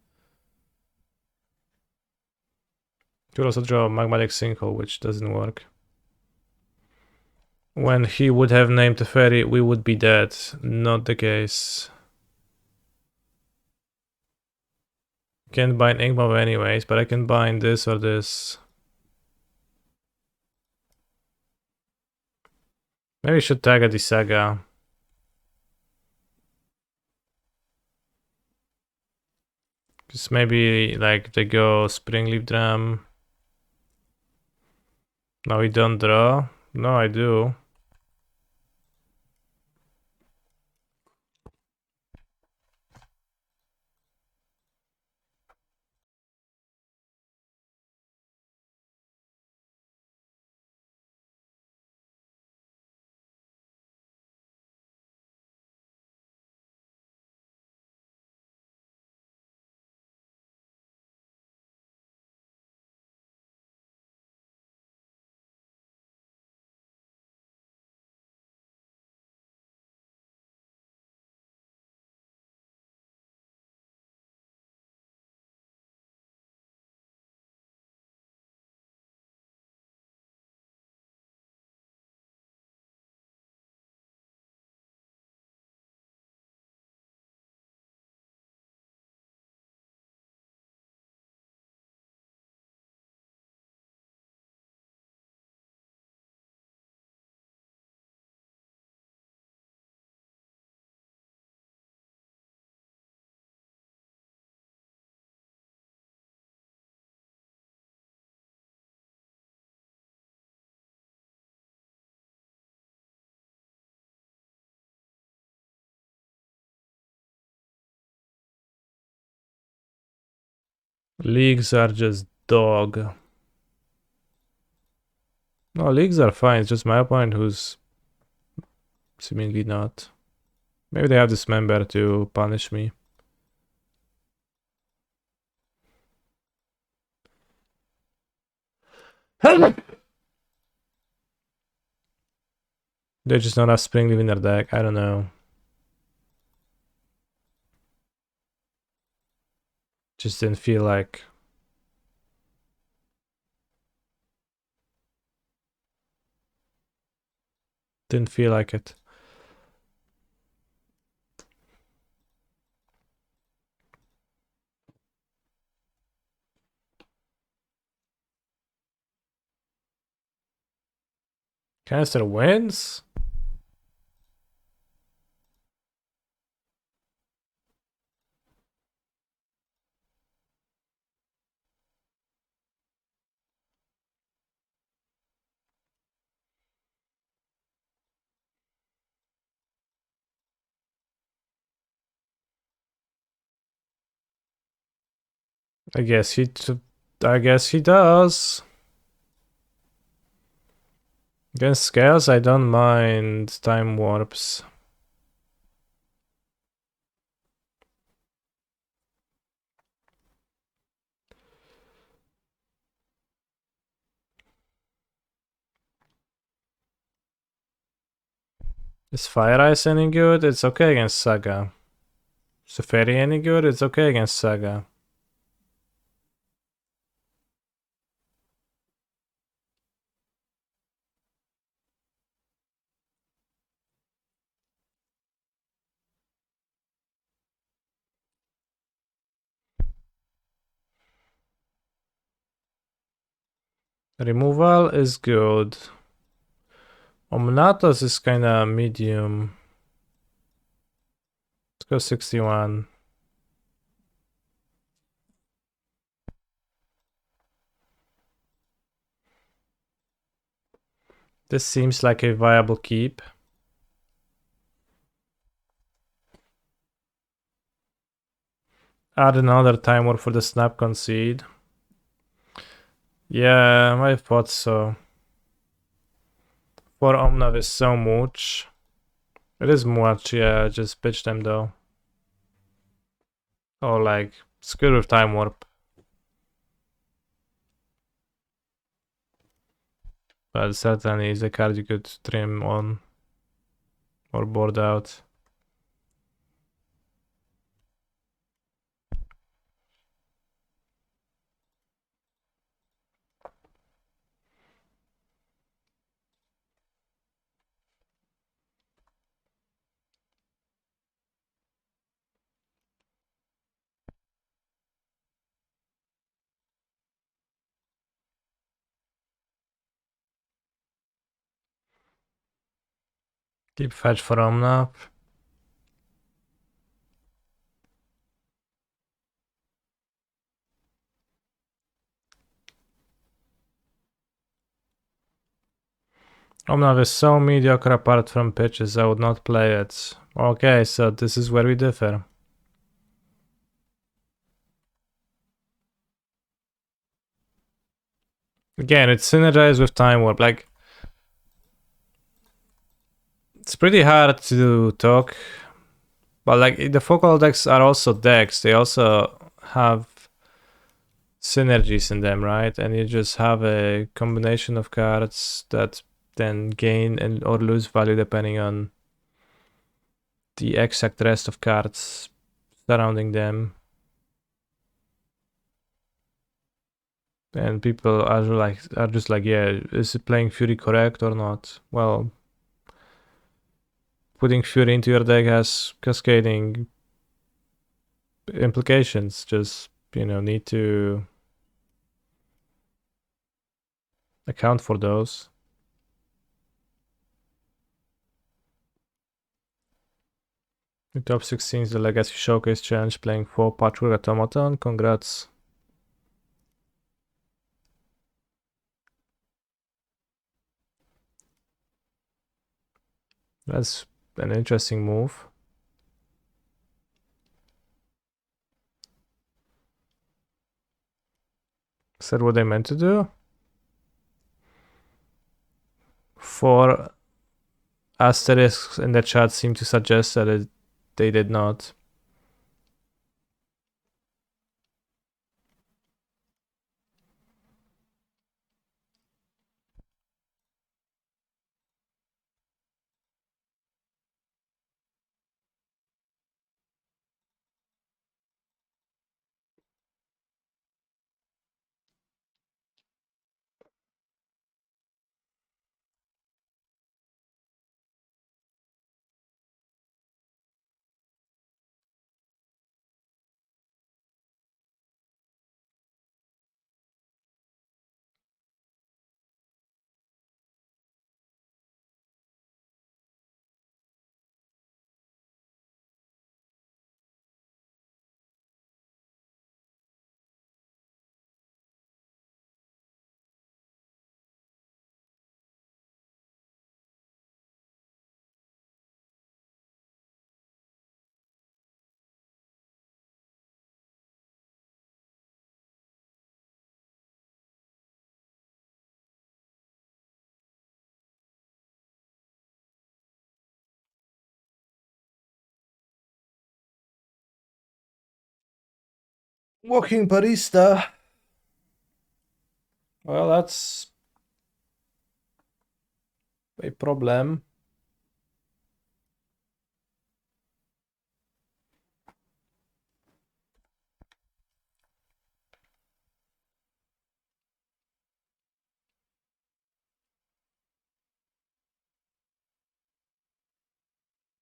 Speaker 2: Could also draw Magmatic Sinkhole, which doesn't work. When he would have named the Fairy, we would be dead. Not the case. Can't bind Inkmob anyways, but I can bind this or this. Maybe I should tag a Saga. Because maybe like they go Springleaf Drum. No, we don't draw. No, I do. Leagues are just dog. No, leagues are fine. It's just my opponent who's seemingly not. Maybe they have this member to punish me. They just don't have Springleaf in their deck. I don't know. Just didn't feel like. Didn't feel like it. Canister wins? I guess he does. Against scales, I don't mind time warps. Is Fire Ice any good? It's okay against Saga. Is Safari any good? It's okay against Saga. Removal is good. Omnatos is kinda medium. Let's go 61. This seems like a viable keep. Add another timer for the snap concede. Yeah, I thought so. For Omnav is so much. It is much, yeah, just pitch them though. Or like, screw with time warp. But certainly is a card you could trim on or board out. Keep fetch for Omnav. Omnav is so mediocre apart from pitches, I would not play it. Okay, so this is where we differ. Again, it's synergized with time warp. Like, it's pretty hard to talk, but like the focal decks are also decks. They also have synergies in them, right? And you just have a combination of cards that then gain and or lose value depending on the exact rest of cards surrounding them. And people are just like, yeah, is it playing Fury correct or not? Well, putting Fury into your deck has cascading implications. Just, need to account for those. The top 16 is the Legacy Showcase Challenge playing 4 Patchwork Automaton. Congrats. That's an interesting move. Is that what they meant to do? 4 asterisks in the chat seem to suggest that they did not. Walking barista. Well, that's a problem.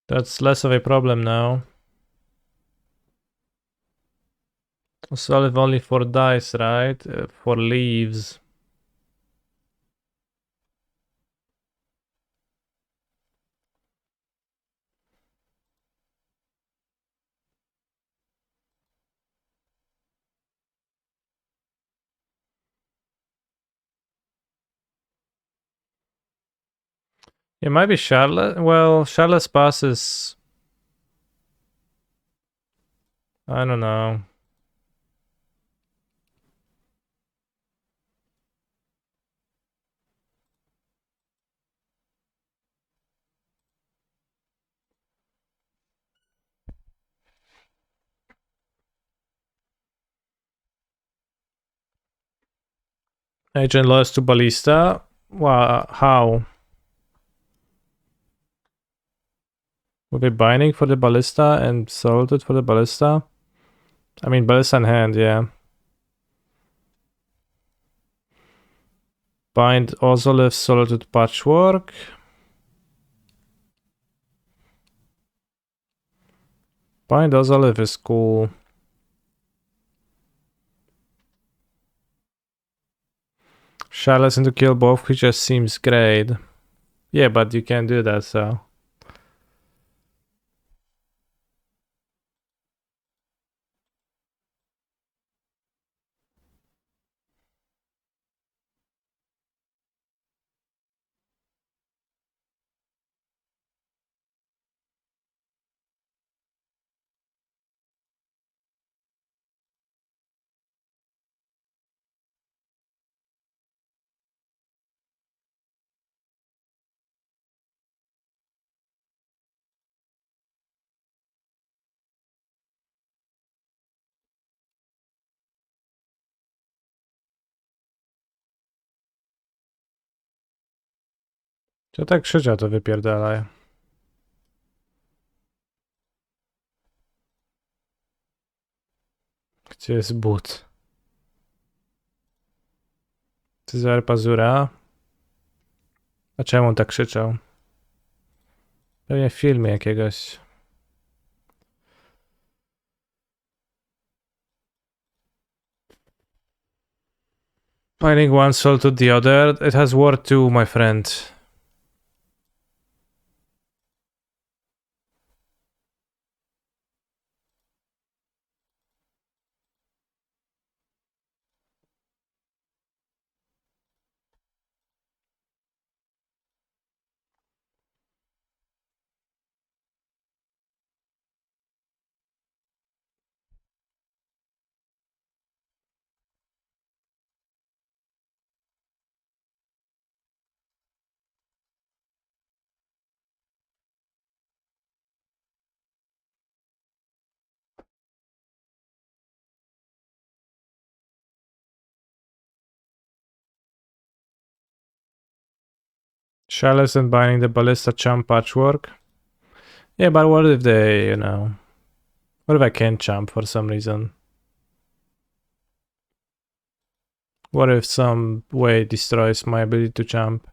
Speaker 2: That's less of a problem now. Solve only for dice, right? For leaves. It might be Charlotte. Well, Charlotte's pass is... I don't know. Agent lost to Ballista. Wow, how? Will be binding for the Ballista and salted for the Ballista? I mean, Ballista in hand, yeah. Bind Ozolith salted Patchwork. Bind Ozolith is cool. Charlotte's to kill both creatures seems great. Yeah, but you can't do that, so... Co tak krzyczał, to wypierdalaj. Gdzie jest but? Cezar Pazura. A czemu on tak krzyczał? Pewnie w filmie jakiegoś. Binding one soul to the other. It has ward 2, my friend. Chalice and binding the Ballista champ Patchwork. Yeah, but what if they, you know... What if I can't champ for some reason? What if some way it destroys my ability to champ?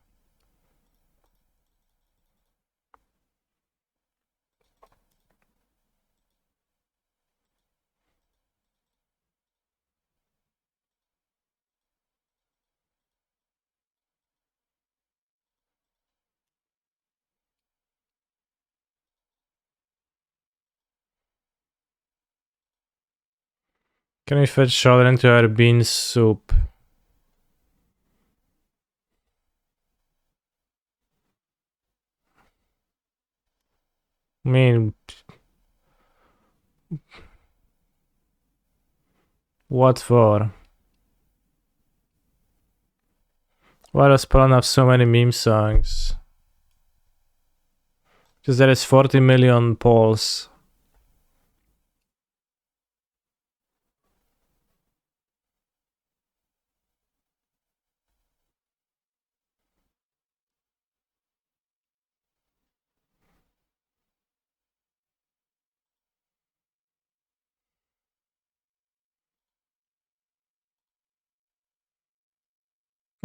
Speaker 2: Can we fetch Shoulder into our bean soup? I mean... What for? Why does Spawn have so many meme songs? Because there is 40 million polls.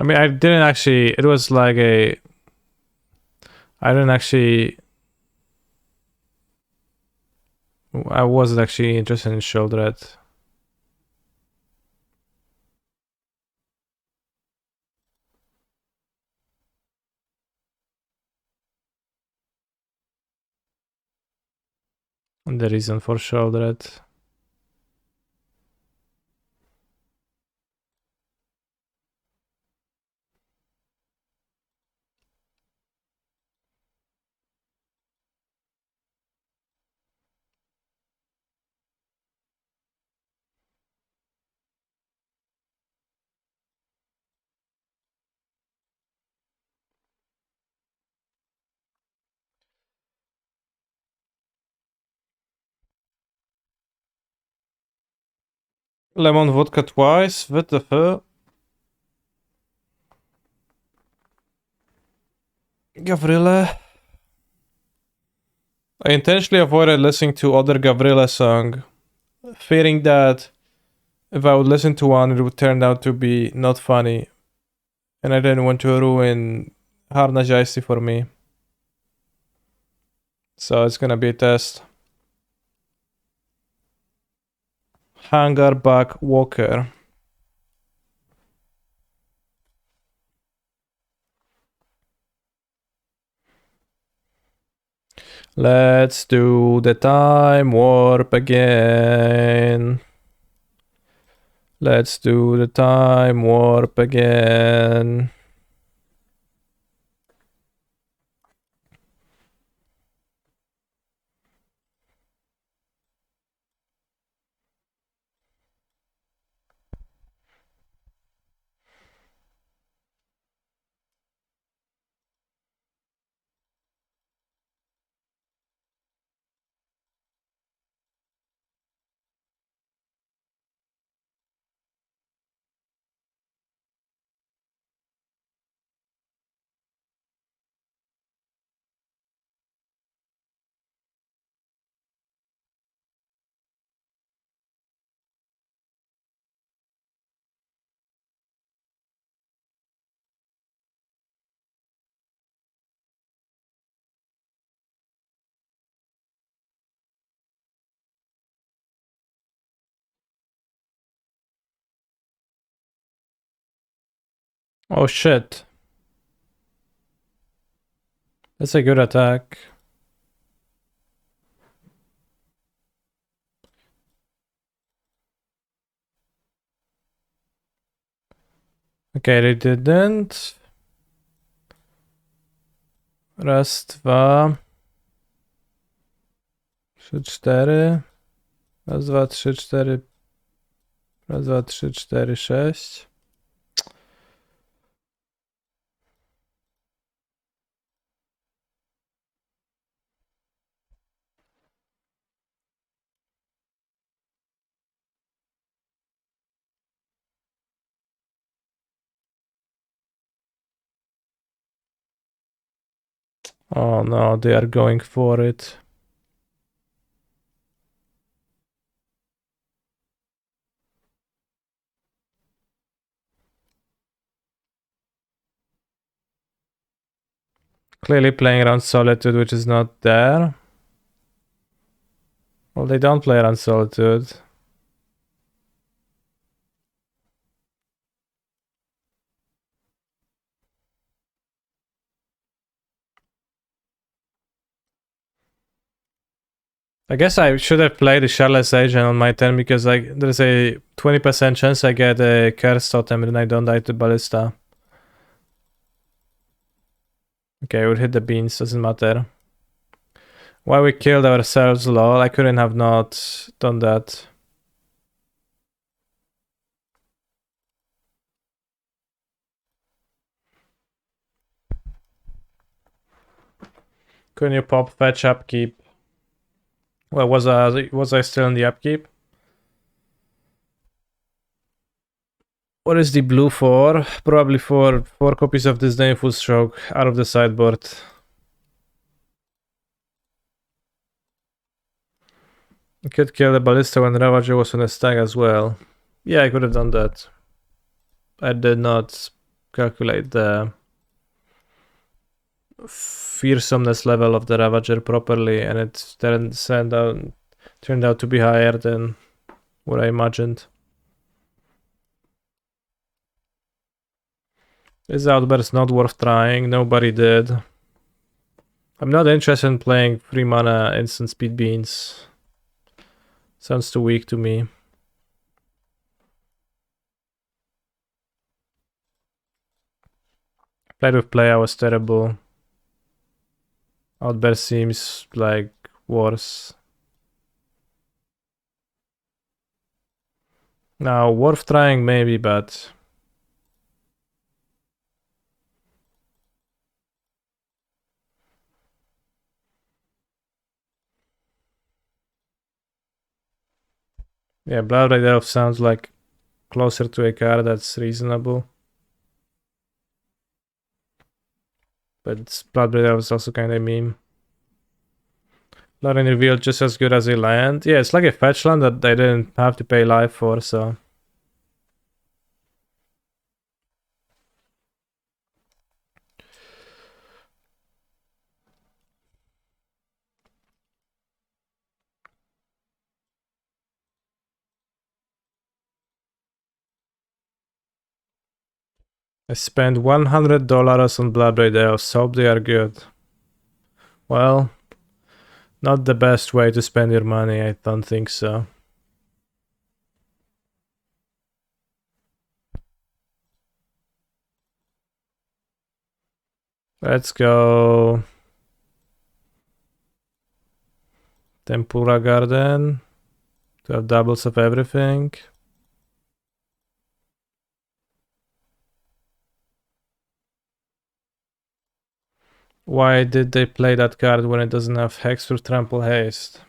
Speaker 2: I mean, I didn't actually. It was like a. I didn't actually. I wasn't actually interested in shoulder. And the reason for shoulder. Lemon vodka twice. What the fuck? Gavrile. I intentionally avoided listening to other Gavrile song, fearing that if I would listen to one, it would turn out to be not funny, and I didn't want to ruin Harna Jaisi for me. So it's gonna be a test. Hangar Back Walker. Let's do the time warp again. Let's do the time warp again. Oh shit. That's a good attack. Okay, they didn't. Raz, dwa. 3, 4. Raz, dwa, 3, 4. Raz, dwa, 3, 4, 6. Oh no, they are going for it. Clearly playing around Solitude, which is not there. Well, they don't play around Solitude. I guess I should have played the Charlotte's Agent on my turn because there's a 20% chance I get a Curse Totem and I don't die to Ballista. Okay, we'll hit the beans, doesn't matter. Why we killed ourselves, lol. I couldn't have not done that. Couldn't you pop fetch upkeep? Well, was I still in the upkeep? What is the blue for? Probably for 4 copies of this Disdainful Stroke out of the sideboard. I could kill the Ballista when Ravager was on a stack as well. Yeah, I could have done that. I did not. calculate the fearsomeness level of the Ravager properly, and it turned out to be higher than what I imagined. This outburst not worth trying, nobody did. I'm not interested in playing 3 mana instant speed beans. Sounds too weak to me. Played with play, I was terrible. Outburst seems like worse. Now, worth trying maybe, but... yeah, Blood Red Elf sounds like closer to a card that's reasonable. But Blood Red Elf is also kind of a meme. Lauren revealed just as good as a land. Yeah, it's like a fetch land that they didn't have to pay life for, so... I spent $100 on Blood Red Elves, hope they are good. Well, not the best way to spend your money, I don't think so. Let's go... Tempura Garden. To have doubles of everything. Why did they play that card when it doesn't have Hex or Trample Haste?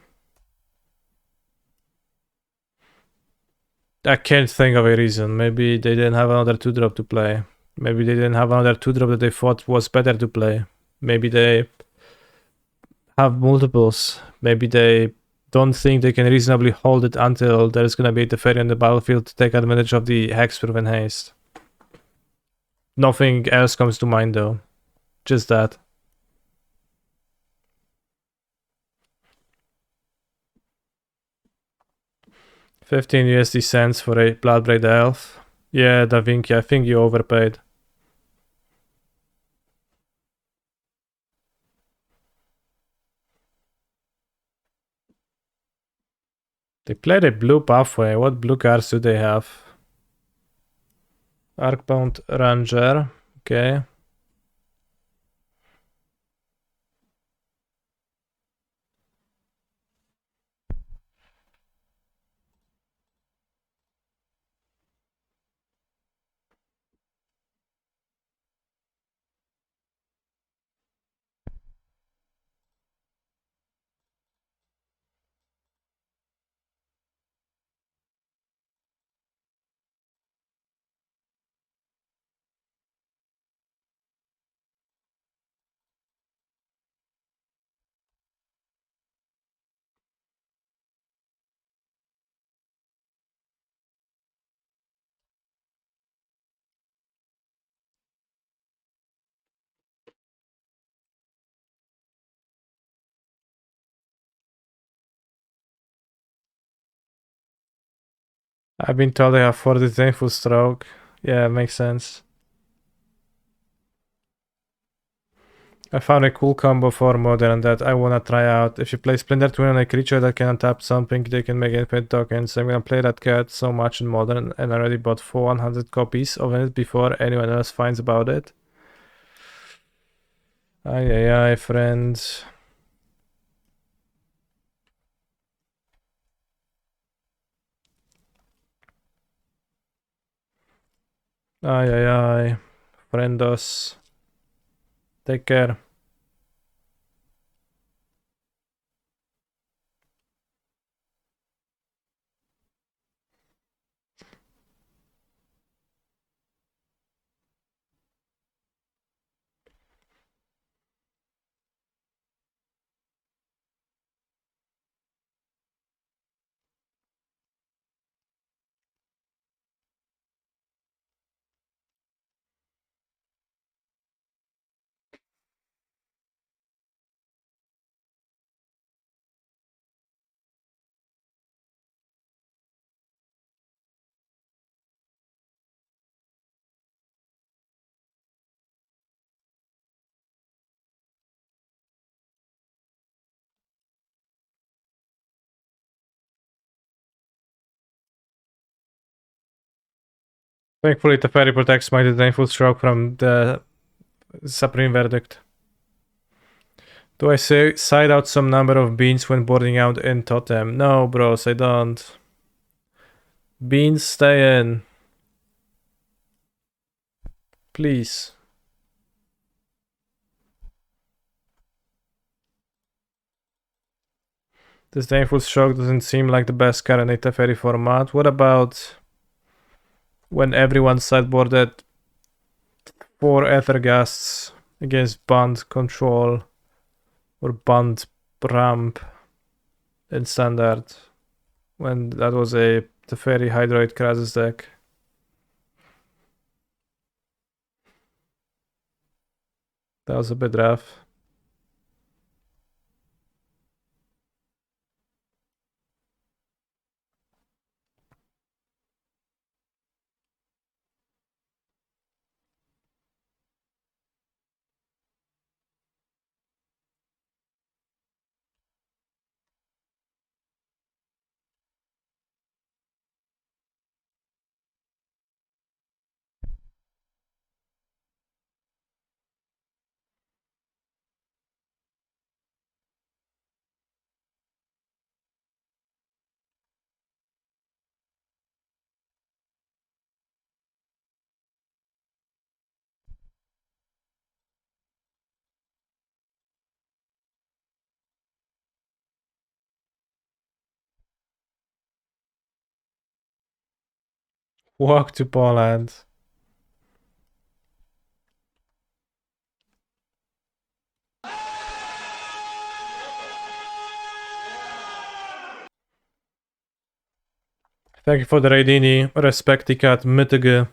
Speaker 2: I can't think of a reason. Maybe they didn't have another 2-drop to play. Maybe they didn't have another 2-drop that they thought was better to play. Maybe they have multiples. Maybe they don't think they can reasonably hold it until there's gonna be a Teferi on the battlefield to take advantage of the Hexproof and Haste. Nothing else comes to mind though. Just that. $15 USD cents for a Bloodbraid Elf. Yeah, Da Vinci, I think you overpaid. They played a blue pathway. What blue cards do they have? Arcbound Ranger. Okay. I've been told they have 40 Disdainful Stroke. Yeah, makes sense. I found a cool combo for Modern that I wanna try out. If you play Splendor Twin on a creature that can untap something, they can make infinite tokens. I'm gonna play that card so much in Modern and I already bought 100 copies of it before anyone else finds about it. Ay ay ay, friends. Ay ay ay, friendos. Take care. Thankfully, Teferi protects my disdainful stroke from the supreme verdict. Do I say side out some number of beans when boarding out in Totem? No, bros, I don't. Beans, stay in. Please. Disdainful stroke doesn't seem like the best card in a Teferi format. What about when everyone sideboarded 4 Etherghasts against Band Control or Band Ramp in Standard? When that was a Teferi Hydroid Krasis deck. That was a bit rough. Walk to Poland. Thank you for the Raidini. Respecticat Mytige.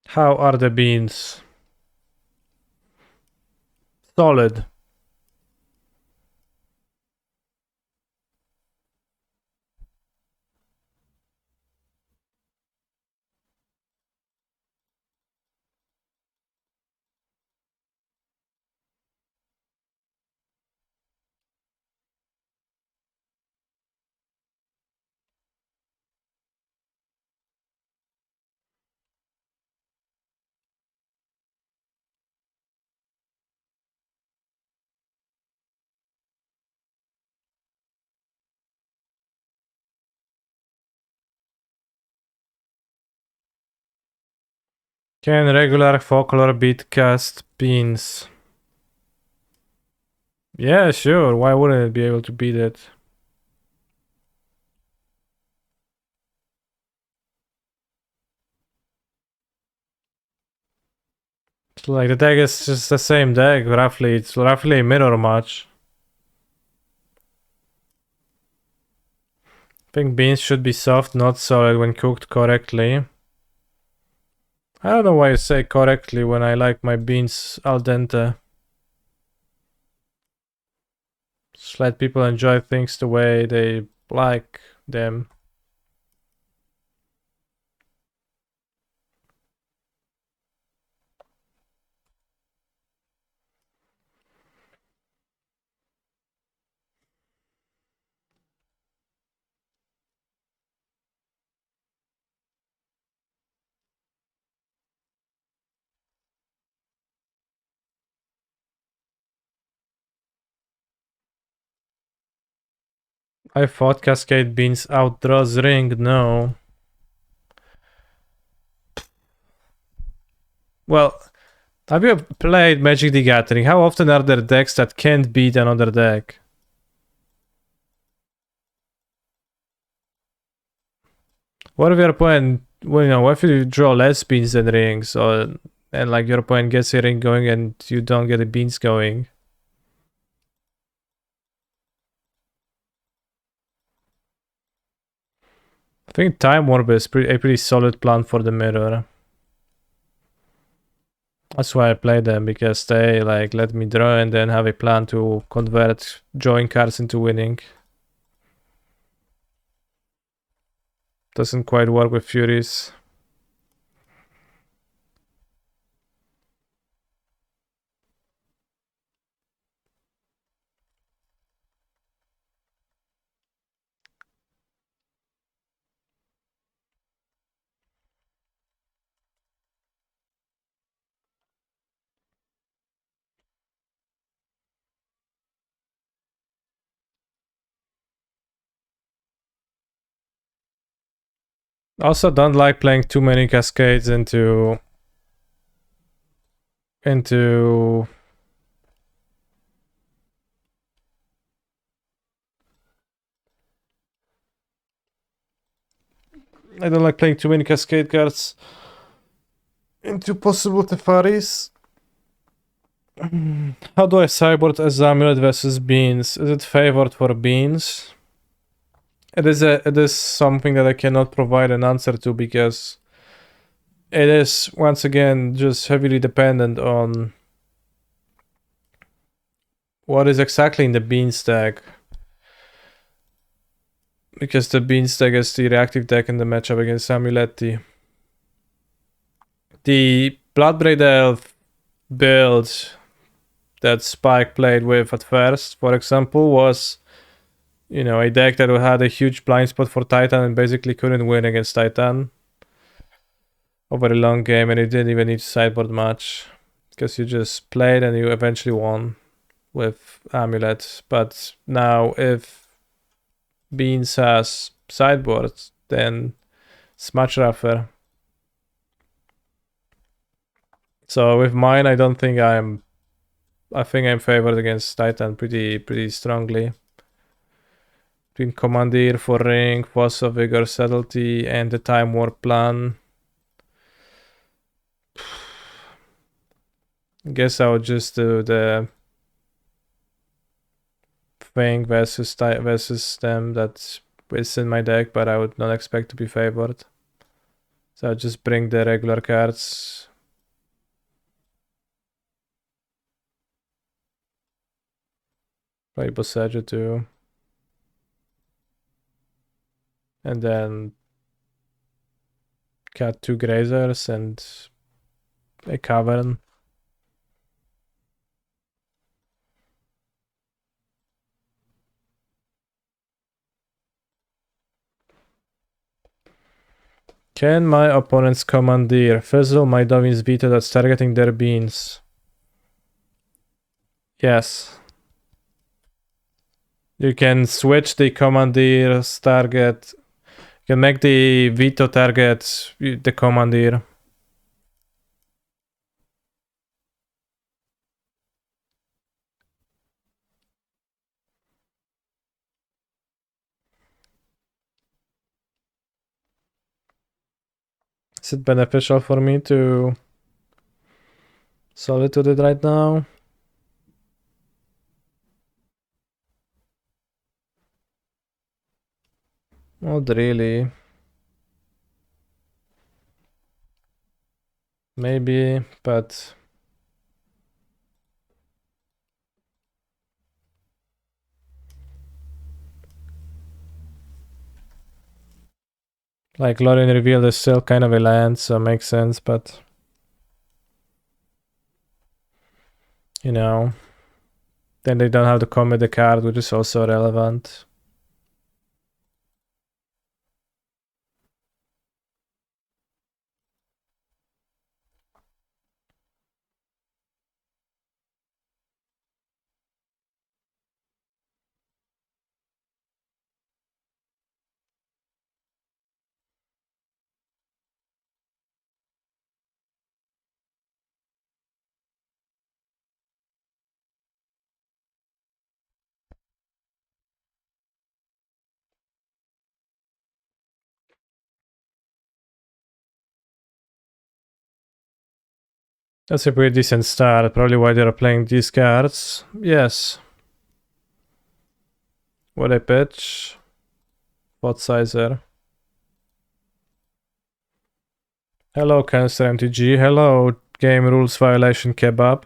Speaker 2: How are the beans? Solid. Can regular folklore beat cast beans? Yeah, sure. Why wouldn't it be able to beat it? It's like the deck is just the same deck, roughly. It's roughly a mirror match. I think beans should be soft, not solid when cooked correctly. I don't know why you say correctly when I like my beans al dente. Just let people enjoy things the way they like them. I thought Cascade Beans outdraws Ring. No. Well, have you played Magic the Gathering? How often are there decks that can't beat another deck? What if your opponent, well, you know, what if you draw less beans than rings, or and like your opponent gets a ring going and you don't get the beans going? I think Time Warp is a pretty solid plan for the mirror. That's why I play them, because they like let me draw and then have a plan to convert drawing cards into winning. Doesn't quite work with Furies. Also don't like playing too many cascades into I don't like playing too many cascade cards into possible Tefaris. How do I sideboard as Amulet versus Beans? Is it favored for Beans? It is something that I cannot provide an answer to, because it is once again just heavily dependent on what is exactly in the Bean stack. Because the Bean stack is the reactive deck in the matchup against Amuletti. The Bloodbraid Elf build that Spike played with at first, for example, was, you know, a deck that had a huge blind spot for Titan and basically couldn't win against Titan over a long game, and it didn't even need to sideboard much, because you just played and you eventually won with Amulet. But now if Beans has sideboards, then it's much rougher. So with mine, I think I'm favored against Titan pretty strongly. Between Commandeer for Ring, Force of Vigor, Subtlety, and the Time Warp plan. I guess I would just do the Thing versus them that is in my deck, but I would not expect to be favored. So I'll just bring the regular cards. Play Boseiju too. And then cut 2 Grazers and a Cavern. Can my opponent's Commandeer fizzle my Dovin's Veto that's targeting their Beans? Yes. You can switch the Commandeer's target. You can make the Veto target the Commandeer. Is it beneficial for me to Solitude it right now? Not really. Maybe, but like Lorien Revealed is still kind of a land, so it makes sense, but you know, then they don't have to commit the card, which is also relevant. That's a pretty decent start, probably why they're playing these cards. Yes. What a pitch. Pot sizer. Hello, Cancer MTG. Hello, Game rules violation kebab.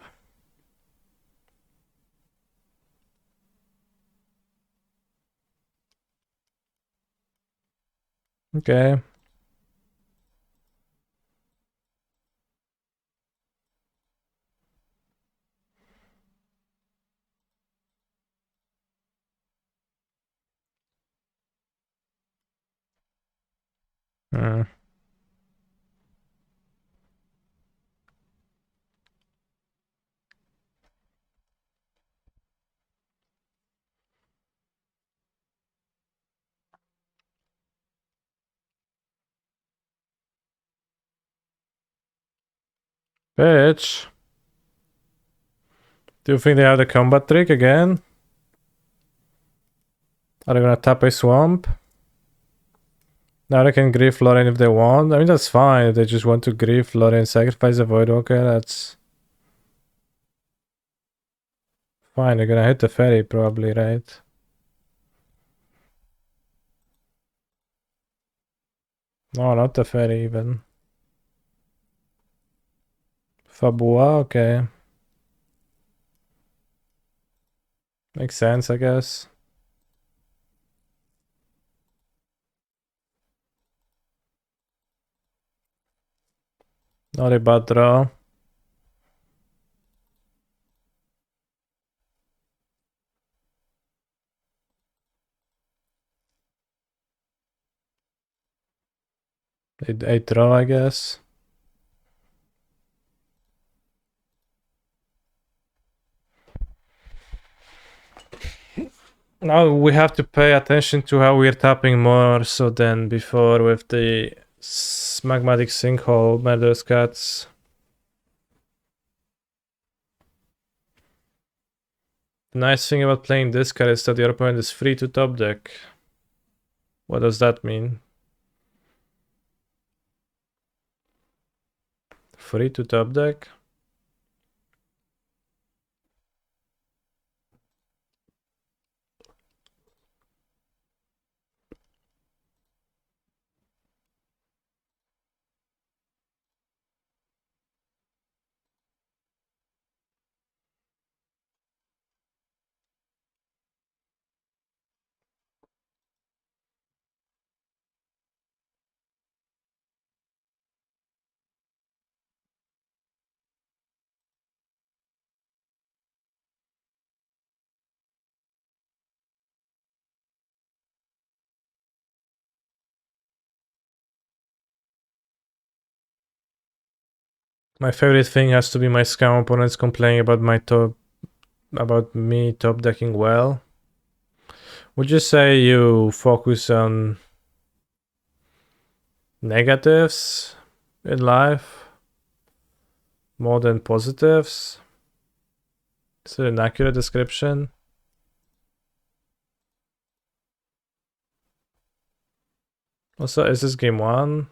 Speaker 2: Okay. Hmm. Bitch. Do you think they have the combat trick again? Are they gonna tap a swamp? Now they can grief Lorraine if they want. I mean, that's fine. If they just want to grief Lorraine, sacrifice the Voidwalker, that's fine. They're gonna hit the ferry probably, right? No, not the ferry even. Fabua, okay. Makes sense, I guess. Not a bad draw. A draw, I guess. Now we have to pay attention to how we're tapping more so than before with the magmatic sinkhole murderous cats. The nice thing about playing this card is that your opponent is free to top deck. What does that mean? Free to top deck? My favorite thing has to be my scam opponents complaining about me top decking well. Would you say you focus on negatives in life more than positives? Is it an accurate description? Also, is this game 1?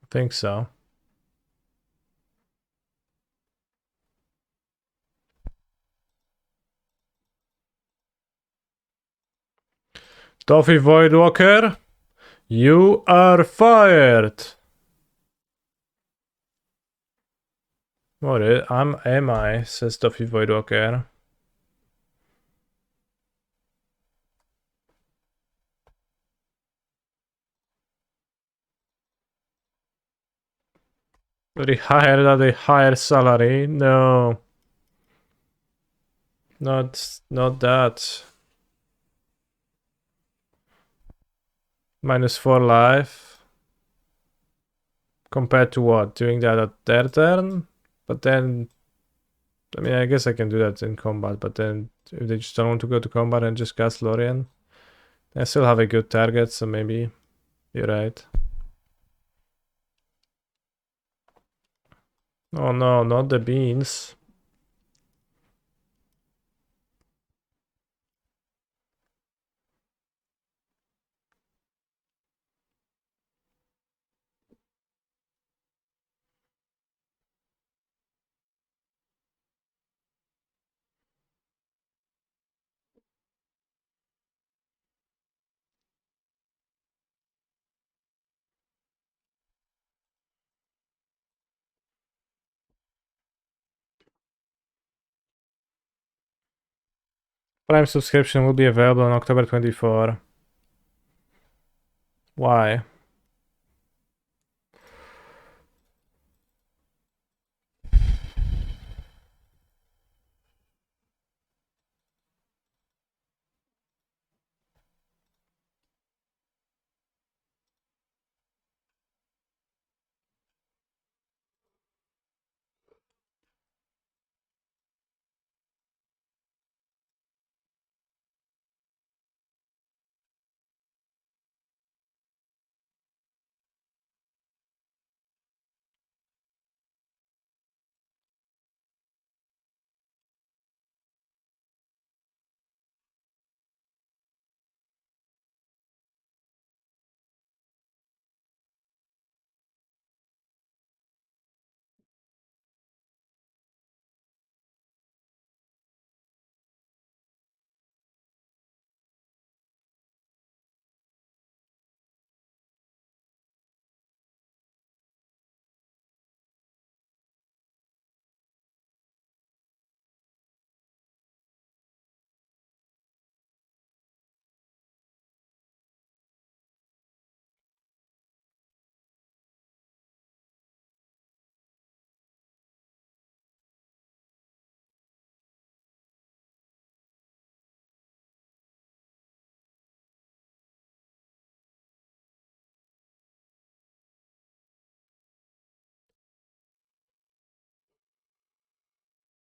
Speaker 2: I think so. Toffee Voidwalker, you are fired! What am I? Says Toffee Voidwalker. Rehired at a higher salary? No. Not that. -4 life. Compared to what? Doing that at their turn? But then, I mean, I guess I can do that in combat, but then if they just don't want to go to combat and just cast Lorien, I still have a good target, so maybe you're right. Oh no, not the beans. Prime subscription will be available on October 24. Why?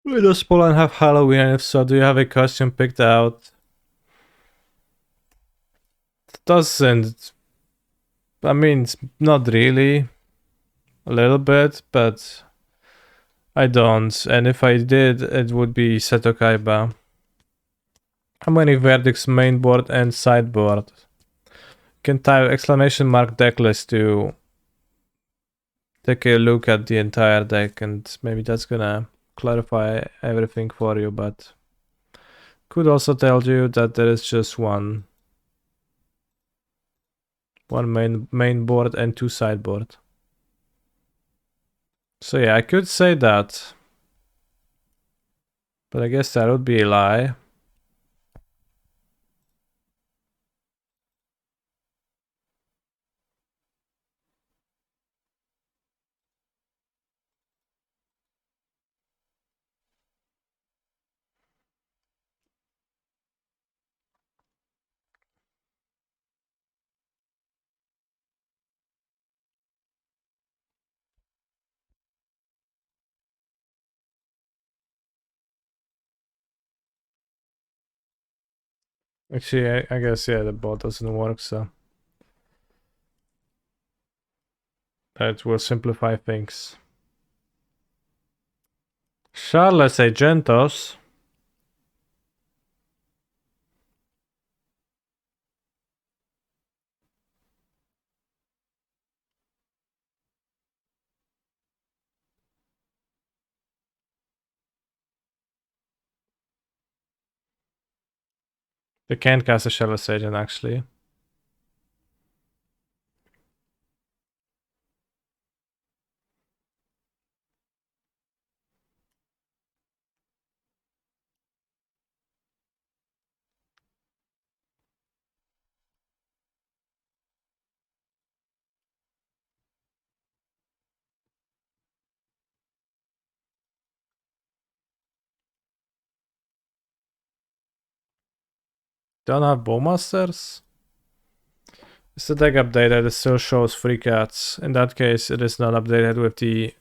Speaker 2: Does Poland have Halloween? And if so, do you have a costume picked out? Doesn't. I mean, it's not really. A little bit, but I don't. And if I did, it would be Seto Kaiba. How many verdicts mainboard and sideboard? Can type exclamation mark decklist to take a look at the entire deck, and maybe that's gonna clarify everything for you, but could also tell you that there is just one main board and two sideboard. So yeah, I could say that, but I guess that would be a lie. Actually, I guess, yeah, the bot doesn't work, so that will simplify things. Charles Agentos. They can't cast a Charles Agent, actually. Don't have Bowmasters? It's the deck updated, it still shows 3 cats. In that case, it is not updated with the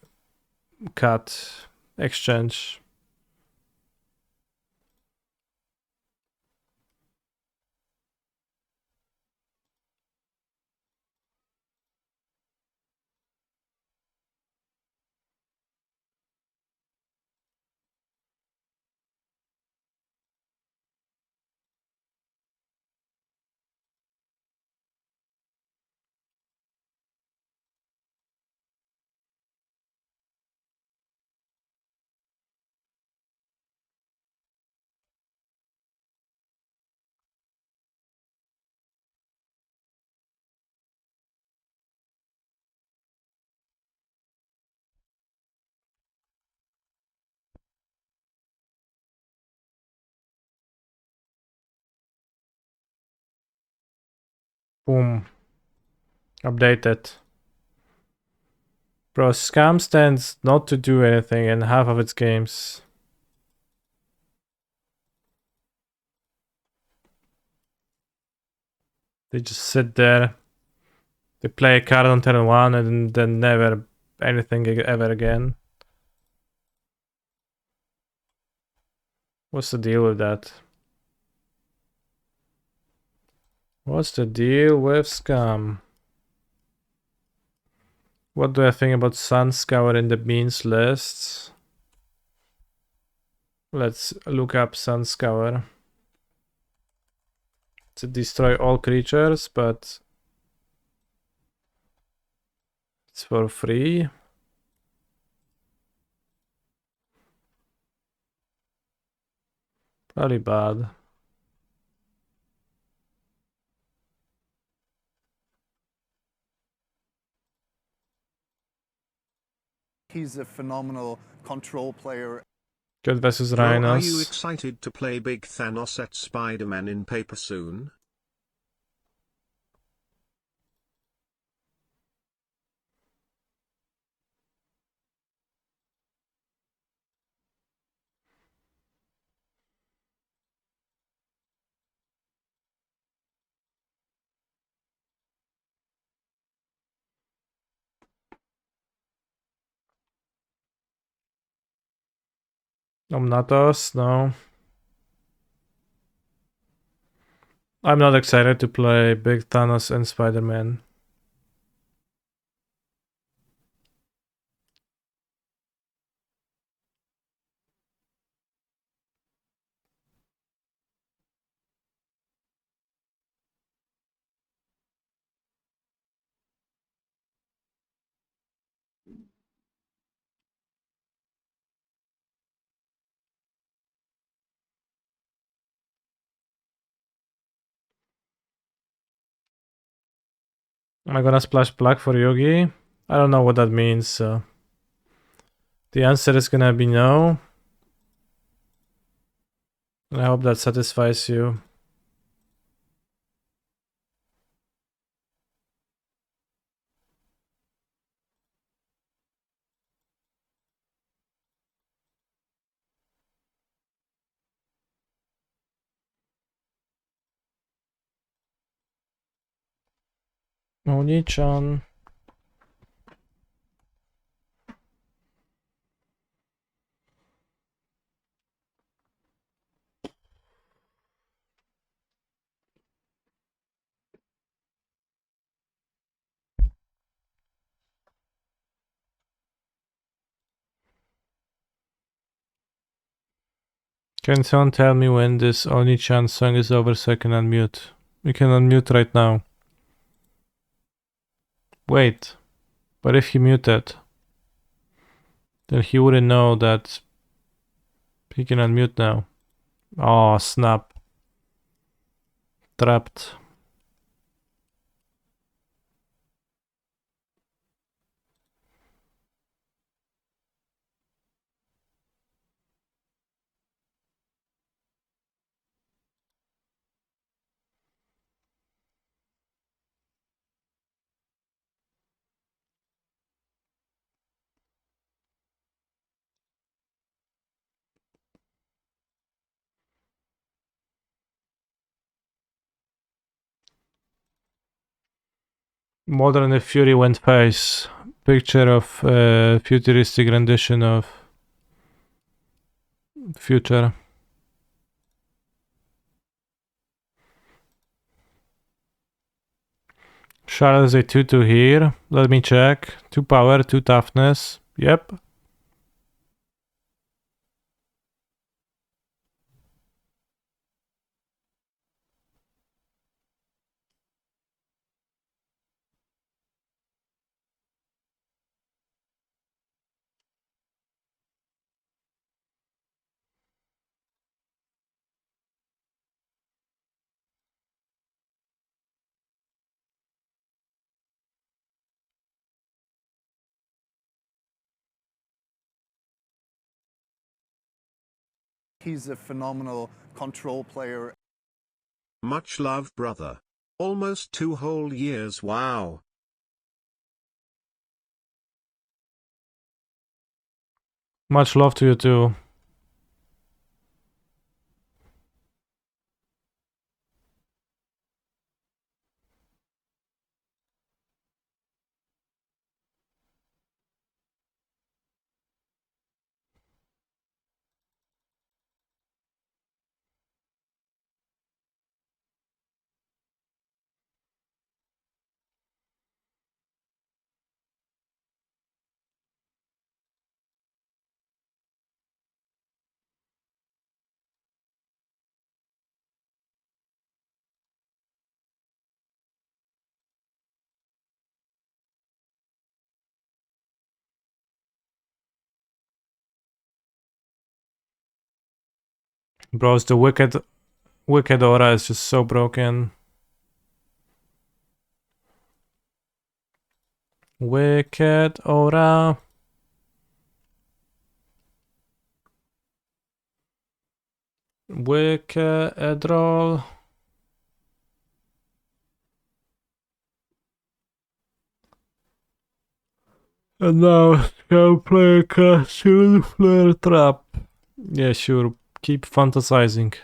Speaker 2: cat exchange. Boom. Updated. Bro, Scam stands not to do anything in half of its games. They just sit there. They play a card on turn 1 and then never anything ever again. What's the deal with that? What's the deal with Scam? What do I think about Sunscour in the beans lists? Let's look up Sunscour. To destroy all creatures, but it's for free. Probably bad.
Speaker 1: He's a phenomenal control player.
Speaker 2: Good versus
Speaker 3: Bro,
Speaker 2: Rhinos.
Speaker 3: are you excited to play Big Thanos at Spider-Man in paper soon?
Speaker 2: Omnatos, no. I'm not excited to play Big Thanos and Spider-Man. Am I gonna splash black for Yogi? I don't know what that means, so the answer is gonna be no. I hope that satisfies you. Oni-chan. Can someone tell me when this Oni-chan song is over so I can unmute? You can unmute right now. Wait, but if he muted, then he wouldn't know that he can unmute now. Oh, snap. Trapped. Modern if Fury went face. Picture of futuristic rendition of future. Charles is a 2-2 here. Let me check. 2 power, 2 toughness. Yep.
Speaker 1: He's a phenomenal control player.
Speaker 3: Much love, brother. Almost 2 whole years, wow.
Speaker 2: Much love to you too. Bros, the wicked aura is just so broken. Wicked aura. Wicked roll. And now go play a castle flare trap. Yeah, sure. Keep fantasizing.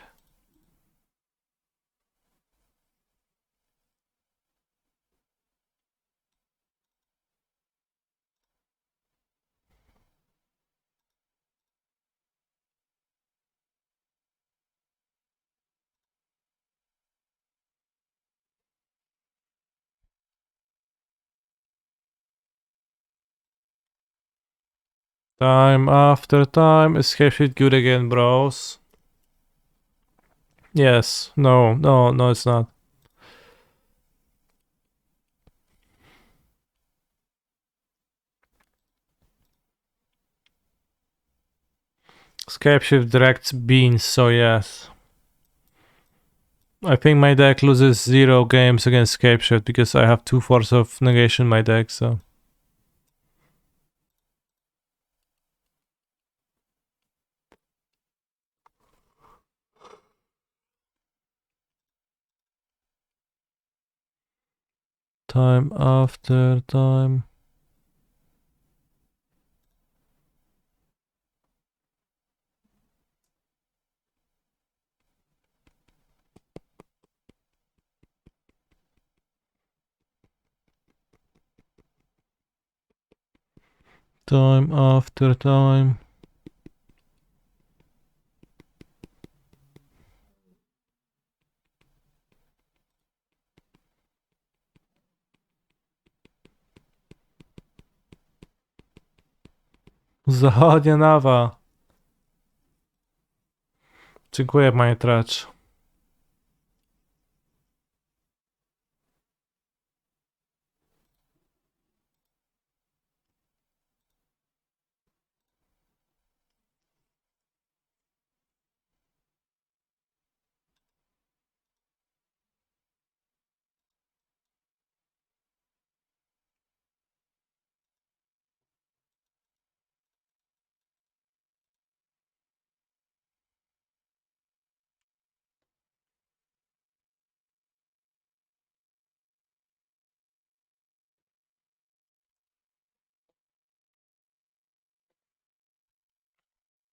Speaker 2: Time after time. Escape shit good again, bros. Yes. No, it's not. Escape shift directs beans, so yes. I think my deck loses 0 games against escape shift because I have 2 force of negation in my deck, so. Time after time. Time after time. Zachodnia Nawa. Dziękuję, panie Tracz.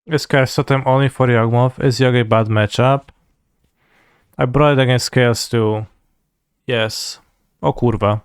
Speaker 2: Is Chaos Totem only for Yawgmoth? Is Yawg a bad matchup? I brought it against Chaos too. Yes. O kurwa.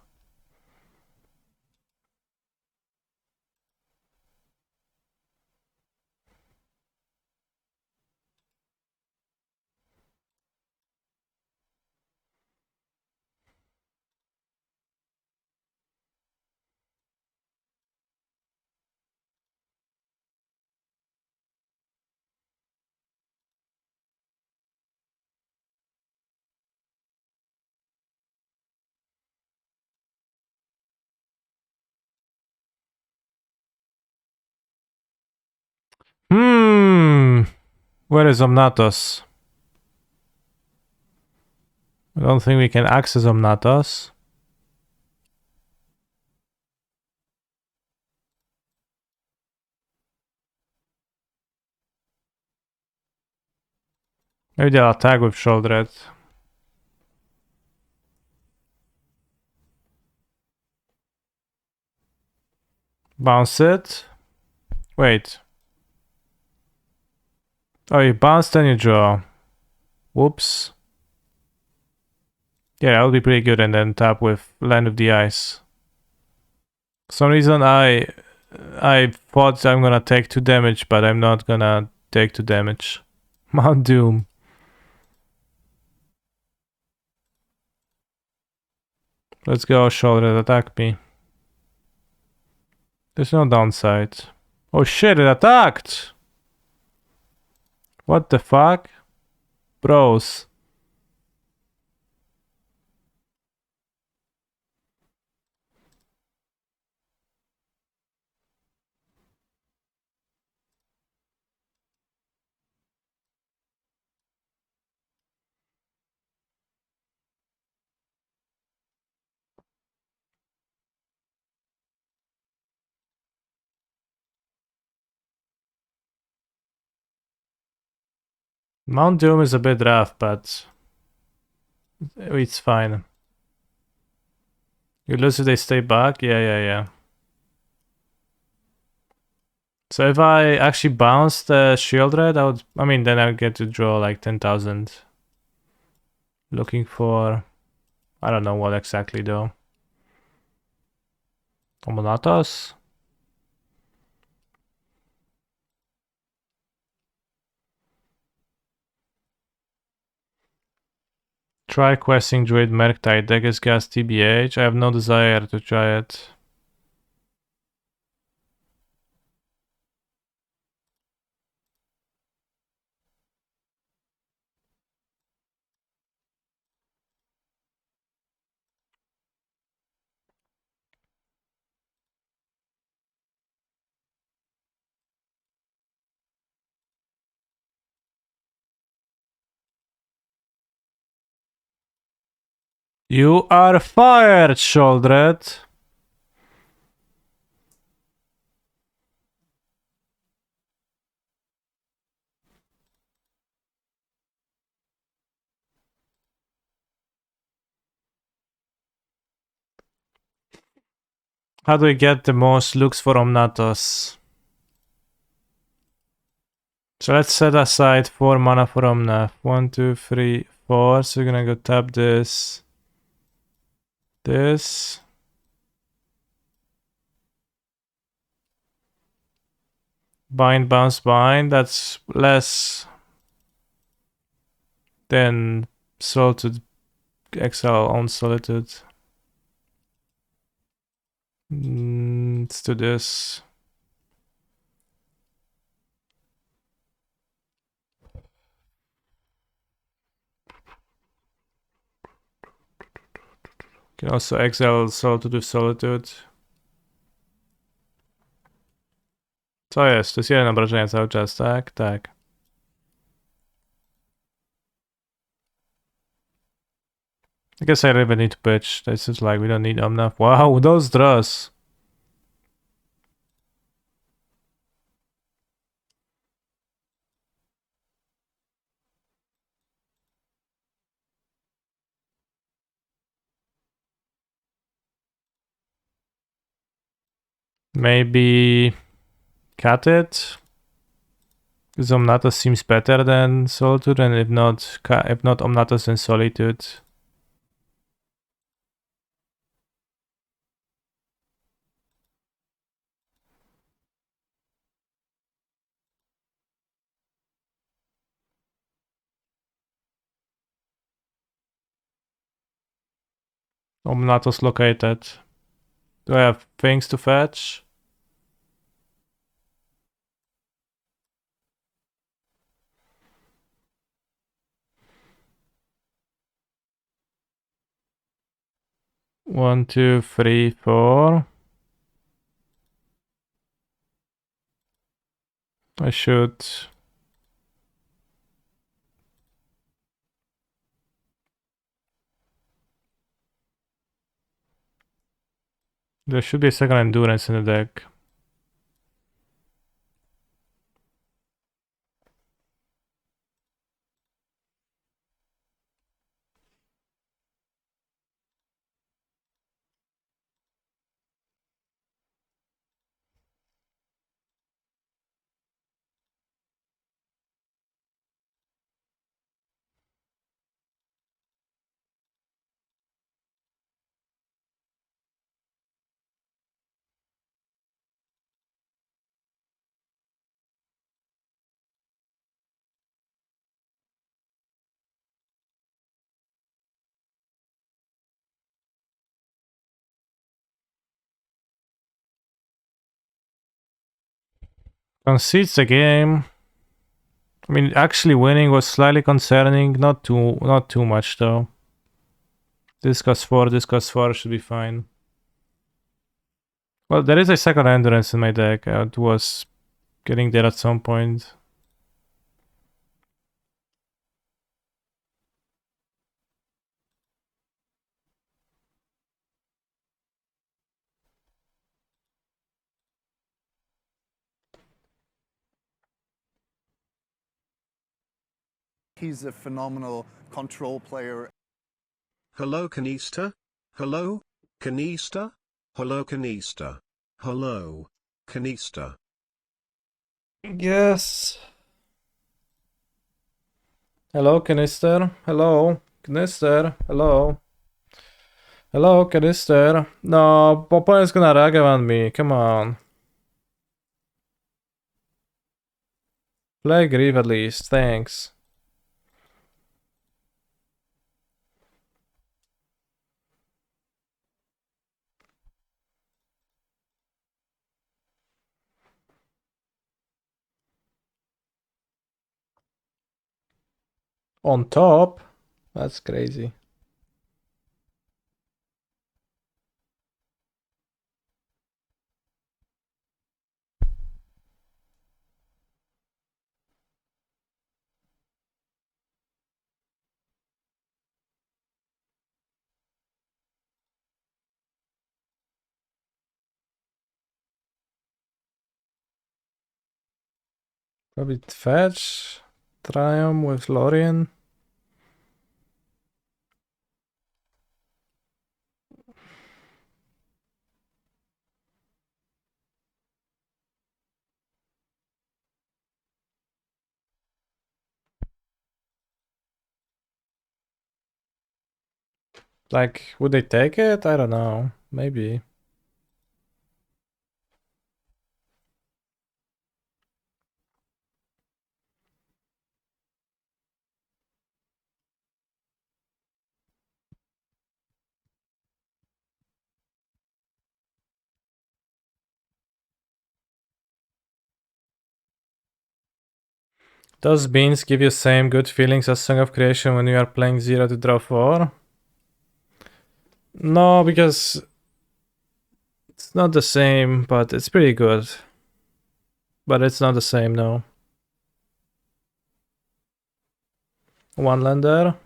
Speaker 2: Where is Omnatos? I don't think we can access Omnatos. Maybe they'll attack with Sholdred. Bounce it. Wait. Oh, you bounce, then you draw. Whoops. Yeah, that would be pretty good, and then tap with Land of the Ice. For some reason I thought I'm gonna take 2 damage, but I'm not gonna take 2 damage. Mount Doom. Let's go, shoulder, attack me. There's no downside. Oh shit, it attacked! What the fuck? Bros. Mount Doom is a bit rough, but it's fine. You lose if they stay back? Yeah. So if I actually bounce the Shield Red, then I'll get to draw like 10,000. Looking for... I don't know what exactly though. Omonatos? Try questing Druid Merktide, deck is gas TBH. I have no desire to try it. You are fired, Sholdred. How do we get the most looks for Omnatos? So let's set aside 4 mana for Omnath. 1, 2, 3, 4. So we're gonna go tap this. This. Bind, bounce, bind. That's less than Solitude, exile on Solitude. Let's do this. Can also exile Solitude with Solitude. Co jest? To jest jeden obrażenia cały czas, tak? Tak. I guess I really need to pitch. This is like, we don't need enough. Wow, those draws. Maybe cut it? Because Omnatos seems better than Solitude, and if not Omnatos, then Solitude. Omnatos located. Do I have things to fetch? One, two, three, four. I should... There should be a second endurance in the deck. Concedes the game. I mean, actually winning was slightly concerning. Not too much though. Discuss 4 should be fine. Well, there is a second endurance in my deck. It was getting there at some point.
Speaker 1: He's a phenomenal control player.
Speaker 3: Hello Canista? Hello? Canista? Hello Canista? Hello? Canista?
Speaker 2: Yes. Hello, Canister. Hello, Canister. Hello. Hello, Canister. No, Papa is gonna rag on me. Come on. Play Grieve at least. Thanks. On top? That's crazy. Probably fetch. Triumph with Lorien. Like, would they take it? I don't know. Maybe. Does Beans give you same good feelings as Song of Creation when you are playing 0 to draw 4? No, because it's not the same, but it's pretty good. But it's not the same, no. One lander.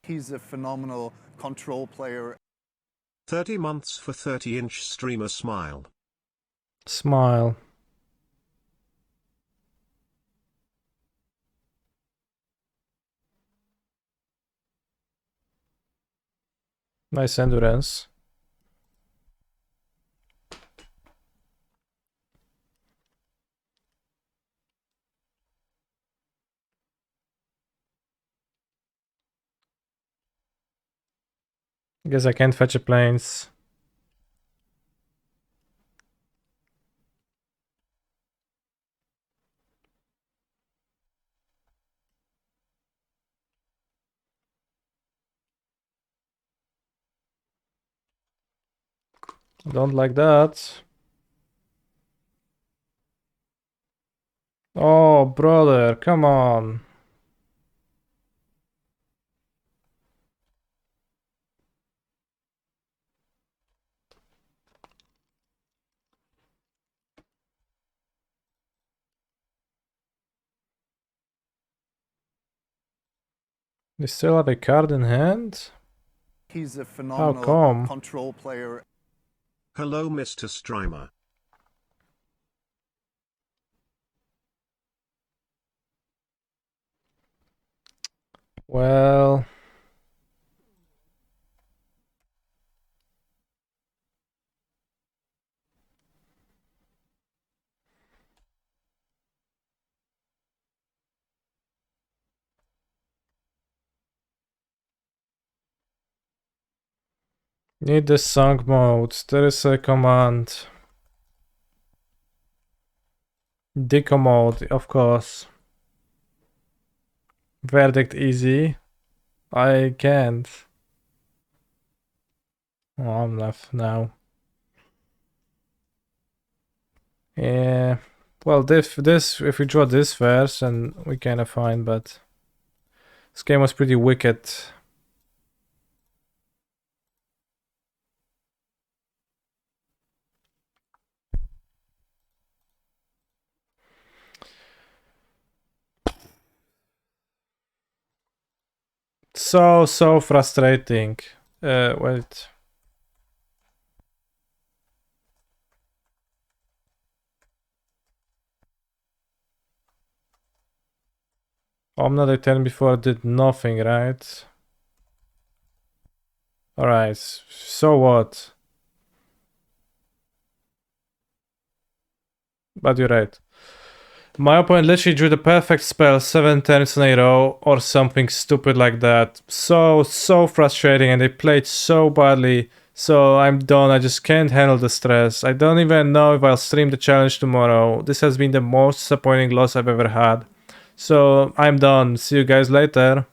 Speaker 1: He's a phenomenal control player.
Speaker 3: 30 months for 30-inch streamer Smile.
Speaker 2: Smile. Nice endurance. Guess I can't fetch a planes. Don't like that. Oh, brother, come on. You still have a card in hand?
Speaker 1: He's a
Speaker 2: How
Speaker 1: phenomenal
Speaker 2: come?
Speaker 1: control player.
Speaker 3: Hello Mr. Strimer.
Speaker 2: Well... Need the song mode. There is a command. Decommode, of course. Verdict easy. I can't. Oh, I'm left now. Yeah. Well, if we draw this first, and we kind of fine, but this game was pretty wicked. So frustrating. Wait. Omna, the turn before did nothing, right? Alright, so what? But you're right. My opponent literally drew the perfect spell 7 turns in a row or something stupid like that. So frustrating, and they played so badly. So I'm done. I just can't handle the stress. I don't even know if I'll stream the challenge tomorrow. This has been the most disappointing loss I've ever had. So I'm done. See you guys later.